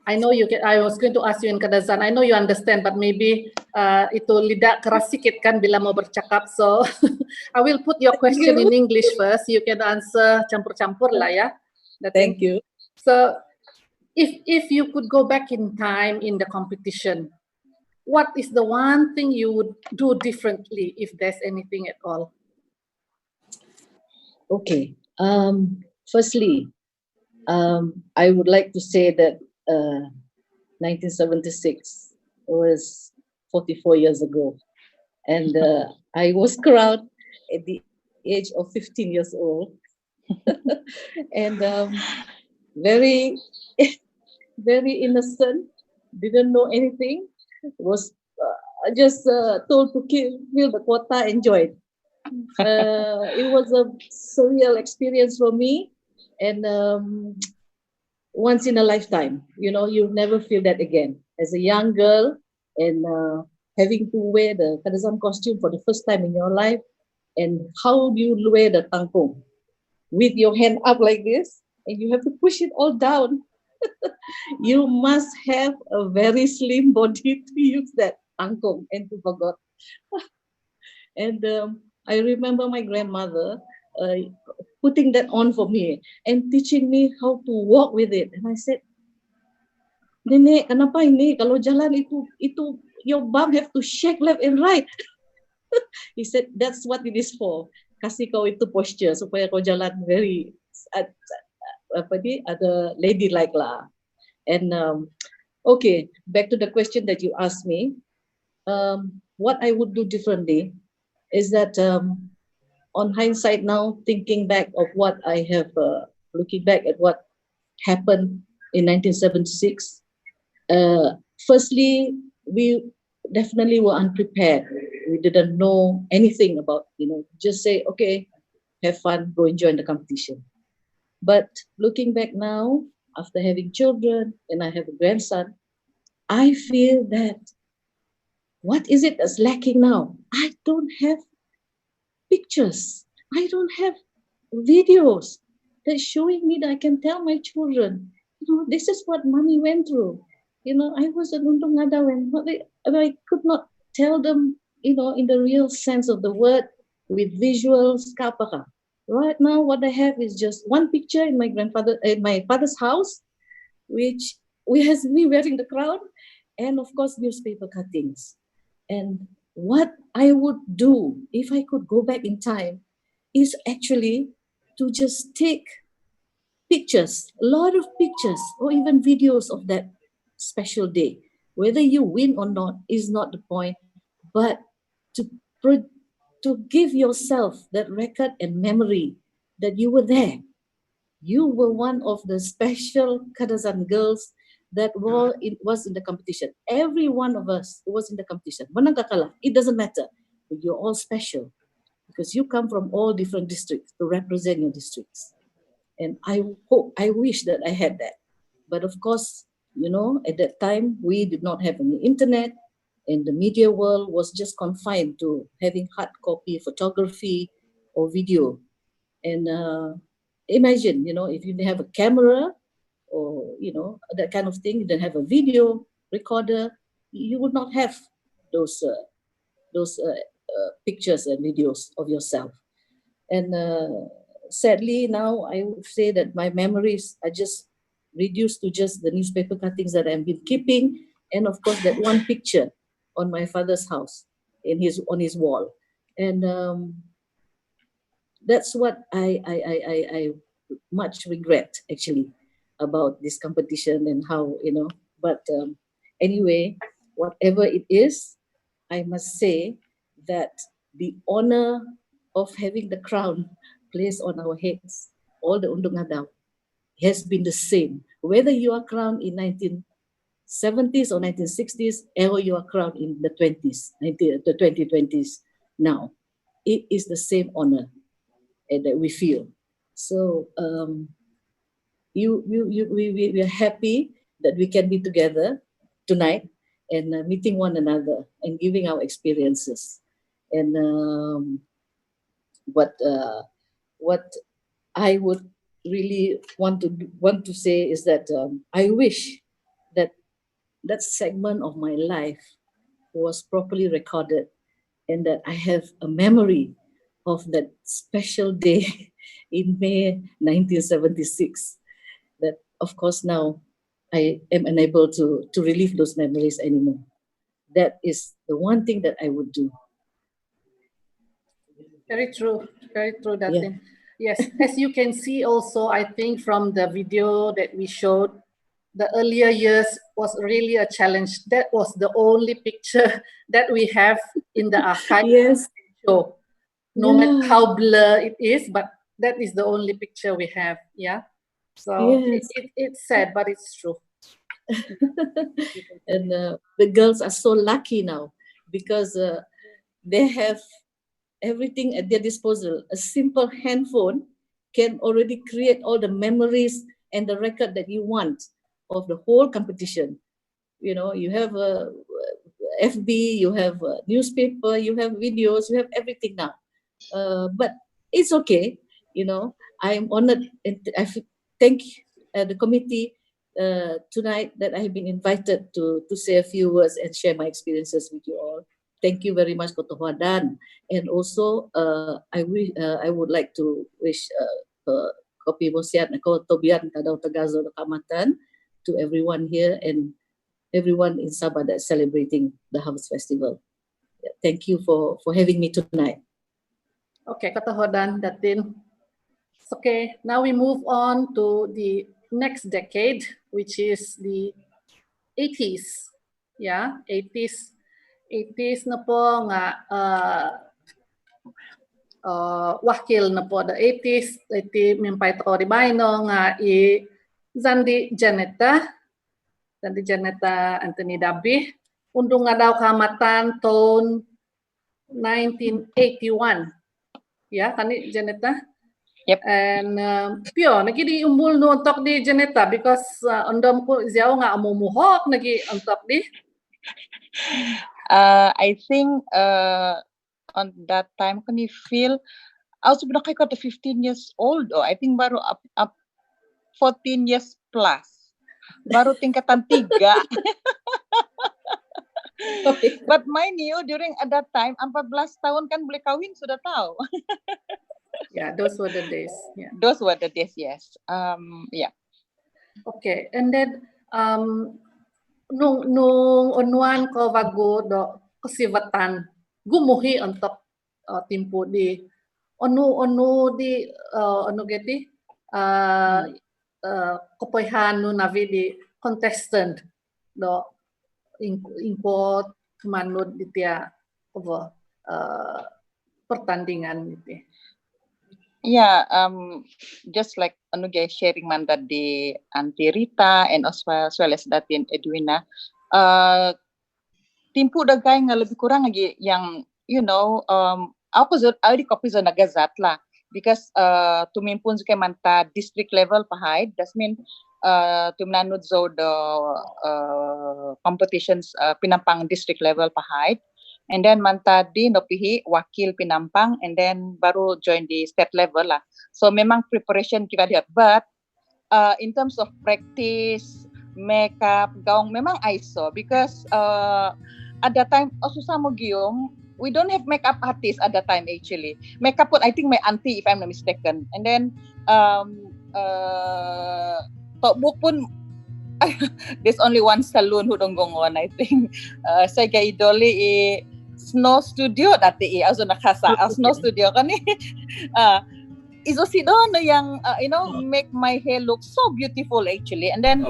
I know you can, I was going to ask you in Kadazan, I know you understand, but maybe itu lidah keras sikit kan bila mau bercakap. So I will put your question in English first. You can answer campur-campur lah ya. Thank you. So if you could go back in time in the competition, what is the one thing you would do differently if there's anything at all? Okay. Firstly, I would like to say that 1976 was 44 years ago, and I was crowned at the age of 15 years old, and very, very innocent, didn't know anything, was just told to fill the quota, enjoyed. It was a surreal experience for me, and once in a lifetime. You know, you'll never feel that again. As a young girl and having to wear the Kadazan costume for the first time in your life, and how do you wear the tangkong? With your hand up like this, and you have to push it all down. You must have a very slim body to use that tangkong and to forgot. And I remember my grandmother putting that on for me and teaching me how to walk with it. And I said, Nenek, kenapa ini? Kalau jalan itu your bum have to shake left and right. He said, that's what it is for. Kasih kau itu posture supaya kau jalan very ada ladylike lah. And okay, back to the question that you asked me. What I would do differently is that on hindsight now, thinking back of what I have, looking back at what happened in 1976, firstly, we definitely were unprepared. We didn't know anything about, just say, okay, have fun, go and join the competition. But looking back now, after having children, and I have a grandson, I feel that what is it that's lacking now? I don't have pictures. I don't have videos that's showing me that I can tell my children, this is what mommy went through. I was an Unduk Ngadau and I could not tell them, in the real sense of the word with visuals. Right now, what I have is just one picture in my father's house, which has me wearing the crown, and of course, newspaper cuttings. And what I would do if I could go back in time is actually to just take pictures, a lot of pictures, or even videos of that special day. Whether you win or not is not the point, but to give yourself that record and memory that you were there. You were one of the special Kadazan girls that was in the competition. Every one of us was in the competition. Menang ke kalah, it doesn't matter. But you're all special because you come from all different districts to represent your districts. And I wish that I had that. But of course, at that time, we did not have any internet, and the media world was just confined to having hard copy photography or video. And imagine, if you didn't have a camera or, that kind of thing, you didn't have a video recorder, you would not have those pictures and videos of yourself. And sadly, now I would say that my memories are just reduced to just the newspaper cuttings that I've been keeping, and of course that one picture on my father's house on his wall. And that's what I much regret actually about this competition and how, you know, but anyway, whatever it is, I must say that the honor of having the crown placed on our heads, all the Unduk Ngadau, has been the same. Whether you are crowned in 1970s or 1960s, or you are crowned in the 2020s now, it is the same honor that we feel. So we are happy that we can be together tonight and meeting one another and giving our experiences. And what I would really want to say is that I wish that that segment of my life was properly recorded and that I have a memory of that special day in May 1976. That, of course, now I am unable to relive those memories anymore. That is the one thing that I would do. Very true, Daphne. Yes, as you can see also, I think from the video that we showed, the earlier years was really a challenge. That was the only picture that we have in the archive. Yes. Show. No matter how blur it is, but that is the only picture we have. Yeah. So Yes. it's sad, but it's true. And the girls are so lucky now because they have everything at their disposal. A simple handphone can already create all the memories and the record that you want of the whole competition. You know, you have a FB, you have a newspaper, you have videos, you have everything now. But it's okay. You know, I'm honored and I thank the committee tonight that I have been invited to say a few words and share my experiences with you all. Thank you very much, Kotobian. And also, I would like to wish Kotobian Tadau Kaamatan to everyone here and everyone in Sabah that's celebrating the Harvest Festival. Thank you for having me tonight. Okay, Kotobian, Datin. Okay, now we move on to the next decade, which is the 80s. Yeah, 80s. 80s na po nga wakil na po the 80s iti mimpay to ribayno nga i Zandi Janeta Anthony Dabi Unduk Ngadau Kaamatan tahun 1981. Ya, kani Janeta. Yep. And pio nagi di umbul no untuk di Janeta because undam ko ziaw nga amumuhok nagi untuk di. I think on that time can you feel I was kay ko 15 years old I think baru up 14 years plus baru tingkatan 3. But mind you during at that time 14 tahun kan boleh kawin sudah tahu. Yeah, those were the days. Yeah. Those were the days, yes. Yeah. Okay, and then nung unuan ko bago do kasivatan gumuhi untuk timpo di onu di geti kapoyhan no navi di contestant do ingko manud di tia pertandingan gitu. Yeah, just like sharing manda di Aunty Rita and as well as Datin Edwina, timpu dagay nga lebih kurang lagi yang you know ako di kopi zo nagazat lah because tumimpun kay manta district level pahay that mean tumnanud zo the competitions pinampang district level pahay. And then mantadi nopihi wakil pinampang and then baru join the state level lah. So memang preparation kita dia. But in terms of practice, makeup, gaung memang ISO because at that time susah mo giyong we don't have makeup artist at that time actually. Makeup pun I think my auntie if I'm not mistaken. And then tokbook pun there's only one salon who don't go on I think. Saya kay idoli Snow Studio dati also nakasa Snow Studio kan Izosido no yang make my hair look so beautiful actually. And then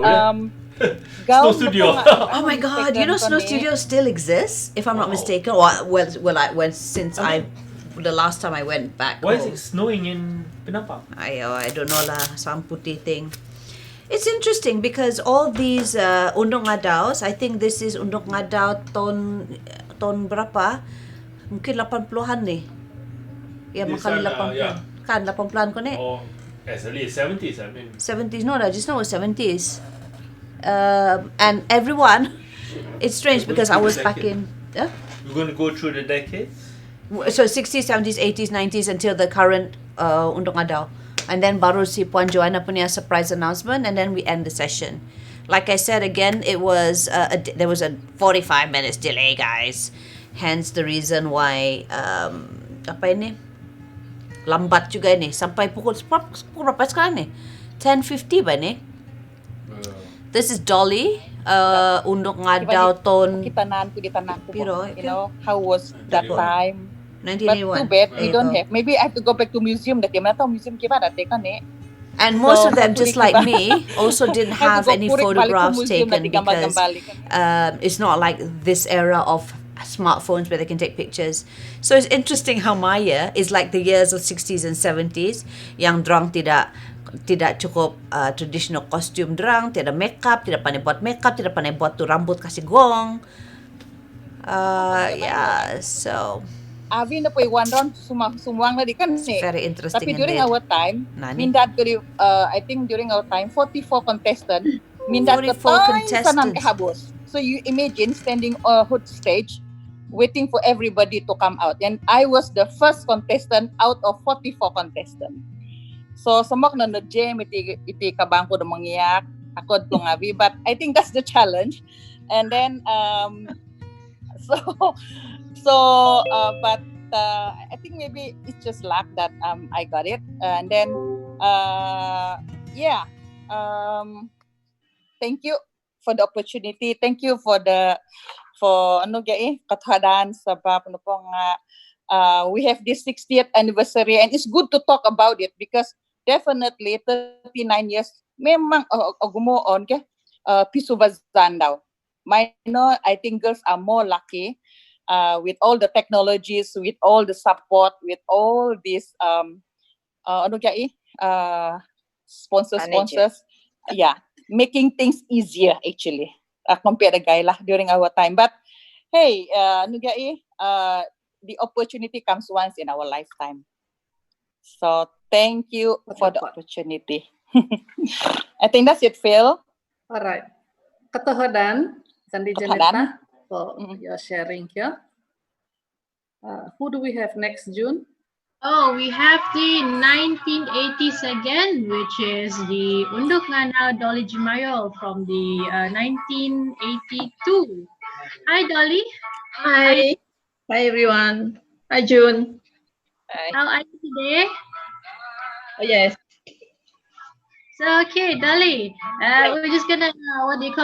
Snow Studio. Oh my God! You know, Snow Studio still exists, if I'm not mistaken. Since the last time I went back. Why is it snowing in Penampang? I don't know lah, some putih thing. It's interesting because all these Unduk Ngadaus, I think this is Unduk Ngadau tahun berapa? Mungkin 80-an nih. Ya, makali 80-an. Kan 80-an ko nih. Oh, as early as 70s, I mean. 70s, no, I just know it was 70s. And everyone, it's strange because I was back in... We're going to go through the decades? So 60s, 70s, 80s, 90s until the current Unduk Ngadau. And then baru si Puan Joanna punya surprise announcement, and then we end the session. Like I said again, it was there was a 45 minutes delay, guys. Hence the reason why apa ini? Lambat juga ini sampai pukul berapa sekarang ni? 10:50 ba ni? This is Dolly, Unduk Ngadau tahun Piro, you know, how was that time? 1981. But too bad we don't have. Maybe I have to go back to museum. Dati mana tahu museum kita ada kan ni. And most of them, just like me, also didn't have any photographs taken because it's not like this era of smartphones where they can take pictures. So it's interesting how my year is like the years of 60s and 70s yang dorang tidak cukup traditional costume dorang, tidak makeup, tidak pandai buat makeup, tidak pandai buat tu rambut kasih gong. Yeah, so Avi na po one round sumuang na di kan ni. Very interesting. Tapi during our time, mindat ko I think during our time 44 contestants, mindat ko sanang kahabos. So you imagine standing on hood stage waiting for everybody to come out, and I was the first contestant out of 44 contestants. So samok na jam iti kabangko na mangyak ako tong Avi, but I think that's the challenge. And then but I think maybe it's just luck that I got it. And then thank you for the opportunity. Thank you for katahanan sebab we have this 60th anniversary, and it's good to talk about it because definitely 39 years memang gumuon ke pisubazan daw. I think girls are more lucky with all the technologies, with all the support, with all these sponsors. Yeah, making things easier actually compared to guy lah during our time. But hey, the opportunity comes once in our lifetime. So thank you for the opportunity. I think that's it, Phil. All right. Katohodan, Sandi Janeta, for your sharing here. Who do we have next, June? Oh, we have the 1980s again, which is the Unduk Ngadau Dolly Jimayo from the 1982. Hi, Dolly. Hi. Hi, everyone. Hi, June. Hi. How are you today? Oh, yes. So, okay, Dolly, we're just gonna,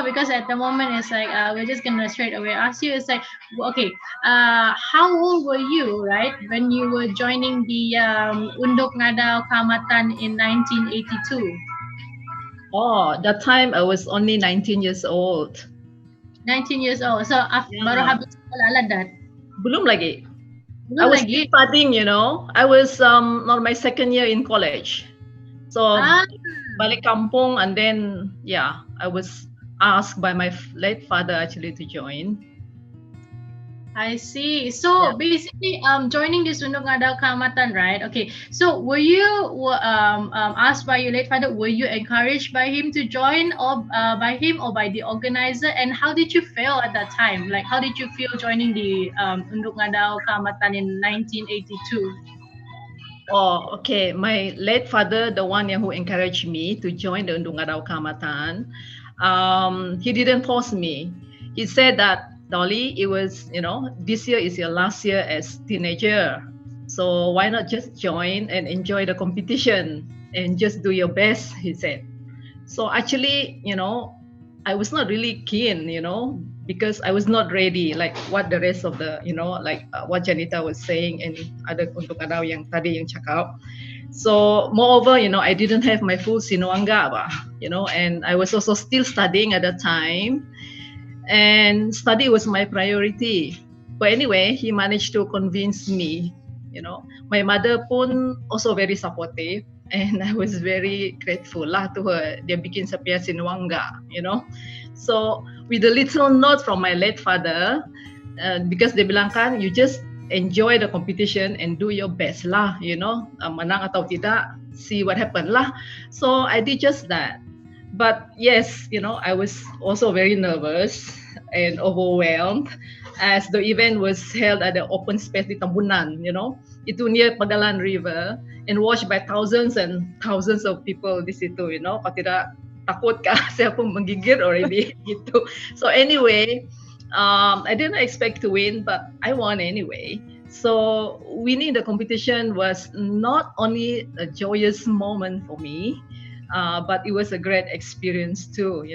because at the moment it's like, we're just gonna straight away ask you, it's like, okay, how old were you, right, when you were joining the Unduk Ngadau Kaamatan in 1982? Oh, that time I was only 19 years old. 19 years old. So, baru habis sekolah lah dah? Belum lagi. I was studying, you know. I was on my second year in college. So, balik kampung, and then, I was asked by my late father actually to join. I see. So basically, joining this Unduk Ngadau Kaamatan, right? Okay. So were you asked by your late father? Were you encouraged by him to join, or by him, or by the organizer? And how did you feel at that time? Like, how did you feel joining the Unduk Ngadau Kaamatan in 1982? Oh, okay. My late father, the one who encouraged me to join the Unduk Ngadau Kaamatan, he didn't force me. He said that, Dolly, it was, this year is your last year as teenager. So why not just join and enjoy the competition and just do your best, he said. So actually, I was not really keen, because I was not ready, like what the rest of the, like what Janita was saying and other Unduk Ngadau yang tadi yang cakap. So moreover, I didn't have my full sinuanga, and I was also still studying at that time, and study was my priority. But anyway, he managed to convince me. My mother pun also very supportive, and I was very grateful lah to her. Dia bikin saya sinuanga, So with a little note from my late father, because dia bilang kan, you just enjoy the competition and do your best lah, menang atau tidak, see what happen lah. So I did just that. But yes, I was also very nervous and overwhelmed as the event was held at the open space di Tambunan, itu near Pagalan River and watched by thousands and thousands of people di situ, Kalau tidak takut kah, saya pun menggigit already gitu. So anyway, I didn't expect to win, but I won anyway. So winning the competition was not only a joyous moment for me, but it was a great experience too,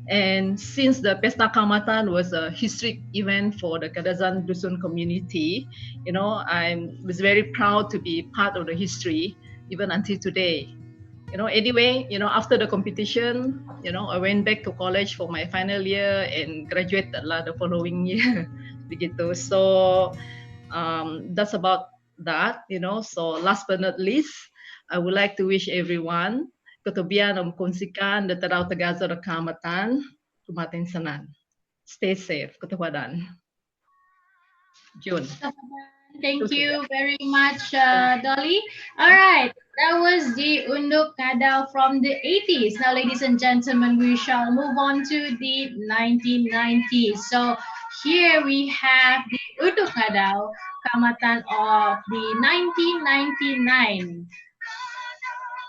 And since the Pesta Kaamatan was a historic event for the Kadazan Dusun community, I was very proud to be part of the history even until today. Anyway, after the competition, I went back to college for my final year and graduated lah the following year. Begitu. So that's about that, So last but not least, I would like to wish everyone Kotobian mengkongsikan the Tadau Tagazo Kaamatan Kumatin Sanan. Stay safe. Kotobadan. June. Thank you very much, Dolly. All right, that was the Unduk Ngadau from the 80s. Now, ladies and gentlemen, we shall move on to the 1990s. So here we have the Unduk Ngadau Kaamatan of the 1999.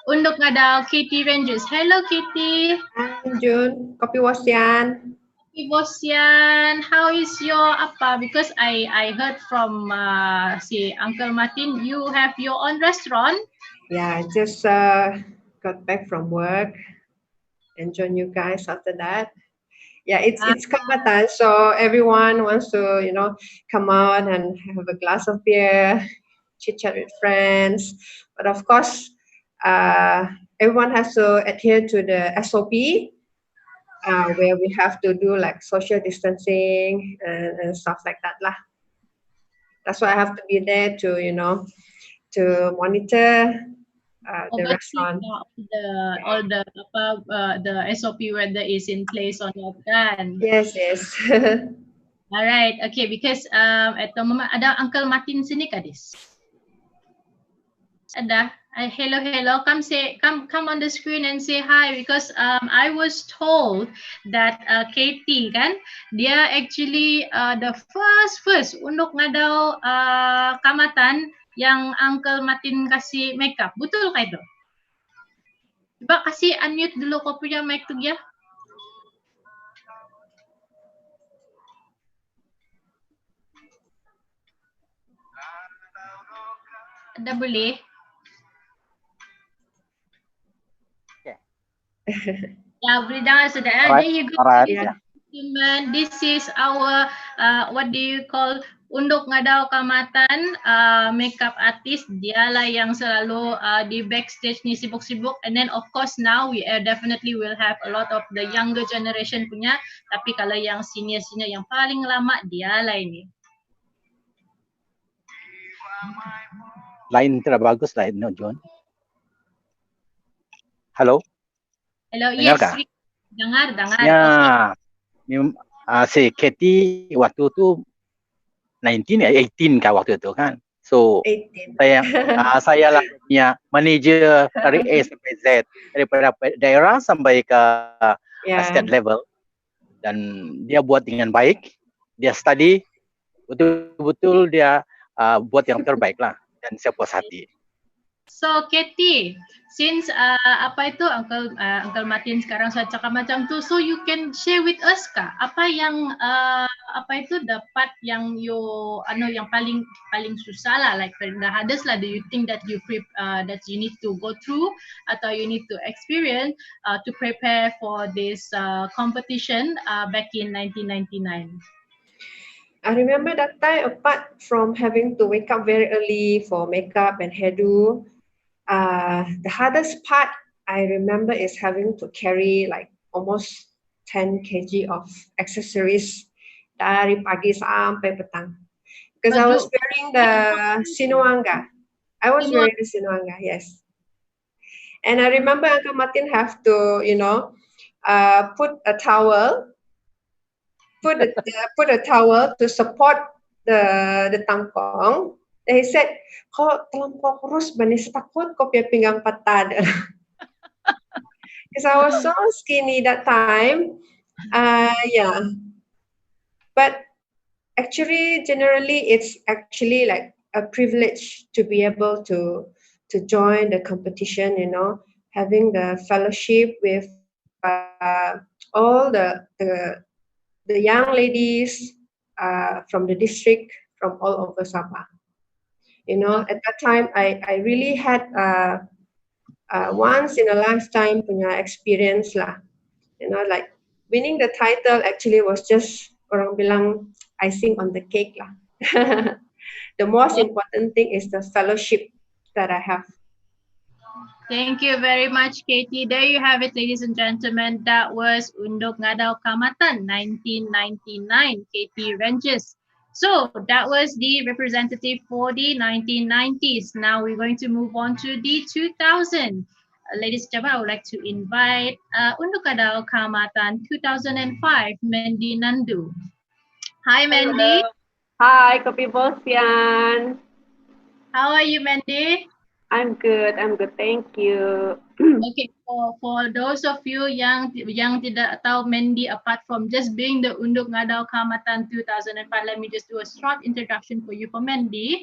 Unduk Ngadau, Katie Rangers. Hello, Katie. Hi, June. Kopi Wasian. Kopi Wasian. How is your apa? Because I heard from si Uncle Martin, you have your own restaurant. Yeah, I just got back from work and join you guys after that. Yeah, it's Kaamatan, so everyone wants to come out and have a glass of beer, chit chat with friends. But of course, everyone has to adhere to the SOP, where we have to do like social distancing and stuff like that lah. That's why I have to be there to to monitor the restaurant. The SOP whether is in place or not kan. Yes. Alright, okay, because at the moment ada Uncle Martin sini kadis. Ada. Hello. Come on the screen and say hi because I was told that Katie kan dia actually the first Unduk Ngadau Kaamatan yang Uncle Martin kasih makeup. Betul kah itu? Coba kasih unmute dulu kau punya mic tu ya. Ada boleh? Ya, boleh dengar sudah. There you go. This is our what do you call Unduk Ngadau Kaamatan makeup artist. Dialah yang selalu di backstage ni sibuk-sibuk. And then of course now we definitely will have a lot of the younger generation punya. Tapi kalau yang senior yang paling lama dialah ini. Line tidak bagus lah, no, John. Halo. Hello, dengar yes. Kah? Dengar. Ya, si Katie waktu tu 18 kah waktu itu kan. So 18. saya lah punya manager dari A sampai Z, daripada daerah sampai ke state level, dan dia buat dengan baik, dia study betul-betul dia buat yang terbaik lah, dan saya puas hati. So Katie, since Uncle Martin sekarang sudah cakap macam tu, so you can share with us kah apa yang dapat yang yang paling susah lah, like the hardest lah, do you think that you need to go through atau you need to experience to prepare for this competition back in 1999? I remember that time, apart from having to wake up very early for makeup and hairdo, the hardest part I remember is having to carry like almost 10 kg of accessories dari pagi sampai petang. Because I was wearing the sinuanga. I was wearing the sinuanga, yes. And I remember Uncle Martin have to, put a towel to support the tangkong. And he said, "Kau terlampau kurus, banis takut kau punya pinggang patah." Because I was so skinny that time. Yeah. But actually, generally, it's actually like a privilege to be able to join the competition. Having the fellowship with all the young ladies from the district from all over Sabah. At that time, I really had once in a lifetime punya experience lah. Like winning the title actually was just orang bilang icing on the cake lah. The most important thing is the fellowship that I have. Thank you very much, Katie. There you have it, ladies and gentlemen. That was Unduk Ngadau Kaamatan 1999, Katie Ranges. So that was the representative for the 1990s. Now we're going to move on to the 2000. Ladies and gentlemen, I would like to invite Unduk Ngadau Kaamatan 2005, Mandy Nandu. Hi, Mandy. Hello. Hi, Kotobian. How are you, Mandy? I'm good, thank you. Okay, for those of you yang tidak tahu Mandy, apart from just being the Unduk Ngadau Kaamatan 2005, let me just do a short introduction for you for Mandy.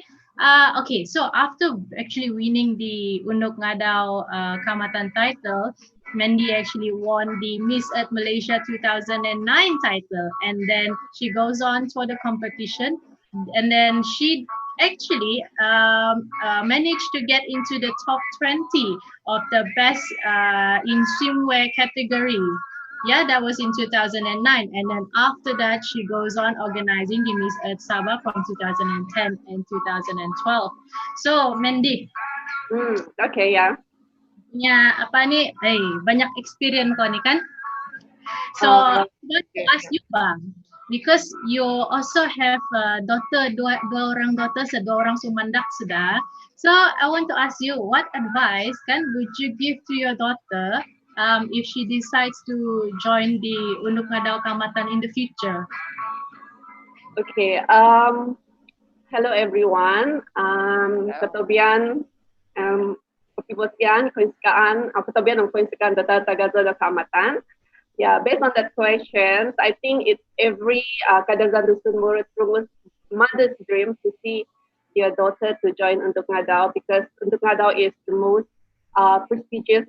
Okay, so after actually winning the Unduk Ngadau Kaamatan title, Mandy actually won the Miss Earth Malaysia 2009 title, and then she goes on for the competition, and then she actually managed to get into the top 20 of the best in swimwear category. Yeah, that was in 2009. And then after that, she goes on organizing the Miss Earth Sabah from 2010 and 2012. So, Mandy. Okay, yeah. Ya, apa nih? Banyak experience kau nih kan? So, I want to ask you, Bang, because you also have a daughter, dua orang daughter, dua orang sumandak sudah. So, I want to ask you, what advice would you give to your daughter if she decides to join the Unduk Ngadau Kaamatan in the future? Okay. Hello, everyone. Kotobian, Kotobian, Kotobian ang Koinsikaan data Tagazo da Kaamatan. Yeah, based on that question, I think it's every Kadazan Dusun Murid mother's dream to see your daughter to join Unduk Ngadau, because Unduk Ngadau is the most prestigious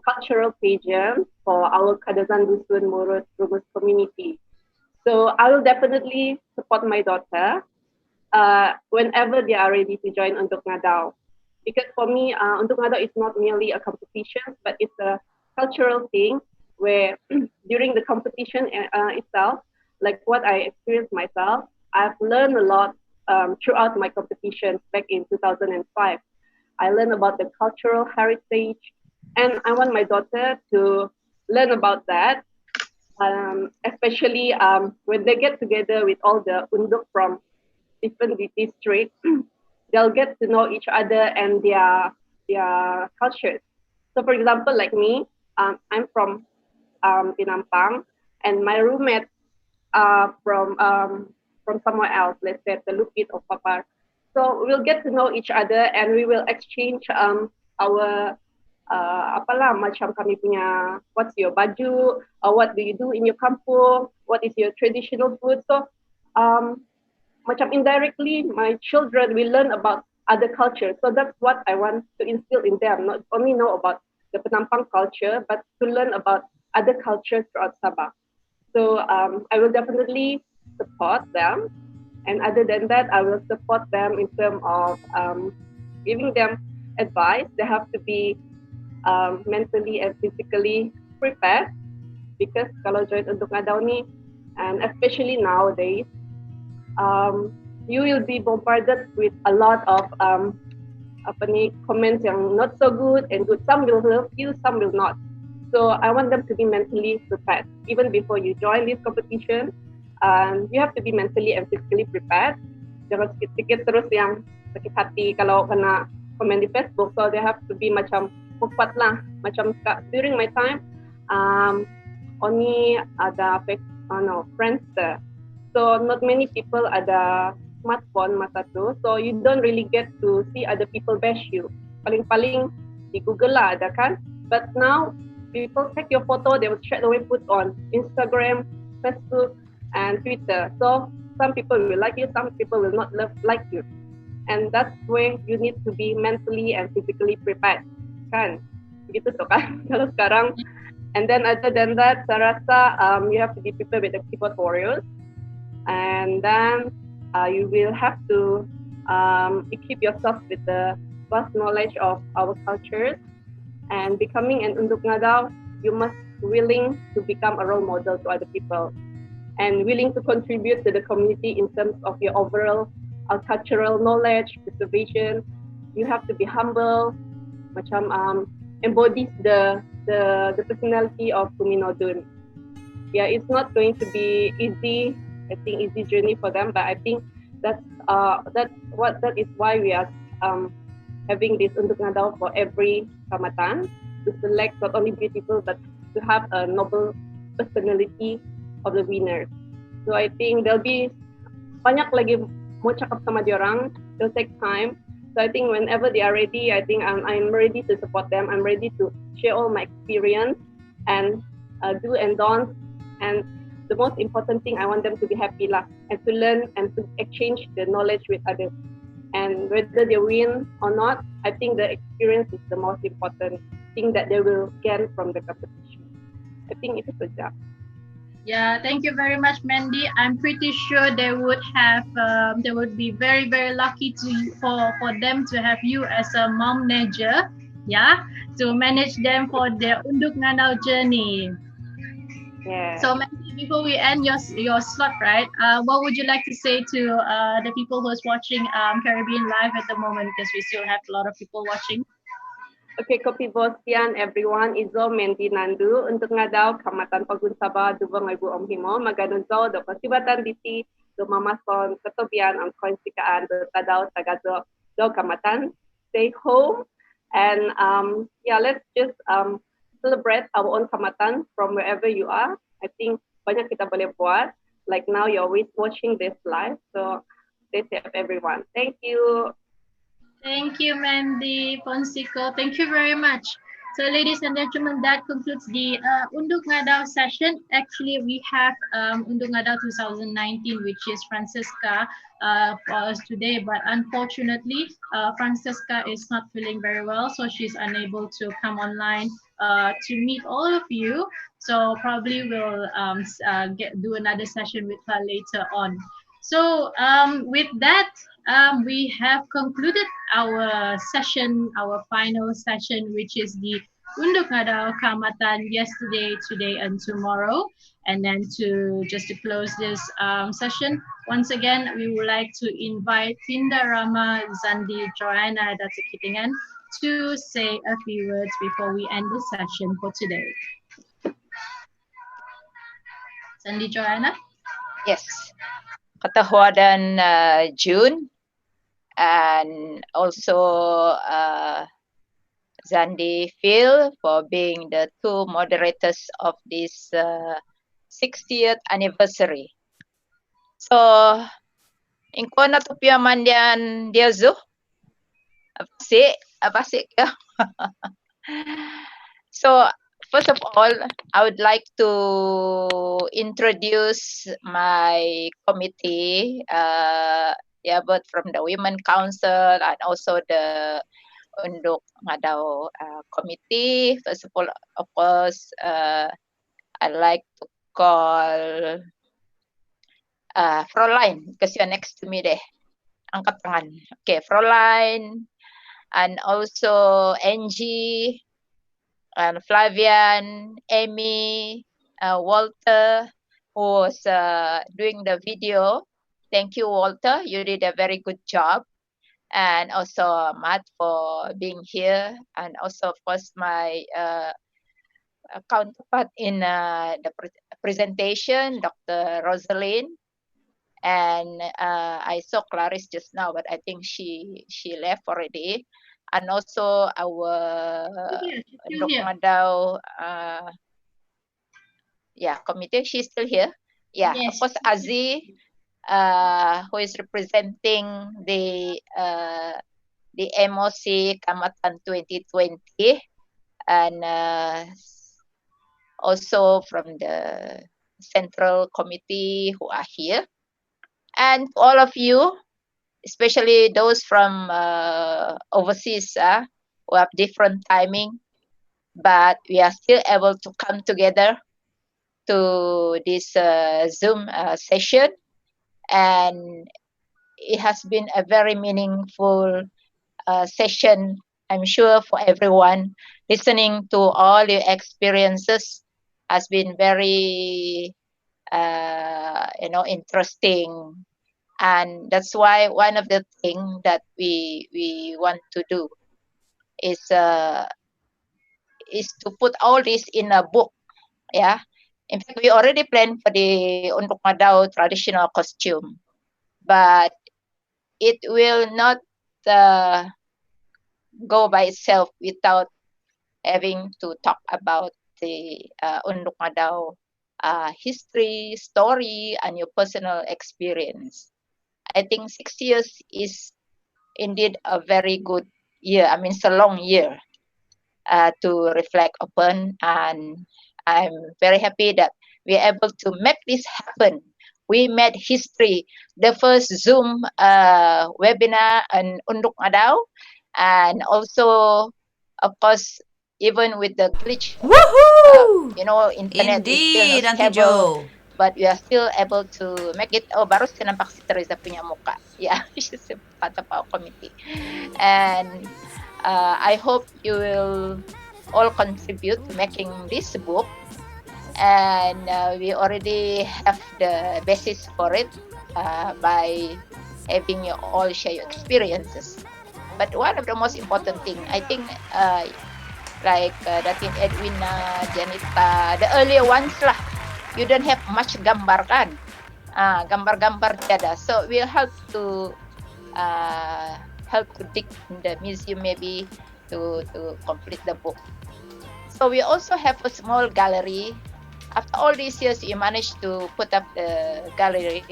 cultural pageant for our Kadazan Dusun Murid community. So I will definitely support my daughter whenever they are ready to join Unduk Ngadau. Because for me, Unduk Ngadau is not merely a competition, but it's a cultural thing where during the competition itself, like what I experienced myself, I've learned a lot throughout my competitions back in 2005. I learned about the cultural heritage, and I want my daughter to learn about that, especially when they get together with all the Unduk from different districts. They'll get to know each other and their cultures. So, for example, like me, I'm from Pinampang, and my roommates are from somewhere else, let's say Telukit or Papar. So we'll get to know each other and we will exchange our macam kami punya, what's your baju, or what do you do in your kampung, what is your traditional food. So macam indirectly, my children will learn about other cultures. So that's what I want to instill in them, not only know about the Penampang culture, but to learn about other cultures throughout Sabah. So I will definitely support them. And other than that, I will support them in terms of giving them advice. They have to be mentally and physically prepared, because kalau join Unduk Ngadau ni, and especially nowadays, you will be bombarded with a lot of comments yang not so good and good. Some will love you, some will not. So I want them to be mentally prepared. Even before you join this competition, you have to be mentally and physically prepared. Jangan sikit-sikit terus yang sakit hati kalau kena komen di Facebook. So they have to be macam kuat lah. Macam during my time, only ada Friendster. So not many people ada smartphone masa tu. So you don't really get to see other people bash you. Paling-paling di Google lah ada kan. But now people take your photo, they will straight away put on Instagram, Facebook, and Twitter. So some people will like you, some people will not like you. And that's where you need to be mentally and physically prepared. Kan? Begitu tuh kan? Kalau sekarang. And then other than that, saya rasa you have to be prepared with the keyboard warriors. And then you will have to equip yourself with the vast knowledge of our cultures. And becoming an Unduk Ngadau, you must willing to become a role model to other people and willing to contribute to the community in terms of your overall cultural knowledge, preservation. You have to be humble, macam embodies the personality of Kuminodun. Yeah, it's not going to be easy. I think easy journey for them, but I think that is why we are having this Unduk Ngadau for every Kaamatan, to select not only beautiful but to have a noble personality of the winners. So I think there'll be banyak lagi mau cakap sama diorang. It'll take time. So I think whenever they are ready, I think I'm ready to support them. I'm ready to share all my experience and do and don't. And the most important thing, I want them to be happy lah, and to learn and to exchange the knowledge with others. And whether they win or not, I think the experience is the most important thing that they will gain from the competition. I think it is a job. Yeah, thank you very much, Mandy. I'm pretty sure they would be very, very lucky for them to have you as a mom manager, yeah, to manage them for their Unduk Ngadau journey. Yeah. So Mandy, before we end your slot, right? What would you like to say to the people who's watching Caribbean live at the moment, because we still have a lot of people watching? Okay, kopi bosian everyone. Izo Mandy Nandu Unduk Ngadau Kaamatan Pagun Sabah Dubang Ibu Om Himo Maganunzo do Kosibatan Disi do Mamason Kotobian Am Konsikaan do Tadau Tagazo do Kaamatan. Stay home and let's just celebrate our own Kaamatan from wherever you are. I think banyak kita boleh buat. Like now you're always watching this live, so stay safe everyone. Thank you. Thank you, Mandy Ponsico. Thank you very much. So, ladies and gentlemen, that concludes the Unduk Ngadau session. Actually, we have Unduk Ngadau 2019, which is Francesca for us today. But unfortunately, Francesca is not feeling very well, so she's unable to come online to meet all of you. So probably we'll do another session with her later on. So with that, we have concluded our session, our final session, which is the Unduk Ngadau Kaamatan yesterday, today, and tomorrow. And then to close this session, once again, we would like to invite Tinda Rama, Zandi, Joanna, Dr. Kitingan, to say a few words before we end the session for today. Zandi, Joanna? Yes. Ketahuan June, and also Zandi Phil for being the two moderators of this 60th anniversary. So, ingko na to piyaman diyan Diazo? Apa sih? So, first of all, I would like to introduce my committee, both from the Women Council and also the Unduk Ngadau committee. First of all, of course, I'd like to call Fräulein, because you're next to me deh. Angkat tangan. Okay, Fräulein, and also Angie, and Flavian, Amy, Walter, who was doing the video. Thank you, Walter. You did a very good job. and also Matt for being here, and also of course my counterpart in the presentation, Dr. Rosalind, and I saw Clarice just now, but I think she left already, and also our Unduk Ngadau committee. She's still here. Yeah, of course Aziz, who is representing the MOC Kaamatan 2020, and also from the central committee who are here, and all of you, especially those from overseas who have different timing, but we are still able to come together to this Zoom session, and it has been a very meaningful session, I'm sure, for everyone. Listening to all your experiences has been very interesting, and that's why one of the things that we want to do is to put all this in a book. Yeah, in fact, we already planned for the Unduk Ngadau traditional costume, but it will not go by itself without having to talk about the Unduk Ngadau history, story, and your personal experience. I think 6 years is indeed a very good year. I mean, it's a long year to reflect upon, and I'm very happy that we're able to make this happen. We made history, the first Zoom webinar on Unduk Ngadau, and also, of course, even with the glitch, internet is still not stable, but we are still able to make it. Oh, baru saya nampak si Teresa punya muka. Yeah, she's a part of our committee, and I hope you will all contribute to making this book, and we already have the basis for it by having you all share your experiences. But one of the most important thing, I think, like Datin Edwina, Janita, the earlier ones lah, you don't have much gambar kan, gambar-gambar tiada. So we'll help to dig in the museum maybe to complete the book. So we also have a small gallery. After all these years, we managed to put up the gallery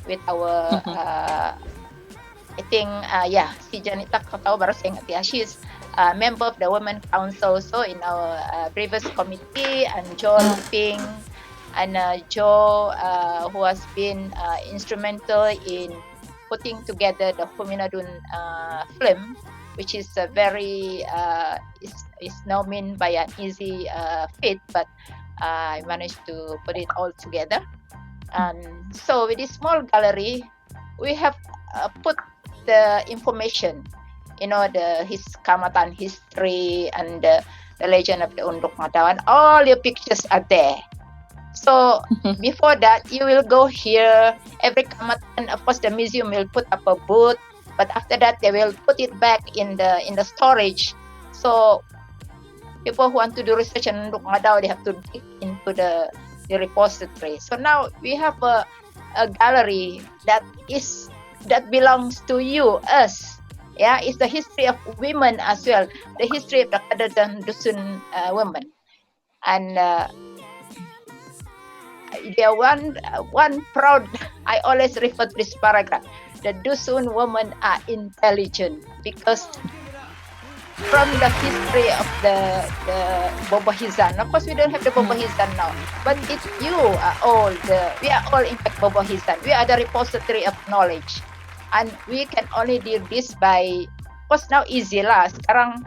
with our I think si Janita kau tahu baru saya ingat ya, she's a member of the Women Council, so in our previous committee, and Jo Ping, and Jo who has been instrumental in putting together the Huminadun film, which is a very is not meant by an easy feat, but I managed to put it all together. And so with this small gallery, we have put the information, his Kaamatan history and the legend of the Unduk Ngadau, and all your pictures are there. So before that, you will go here. Every Kaamatan, of course, the museum will put up a booth, but after that, they will put it back in the storage. So people who want to do research on Unduk Ngadau, they have to dig into the repository. So now we have a gallery that belongs to you, us. Yeah, it's the history of women as well, the history of the Kadazan Dusun women, and there one proud. I always refer to this paragraph: the Dusun women are intelligent, because from the history of the Bobohizan. Of course, we don't have the Bobohizan now, but it's you are all we are all in fact Bobohizan. We are the repository of knowledge, and we can only do this by, of course, now easy lah. Sekarang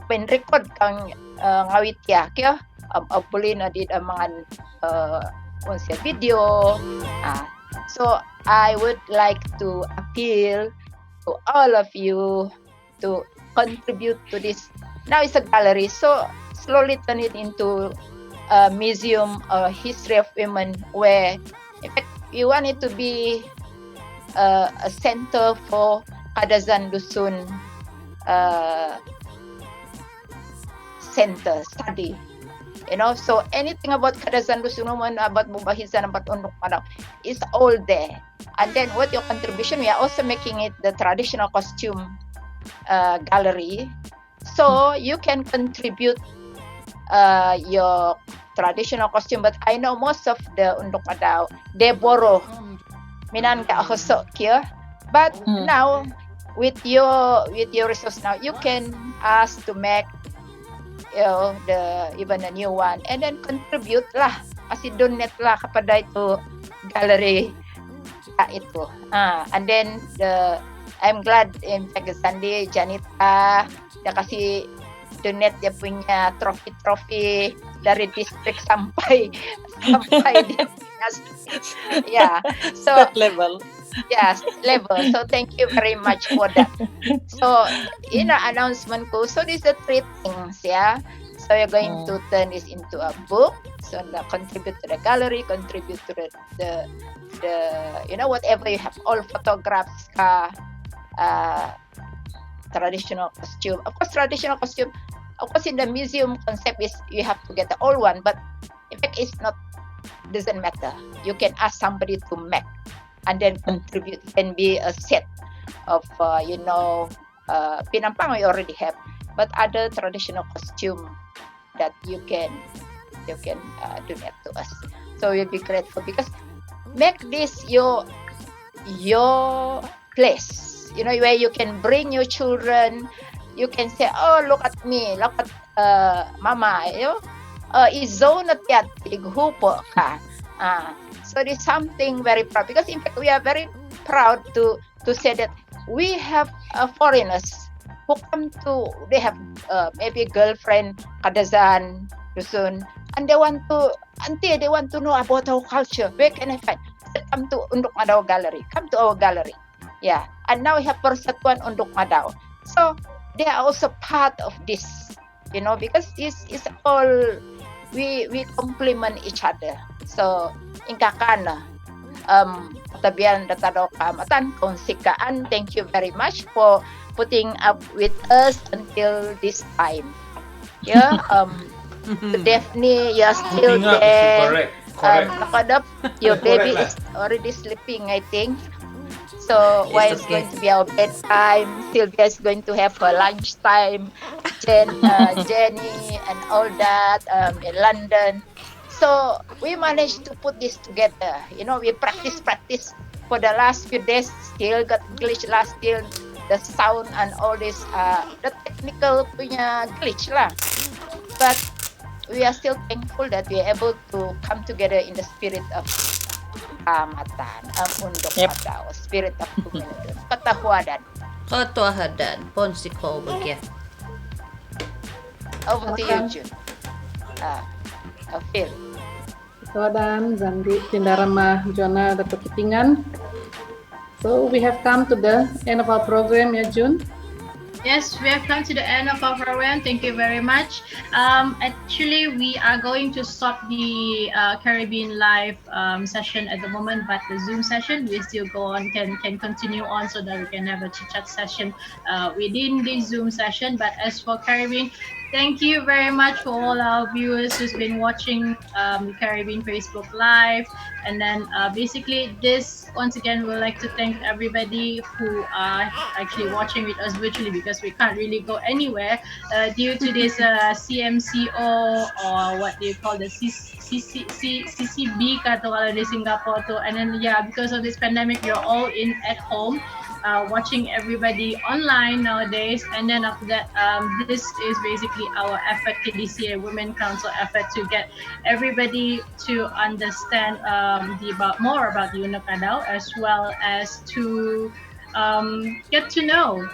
pen record kang ngawit ya, kaya boleh na di mga video. So I would like to appeal to all of you to contribute to this. Now it's a gallery, so slowly turn it into a museum, a history of women, where in fact we want it to be a center for Kadazan Dusun center study. So anything about Kadazan Dusun, about Mubahizan, about Unduk Ngadau, is all there. And then what your contribution, we are also making it the traditional costume gallery. So you can contribute your traditional costume, but I know most of the Unduk Ngadau, they borrow minan ka hosok here. But now with your resource now, you can ask to make even a new one, and then contribute lah, kasi donate lah kepada itu gallery itu. And then I'm glad in fact Sunday Janita dia kasih donate dia punya trofi dari distrik sampai dia punya so level. Yes, level. So thank you very much for that. So in the announcement ko, so these are 3 things, So you're going to turn this into a book. So contribute to the gallery, contribute to the whatever you have, all photographs, traditional costume. Of course, traditional costume. Of course, in the museum concept is you have to get the old one, but in fact, doesn't matter. You can ask somebody to make. And then contribute. It can be a set of pinampang we already have, but other traditional costume that you can donate to us. So we'll be grateful because make this your place. Where you can bring your children. You can say, oh, look at me, look at mama. Izo na tiyatig hupo ka. So it's something very proud, because in fact we are very proud to say that we have foreigners who come to, they have maybe girlfriend, Kadazan, Dusun, and they want to know about our culture. Where can I find? Come to Unduk Ngadau Gallery. Come to our gallery. And now we have Persatuan Unduk Ngadau. So they are also part of this, because this is all, we complement each other. So ingkakana Kotobian Tadau Kaamatan Konsikaan, thank you very much for putting up with us until this time. Daphne, you're still there. Correct. Your baby is already sleeping, I think. So while it's going to be our bedtime, Sylvia is going to have her lunchtime. Jenny and all that in London. So we managed to put this together. We practice for the last few days. Still got glitch last year. The sound and all this, the technical punya glitch lah. But we are still thankful that we are able to come together in the spirit of Kaamatan, Unduk Ngadau, spirit of community, Katahuadan, Ponsiko Bagia. Over to you, June. Phil. Katahuadan, Zandi, Tindarama, Jona, Dato' Kitingan. So we have come to the end of our program, June. Yes, we have come to the end of our program. Thank you very much. Actually, we are going to stop the Caribbean live session at the moment, but the Zoom session we still go on, can continue on, so that we can have a chit-chat session within the Zoom session. But as for Caribbean, thank you very much for all our viewers who's been watching Caribbean Facebook Live. And then basically this, once again, we'd like to thank everybody who are actually watching with us virtually, because we can't really go anywhere due to this CMCO, or what do you call the CCB kata kalau di Singapore tu. And then because of this pandemic, you're all at home. Watching everybody online nowadays. And then after that, this is basically our effort, KDCA Women Council effort, to get everybody to understand more about the Unduk Ngadau, as well as to get to know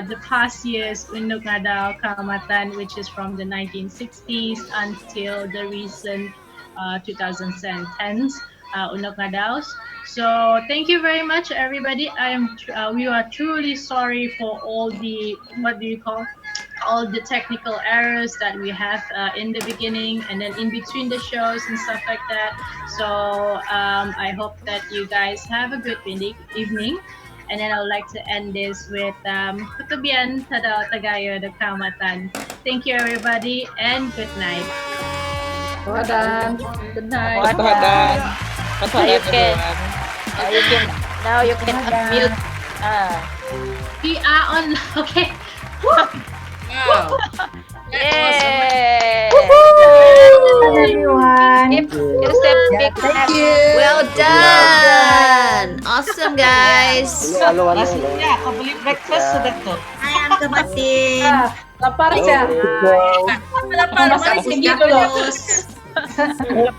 the past year's Unduk Ngadau Kaamatan, which is from the 1960s until the recent 2010s Unduk Ngadaus. So thank you very much, everybody. We are truly sorry for all the all the technical errors that we have in the beginning and then in between the shows and stuff like that. So I hope that you guys have a good evening. And then I would like to end this with Kotobian Tadau Kaamatan. Thank you everybody and good night. Wadan. Good night. Wadan. Now you can unmute. We are on. Okay. Wow. Yay! everyone. Give yourself a big Thank clap. you. Well done. Awesome, guys. Halo. Ya, kau beli breakfast sudah tuh. Ayam kebatin. Lapar siya. Lapar, manis Sige terus. Well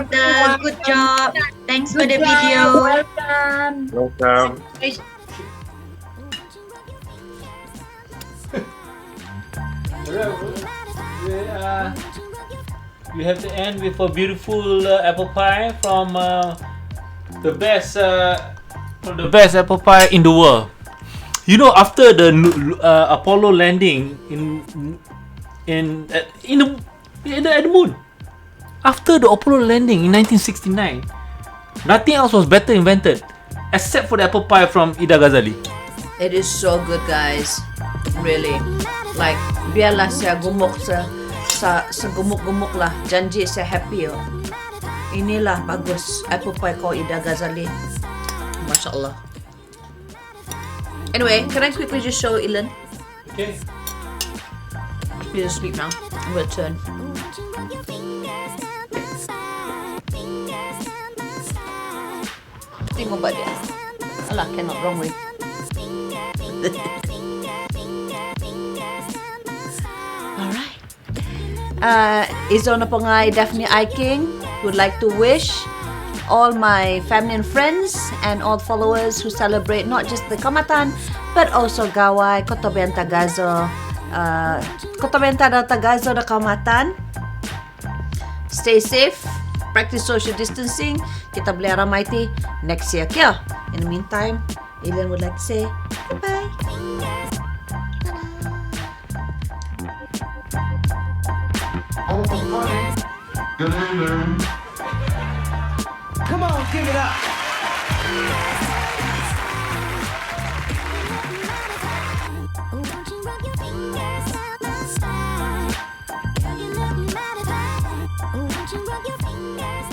done, good job. Thanks for the video. Welcome. We have to end with a beautiful apple pie from the best apple pie in the world. You know, after the Apollo landing at the moon, after the Apollo landing in 1969, nothing else was better invented except for the apple pie from Ida Ghazali. It is so good, guys. Really. Like, biarlah saya gemuk segumuk-gemuk lah. Janji saya happy. Oh. Inilah bagus apple pie kau Ida Ghazali. Masya Allah. Anyway, can I quickly just show Ilan? Okay. He's asleep now. I'm gonna turn. Tengok buat dia. Alah, cannot, wrong way. Alright. Izona Pongai, Daphne Iking would like to wish all my family and friends and all followers who celebrate not just the Kaamatan but also Gawai, Kotobian Tagazo, Kotobian Tadau Tagazo the Kaamatan. Stay safe, practice social distancing. Kita boleh ramai next year kia. In the meantime, Ilan would like to say goodbye. Come on, give it up.